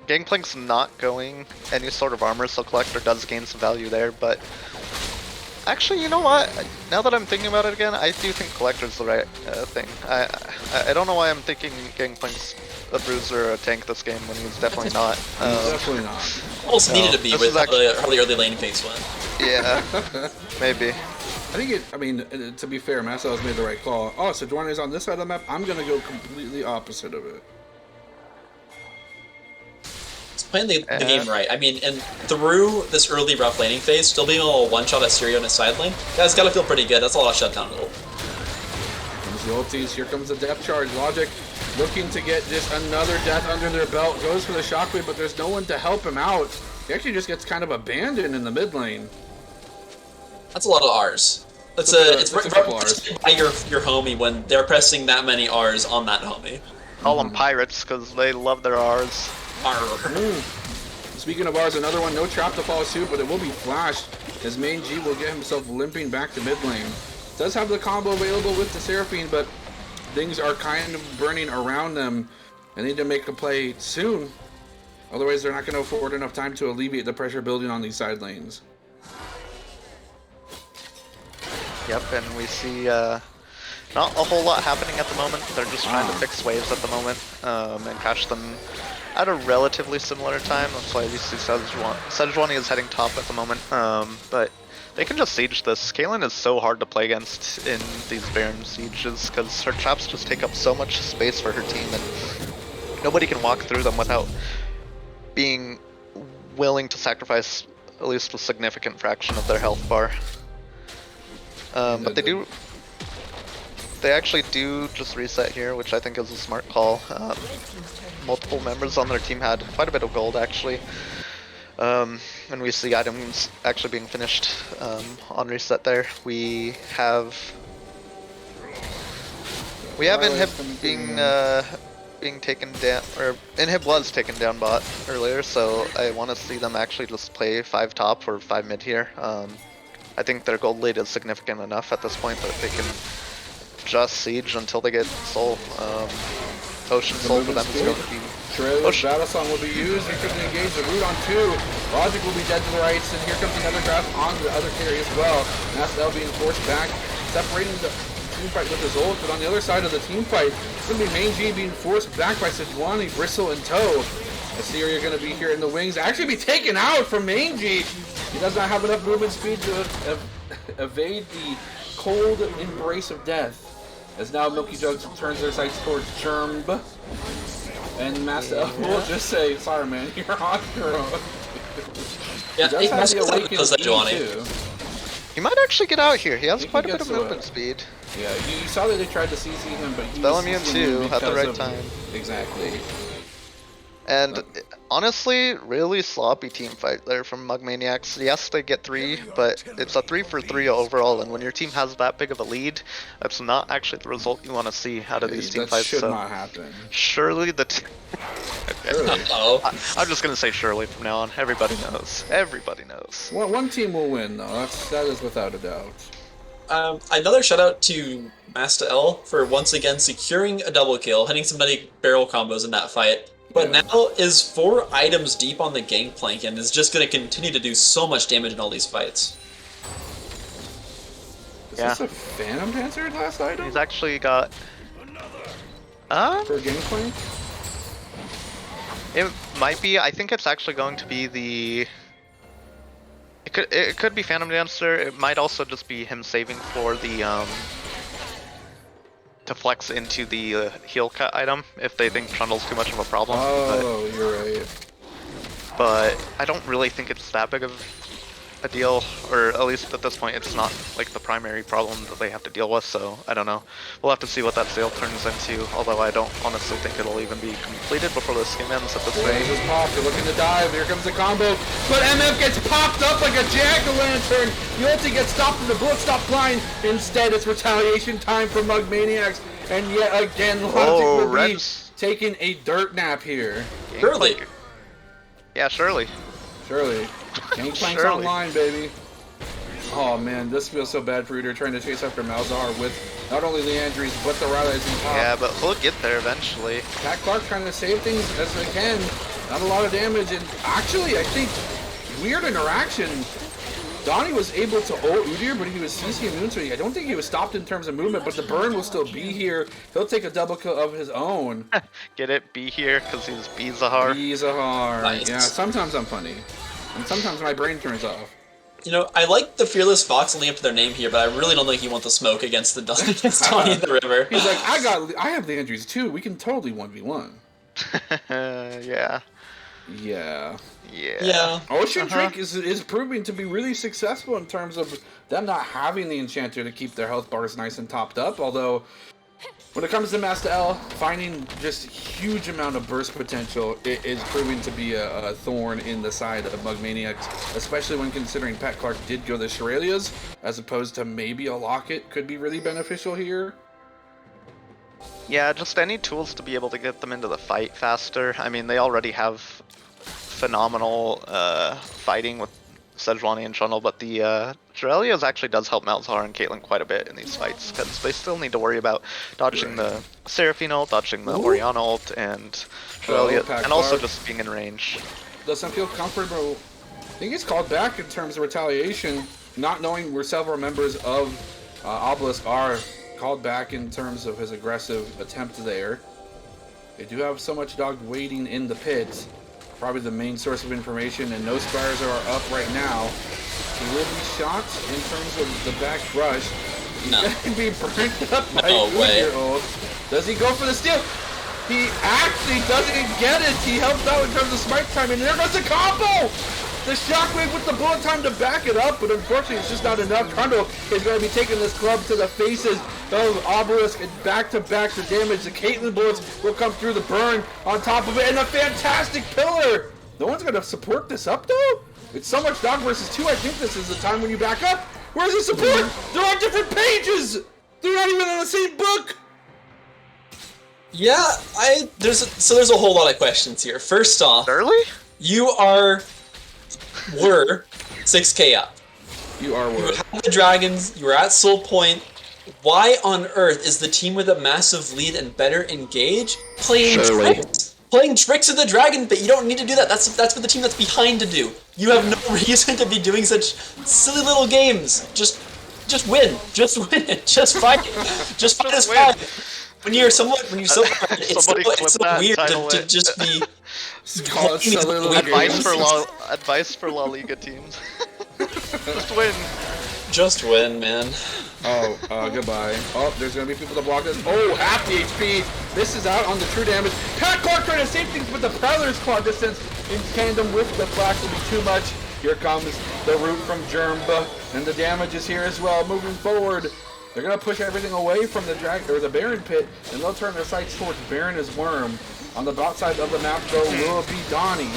Gangplank's not going any sort of armor, so Collector does gain some value there, but actually, you know what? Now that I'm thinking about it again, I do think Collector's the right thing. I don't know why I'm thinking Gangplank's a bruiser or a tank this game when he's definitely not. Definitely not. Almost needed to be with how actually... the early lane phase went. Yeah, maybe. I think I mean, to be fair, Massa has made the right call. Oh, so Sejuani is on this side of the map. I'm gonna go completely opposite of it. It's playing the game right. I mean, and through this early rough laning phase, still being able to one-shot Assyrio in his side lane, guys gotta feel pretty good. That's a lot of shutdown gold. Comes the ulties. Here comes the depth charge. Logic looking to get just another death under their belt. Goes for the shockwave, but there's no one to help him out. He actually just gets kind of abandoned in the mid lane. That's a lot of R's. It's a couple R's. By your homie when they're pressing that many R's on that homie. Call them pirates because they love their R's. Speaking of R's, another one. No trap to follow suit, but it will be flashed as main G will get himself limping back to mid lane. Does have the combo available with the Seraphine, but things are kind of burning around them. They need to make a play soon. Otherwise, they're not going to afford enough time to alleviate the pressure building on these side lanes. Yep, and we see not a whole lot happening at the moment. They're just trying to fix waves at the moment and catch them at a relatively similar time. That's why we see Sejuani is heading top at the moment. But they can just siege this. Caitlyn is so hard to play against in these Baron sieges because her traps just take up so much space for her team, and nobody can walk through them without being willing to sacrifice at least a significant fraction of their health bar. But they actually do just reset here, which I think is a smart call. Multiple members on their team had quite a bit of gold actually. And we see items actually being finished on reset there. We have Inhib being taken down, or Inhib was taken down bot earlier, so I want to see them actually just play 5 top or 5 mid here. I think their gold lead is significant enough at this point that they can just siege until they get soul. Ocean soul for them is going to be... Trailer's battle song will be used. Here comes the engage. The root on 2. Logic will be dead to the rights, and here comes another grab on the other carry as well. Nastel being forced back, separating the team fight with his ult, but on the other side of the team fight, it's going to be Main G being forced back by Sejuani, Bristle, and Toe. Assyria going to be here in the wings, actually be taken out from Main G. He does not have enough movement speed to evade the cold embrace of death. As now Milky Jugs turns their sights towards Germb. And Master will just say, sorry man, you're on your own. Yeah, he does have the awakened too. He might actually get out here. He has quite a bit of movement speed. Yeah, you saw that they tried to CC him, but he was immune too at the right time. Exactly. And honestly, really sloppy team fight there from Mug Maniacs. Yes, they get 3, but it's a 3 for 3 overall, and when your team has that big of a lead, that's not actually the result you want to see out of these team fights. That should not happen. Surely the I'm just going to say surely from now on. Everybody knows. Everybody knows. Well, one team will win, though. That is without a doubt. Another shout out to Master L for once again securing a double kill, hitting some nutty barrel combos in that fight. But now is 4 items deep on the gangplank and is just going to continue to do so much damage in all these fights. Is this a Phantom Dancer last item? He's actually got... for gameplay? It might be. I think it's actually going to be the. It could be Phantom Dancer. It might also just be him saving for the to flex into the heal cut item if they think Trundle's too much of a problem. Oh, you're right. But I don't really think it's that big of a deal, or at least at this point it's not like the primary problem that they have to deal with, so I don't know. We'll have to see what that sale turns into, although I don't honestly think it'll even be completed before this game ends at this Yeah, rate. he just popped. You're looking to dive. Here comes the combo. But MF gets popped up like a jack-o'-lantern. The ulti gets stopped and the bullet stop blind. Instead, it's retaliation time for Mug Maniacs. And yet again, Logic will be Red's taking a dirt nap here. Surely. Yeah, surely. Surely. Gangplank's Surely. online, baby. Oh man, this feels so bad for Udyr trying to chase after Malzahar with not only Leandries, but the Rylai's in top. Yeah, but he'll get there eventually. Pat Clark trying to save things as they can. Not a lot of damage, and actually, I think, weird interaction. Donnie was able to ult Udyr, but he was CC immune, so I don't think he was stopped in terms of movement, but the burn will still be here. He'll take a double kill of his own. Get it? Be here, because he's Bizahar. Bizahar. Nice. Yeah, sometimes I'm funny. And sometimes my brain turns off. You know, I like the Fearless Fox living up to their name here, but I really don't think he wants the smoke against the against Donnie in the river. He's like, I have the injuries too. We can totally 1v1. Yeah. Yeah. Yeah. Ocean Drake is proving to be really successful in terms of them not having the enchanter to keep their health bars nice and topped up, although when it comes to Master L, finding just huge amount of burst potential is proving to be a thorn in the side of Mug Maniacs, especially when considering Pat Clark did go the Shurelias, as opposed to maybe a Locket could be really beneficial here. Yeah, just any tools to be able to get them into the fight faster. I mean, they already have phenomenal fighting with Sejuani and Trundle, but the Shurelias actually does help Malzahar and Caitlyn quite a bit in these fights, because they still need to worry about dodging the Seraphine ult, dodging the Orianna ult, and Shurelia, and also just being in range. Doesn't feel comfortable. I think he's called back in terms of retaliation, not knowing where several members of Obelisk are called back in terms of his aggressive attempt there. They do have so much dog waiting in the pit. Probably the main source of information, and no spires are up right now. He will be shot in terms of the back rush. He's No. going to be burnt up by No way. Udyr. Does he go for the steal? He actually doesn't get it. He helps out in terms of smite time, and there goes the combo! The shockwave with the bullet time to back it up, but unfortunately it's just not enough. Trundle is going to be taking this club to the faces of Obelisk, and back-to-back the damage. The Caitlyn bullets will come through the burn on top of it, and a fantastic pillar! No one's going to support this up, though? It's so much dog versus 2. I think this is the time when you back up. Where's the support? They're on different pages! They're not even in the same book! Yeah, there's a whole lot of questions here. First off, Early? you were 6k up. You are You worth. had the dragons, you were at Soul Point. Why on earth is the team with a massive lead and better engage playing tricks? Playing tricks with the dragon, but you don't need to do that. That's what the team that's behind to do. You have no reason to be doing such silly little games. Just win. Just win it. Just fight. Just fight as fun. When you're so far, it's so weird to just be Call it silly little Advice games. advice for La Liga teams. Just win. Just win, man. Goodbye. Oh, there's gonna be people to block this. Oh, half the HP. This is out on the true damage. Pat Clark trying to save things, but the Prowler's claw distance in tandem with the flash will be too much. Here comes the root from Germba, and the damage is here as well. Moving forward, they're gonna push everything away from the the Baron pit, and they'll turn their sights towards Baron as Worm. On the bot side of the map, though, will be Donnie,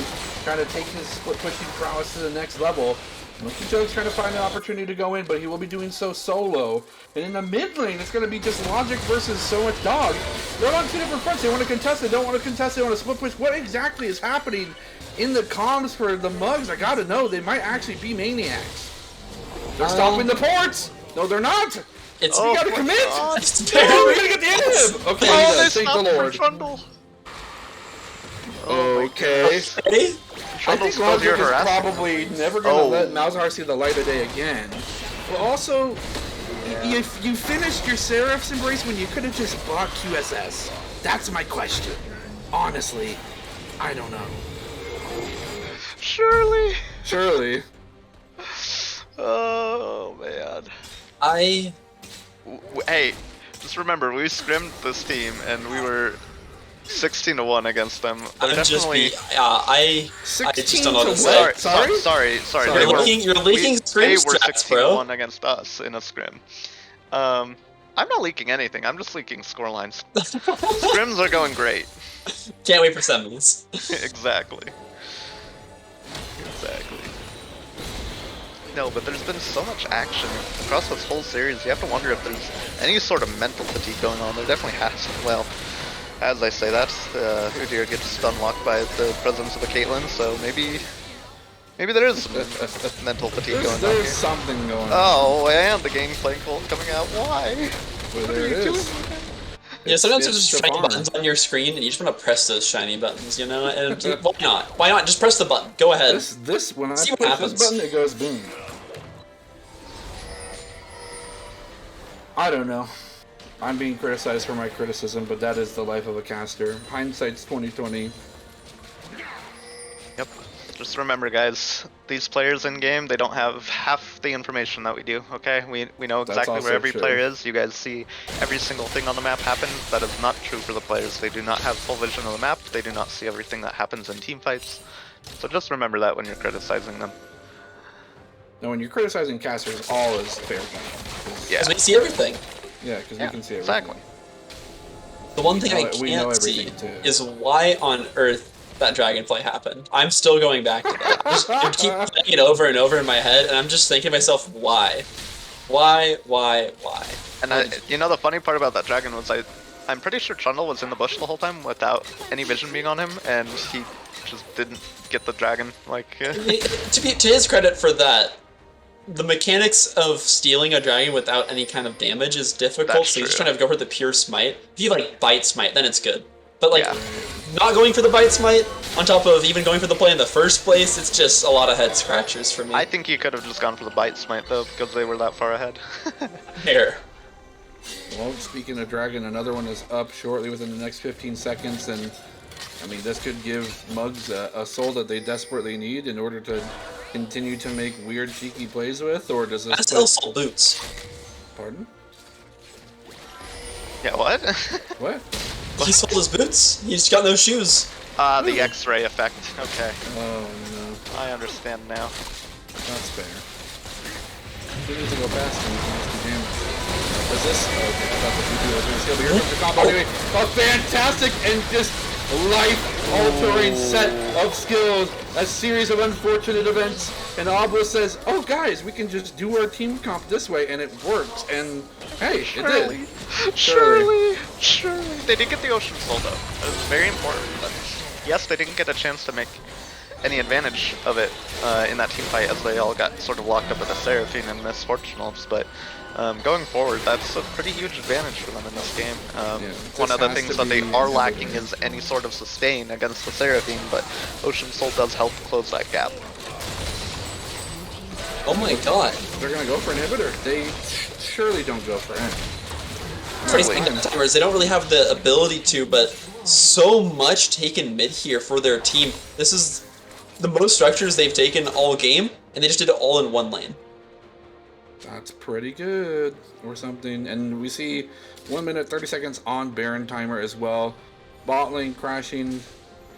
trying to take his split pushing prowess to the next level. Monkey Joe's trying to find an opportunity to go in, but he will be doing so solo. And in the mid lane, it's going to be just Logic versus so much dog. They're on two different fronts. They want to contest, they don't want to contest, they want to split push. What exactly is happening in the comms for the Mugs? I gotta know. They might actually be Maniacs. They're stopping the ports! No, they're not! It's We gotta commit! It's No, we're very gonna get the end of him! Okay, Oh, then, they thank the stopped for Lord. Trundle. Okay. ready. I think Trundle's Logic is harassing. probably never going to let Malzahar see the light of day again. But also, you finished your Seraph's Embrace when you could have just bought QSS. That's my question. Honestly, I don't know. Surely. Oh man. Hey, just remember, we scrimmed this team and we were 16-1 against them. They're definitely. I just don't know what to say. Sorry. You're leaking scrim They were strats, bro. 16-1 against us in a scrim. I'm not leaking anything. I'm just leaking scorelines. Scrims are going great. Can't wait for semis. Exactly. No, but there's been so much action across this whole series. You have to wonder if there's any sort of mental fatigue going on. There definitely has. Well, as I say that, Udyr gets stun-locked by the presence of a Caitlyn, so maybe there is some mental fatigue going on here. There's something going on. Oh, and the gameplay cult coming out. Why? Well, there it is. Yeah, sometimes there's just shiny buttons on your screen, and you just want to press those shiny buttons, you know? And why not? Why not? Just press the button. Go ahead. When I See push what happens. this button, it goes boom. I don't know. I'm being criticized for my criticism, but that is the life of a caster. Hindsight's 20/20. Yep. Just remember, guys, these players in game, they don't have half the information that we do, okay? We know exactly where every player is. You guys see every single thing on the map happen. That is not true for the players. They do not have full vision of the map. They do not see everything that happens in team fights. So just remember that when you're criticizing them. No, when you're criticizing casters, all is fair game. Yeah. Because we see everything. Yeah, because we can see everything. Exactly. The one thing I We know can't see everything, too. is why on earth that dragonfly happened. I'm still going back to that. I keep playing it over and over in my head, and I'm just thinking to myself, why? Why? And you know, the funny part about that dragon was I'm pretty sure Trundle was in the bush the whole time without any vision being on him, and he just didn't get the dragon. Like, To his credit for that, the mechanics of stealing a dragon without any kind of damage is difficult, That's so you're just true. trying to go for the pure smite. If you like bite smite, then it's good. But like, Yeah. not going for the bite smite, on top of even going for the play in the first place, it's just a lot of head scratchers for me. I think you could have just gone for the bite smite though, because they were that far ahead. Here. Well, speaking of dragon, another one is up shortly within the next 15 seconds, and I mean, this could give Mugs a soul that they desperately need in order to continue to make weird, cheeky plays with, or does this... That's also boots. Pardon? Yeah, what? What? He sold his boots. He's got no shoes. The X-ray effect. Okay, Oh, no. I understand now. That's fair. We need to go past him. Does this... Okay, I thought the PP was going to steal, but here comes the combo anyway. A fantastic and just life-altering set of skills. A series of unfortunate events. And Obelisk says, oh, guys, we can just do our team comp this way, and it works. And, hey, it did. Surely. They did get the Ocean Soul though. That was very important. But yes, they didn't get a chance to make any advantage of it in that team fight, as they all got sort of locked up with the Seraphine and Misfortunals. But going forward, that's a pretty huge advantage for them in this game. One of the things that they are lacking is any sort of sustain against the Seraphine, but Ocean Soul does help close that gap. Oh my god. They're going to go for inhibitor. They surely don't go for end. Timers, they don't really have the ability to, but so much taken mid here for their team. This is the most structures they've taken all game, and they just did it all in one lane. That's pretty good, or something. And we see 1 minute 30 seconds on Baron timer as well. Bot lane crashing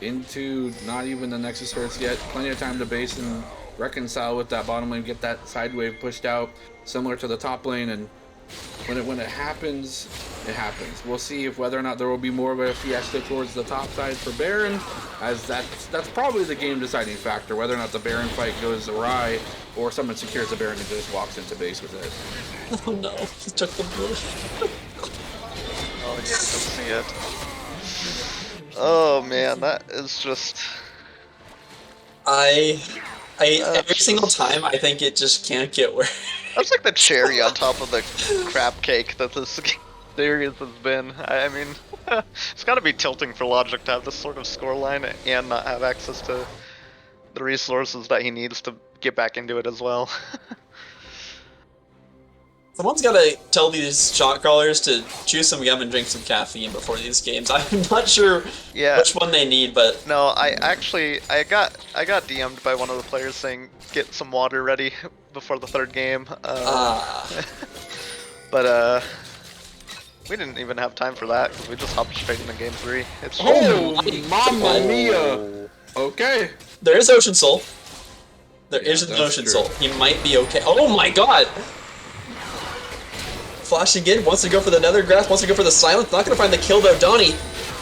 into not even the Nexus Source yet. Plenty of time to base and reconcile with that bottom lane, get that side wave pushed out, similar to the top lane. And when it happens, it happens. We'll see if whether or not there will be more of a fiesta towards the top side for Baron, as that's probably the game deciding factor, whether or not the Baron fight goes awry or someone secures the Baron and just walks into base with it. Oh no, he took the bush. Oh, you can see it. Oh man, that is just... Every single time, I think it just can't get worse. That's like the cherry on top of the crap cake that this series has been. I mean, it's got to be tilting for Logic to have this sort of scoreline and not have access to the resources that he needs to get back into it as well. Someone's gotta tell these shot callers to chew some gum and drink some caffeine before these games. I'm not sure which one they need, but no, I got DM'd by one of the players saying get some water ready before the third game. But we didn't even have time for that because we just hopped straight into game 3. It's Mamma mia! Okay. There is Ocean Soul. There is an that's Ocean true. Soul. He might be okay. Oh my god! Flashing in, wants to go for the Nether Grasp, wants to go for the Silence. Not gonna find the kill though. Donnie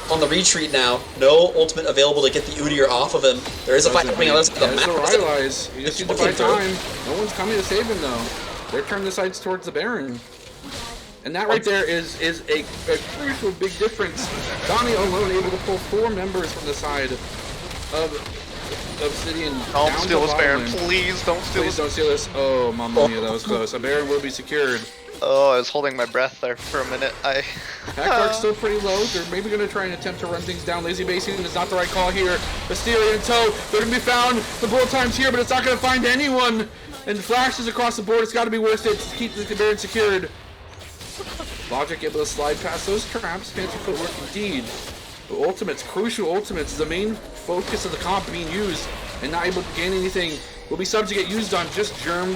on the retreat now. No ultimate available to get the Udyr off of him. There is a fight coming on the map. That's the Rylai's. You just need to buy time. No one's coming to save him though. They're turning the sights towards the Baron. And that right there is a crucial big difference. Donnie alone able to pull 4 members from the side of Obsidian. Don't steal this Baron, please don't steal this. Please don't steal this. Oh, mamma mia, that was close. A Baron will be secured. Oh, I was holding my breath there for a minute. Backlark's still pretty low. They're maybe going to try and attempt to run things down. Lazy basing is not the right call here. Mysteria in tow. They're going to be found. The bullet time's here, but it's not going to find anyone. And flashes across the board. It's got to be worth it to keep the Baron secured. Logic able to slide past those traps. Fancy footwork indeed. But ultimates, crucial ultimates, the main focus of the comp being used and not able to gain anything. Will be sub to get used on just Germ.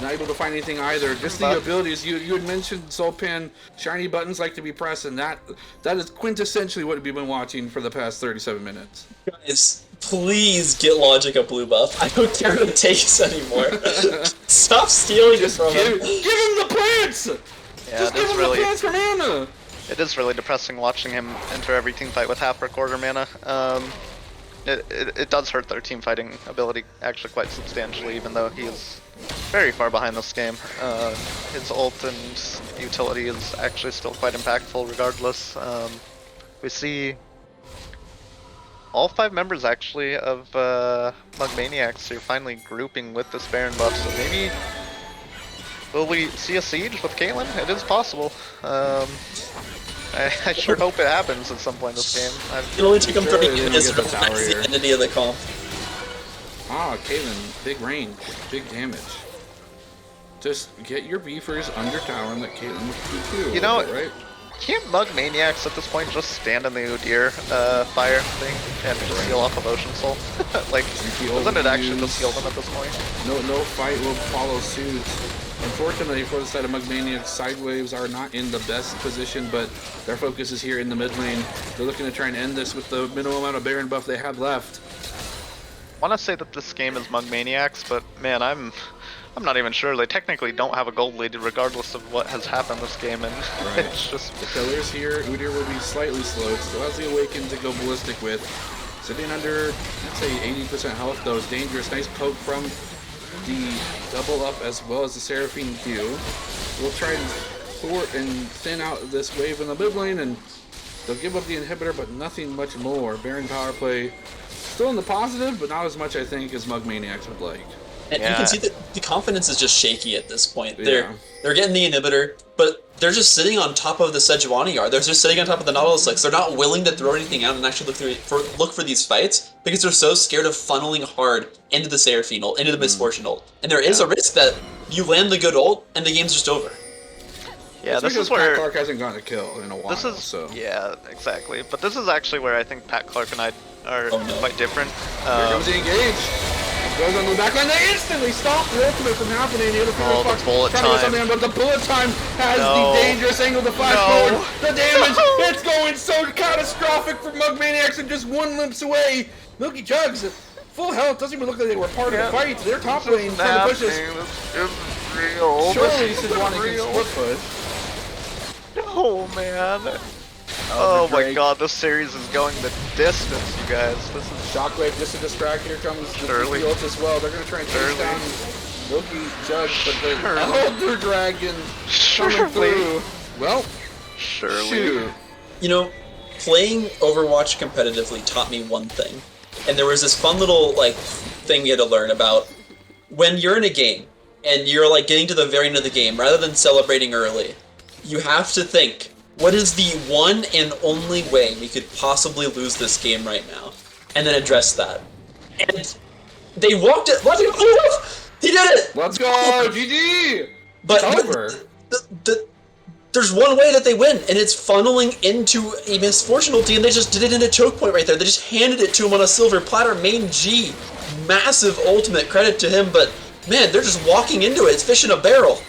Not able to find anything either. Just the abilities. You had mentioned Soulpan, shiny buttons like to be pressed, and that is quintessentially what we've been watching for the past 37 minutes. Guys, please get Logic a blue buff. I don't care what it takes anymore. Stop stealing it from him. Give him the plants! Yeah, Just give him the plants for mana! It is really depressing watching him enter every team fight with half or quarter mana. It does hurt their team fighting ability actually quite substantially, even though he is very far behind this game. His ult and utility is actually still quite impactful regardless. We see all 5 members actually of Mug Maniacs are finally grouping with this Baron buff, so maybe will we see a siege with Caitlyn? It is possible. I sure hope it happens at some point this game. It only took him 30 minutes to recognize the entity of the comp. Ah, Caitlyn, big range, big damage. Just get your beefers under tower and let Caitlyn do too. You know, right? Can't Mug Maniacs at this point just stand in the Udyr fire thing and just heal off of Ocean Soul? Like, doesn't it actually just heal them at this point? No fight will follow suit. Unfortunately for the side of Mug Maniacs, Sidewaves are not in the best position, but their focus is here in the mid lane. They're looking to try and end this with the minimal amount of Baron buff they have left. I want to say that this game is Mug Maniacs, but man, I'm not even sure. They technically don't have a gold lead regardless of what has happened this game, and right. it's just... The killers here, Udyr will be slightly slowed, still has the Awaken to go ballistic with. Sitting under, I'd say 80% health though is dangerous. Nice poke from the double up as well as the Seraphine Q. We'll try and thwart and thin out this wave in the mid lane, and they'll give up the inhibitor, but nothing much more. Baron power play still in the positive, but not as much I think as Mug Maniacs would like. And you can see that the confidence is just shaky at this point. Yeah. They're getting the inhibitor, but they're just sitting on top of the Sejuani yard. They're just sitting on top of the Nautilus Legs. They're not willing to throw anything out and actually look for these fights because they're so scared of funneling hard into the Seraphine ult, into the Misfortune ult. And there is a risk that you land the good ult and the game's just over. Yeah, this is where... Pat Clark hasn't gotten a kill in a while, This is, so... yeah, exactly. But this is actually where I think Pat Clark and I are quite different. Here comes the engage. Goes on the back line. They instantly stop the ultimate from happening. The bullet time. But the bullet time has the dangerous angle to flash forward. The damage, it's going so catastrophic for Mug Maniacs and just 1 limps away. Milky Jugs, full health. Doesn't even look like they were part of the fight. They're top lane trying to push us. This is real. Surely Sejuani can split push. No, man. Oh my god, this series is going the distance, you guys. This is Shockwave just to distract. Here comes Surely. the ult as well. They're going to try and chase down Milky Jug, but the Elder Dragon coming through. Well, surely. Shoot. You know, playing Overwatch competitively taught me one thing. And there was this fun little, thing you had to learn about. When you're in a game, and you're, getting to the very end of the game, rather than celebrating early, you have to think, what is the one and only way we could possibly lose this game right now? And then address that. And they walked it. He did it! Let's go! GG! But It's over. there's one way that they win, and it's funneling into a misfortune ulti, and they just did it in a choke point right there. They just handed it to him on a silver platter. Main G, massive ultimate, credit to him, but man, they're just walking into it. It's fish in a barrel.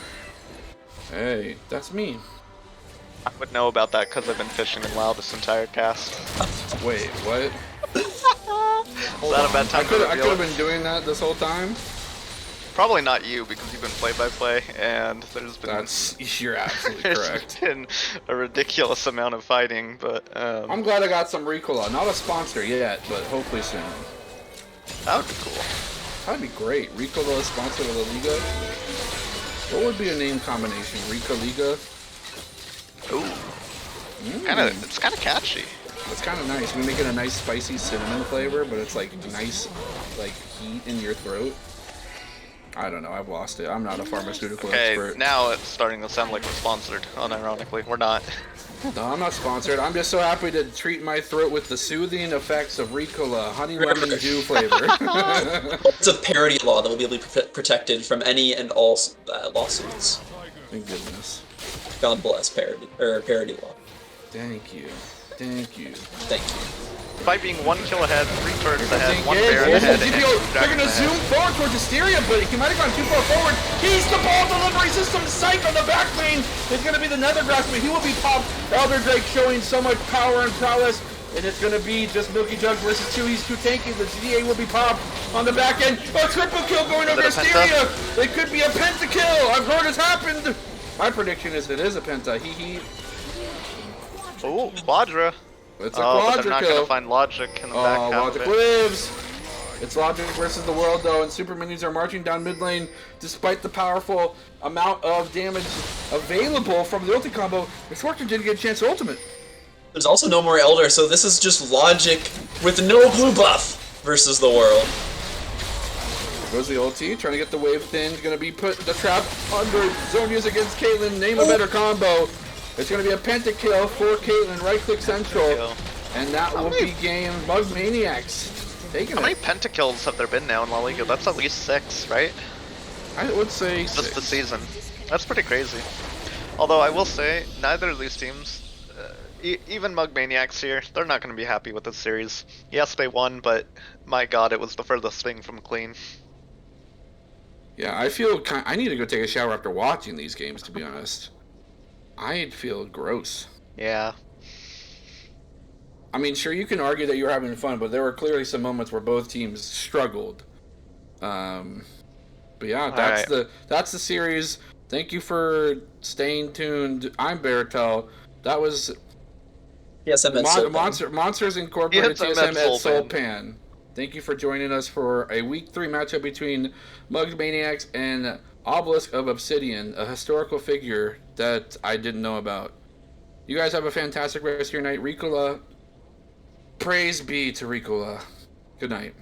Hey, that's me. I would know about that because I've been fishing in WoW this entire cast. Wait, what? Is that a bad time I could to have reveal? been doing that this whole time. Probably not you because you've been play-by-play, and there's been You're absolutely there's correct. been a ridiculous amount of fighting, but I'm glad I got some Ricola. Not a sponsor yet, but hopefully soon. that would be cool. That'd be great. Ricola sponsored with a Liga. What would be a name combination? Rico Liga? Ooh. It's kind of catchy. It's kind of nice. We make it a nice spicy cinnamon flavor, but it's like nice, like heat in your throat. I don't know. I've lost it. I'm not a pharmaceutical expert. Now it's starting to sound like we're sponsored. Unironically, we're not. No, I'm not sponsored. I'm just so happy to treat my throat with the soothing effects of Ricola, honey lemon dew flavor. It's a parody law that will be protected from any and all lawsuits. Thank goodness. God bless parody law. Thank you. Thank you. Thank you. By being 1 kill ahead, 3 turrets ahead, 1 Engage. Baron ahead, and 2 They're Dragons gonna zoom ahead. forward towards Hysteria, but he might have gone too far forward. He's the ball delivery system psych on the back lane. It's gonna be the Nether Graspman. He will be popped. Elder Drake showing so much power and prowess. And it's gonna be just Milky Jug versus 2. He's too tanky. The GA will be popped on the back end. A triple kill going over Hysteria. It could be a pentakill. I've heard it's happened. My prediction is it is a penta. Oh, Quadra. It's a But quadra they're not kill. gonna find Logic in the back half Logic of it. lives! It's Logic versus the world though, and Super Minions are marching down mid lane despite the powerful amount of damage available from the ulti combo. Misfortune didn't get a chance to ultimate. There's also no more Elder, so this is just Logic with no blue buff versus the world. There goes the ulti, trying to get the wave thin. Gonna be put the trap under zone use against Caitlyn. Name a better combo. It's gonna be a pentakill for Caitlyn, right click central. And that will be game Mug Maniacs. Taking How many it. pentakills have there been now in La Liga? That's at least 6, right? I would say Just 6. the season. That's pretty crazy. Although I will say, neither of these teams, even Mug Maniacs here, they're not going to be happy with this series. Yes, they won, but my god, it was the furthest thing from clean. Yeah, I feel I need to go take a shower after watching these games, to be honest. I'd feel gross. Yeah. I mean, sure, you can argue that you're having fun, but there were clearly some moments where both teams struggled. But yeah, that's the series. Thank you for staying tuned. I'm Baratel. That was TSM at Soulpan. Monsters Incorporated TSM TSM at at Soulpan. Thank you for joining us for a Week 3 matchup between Mugged Maniacs and Obelisk of Obsidian, a historical figure that I didn't know about. You guys have a fantastic rest of your night. Ricola, praise be to Ricola. Good night.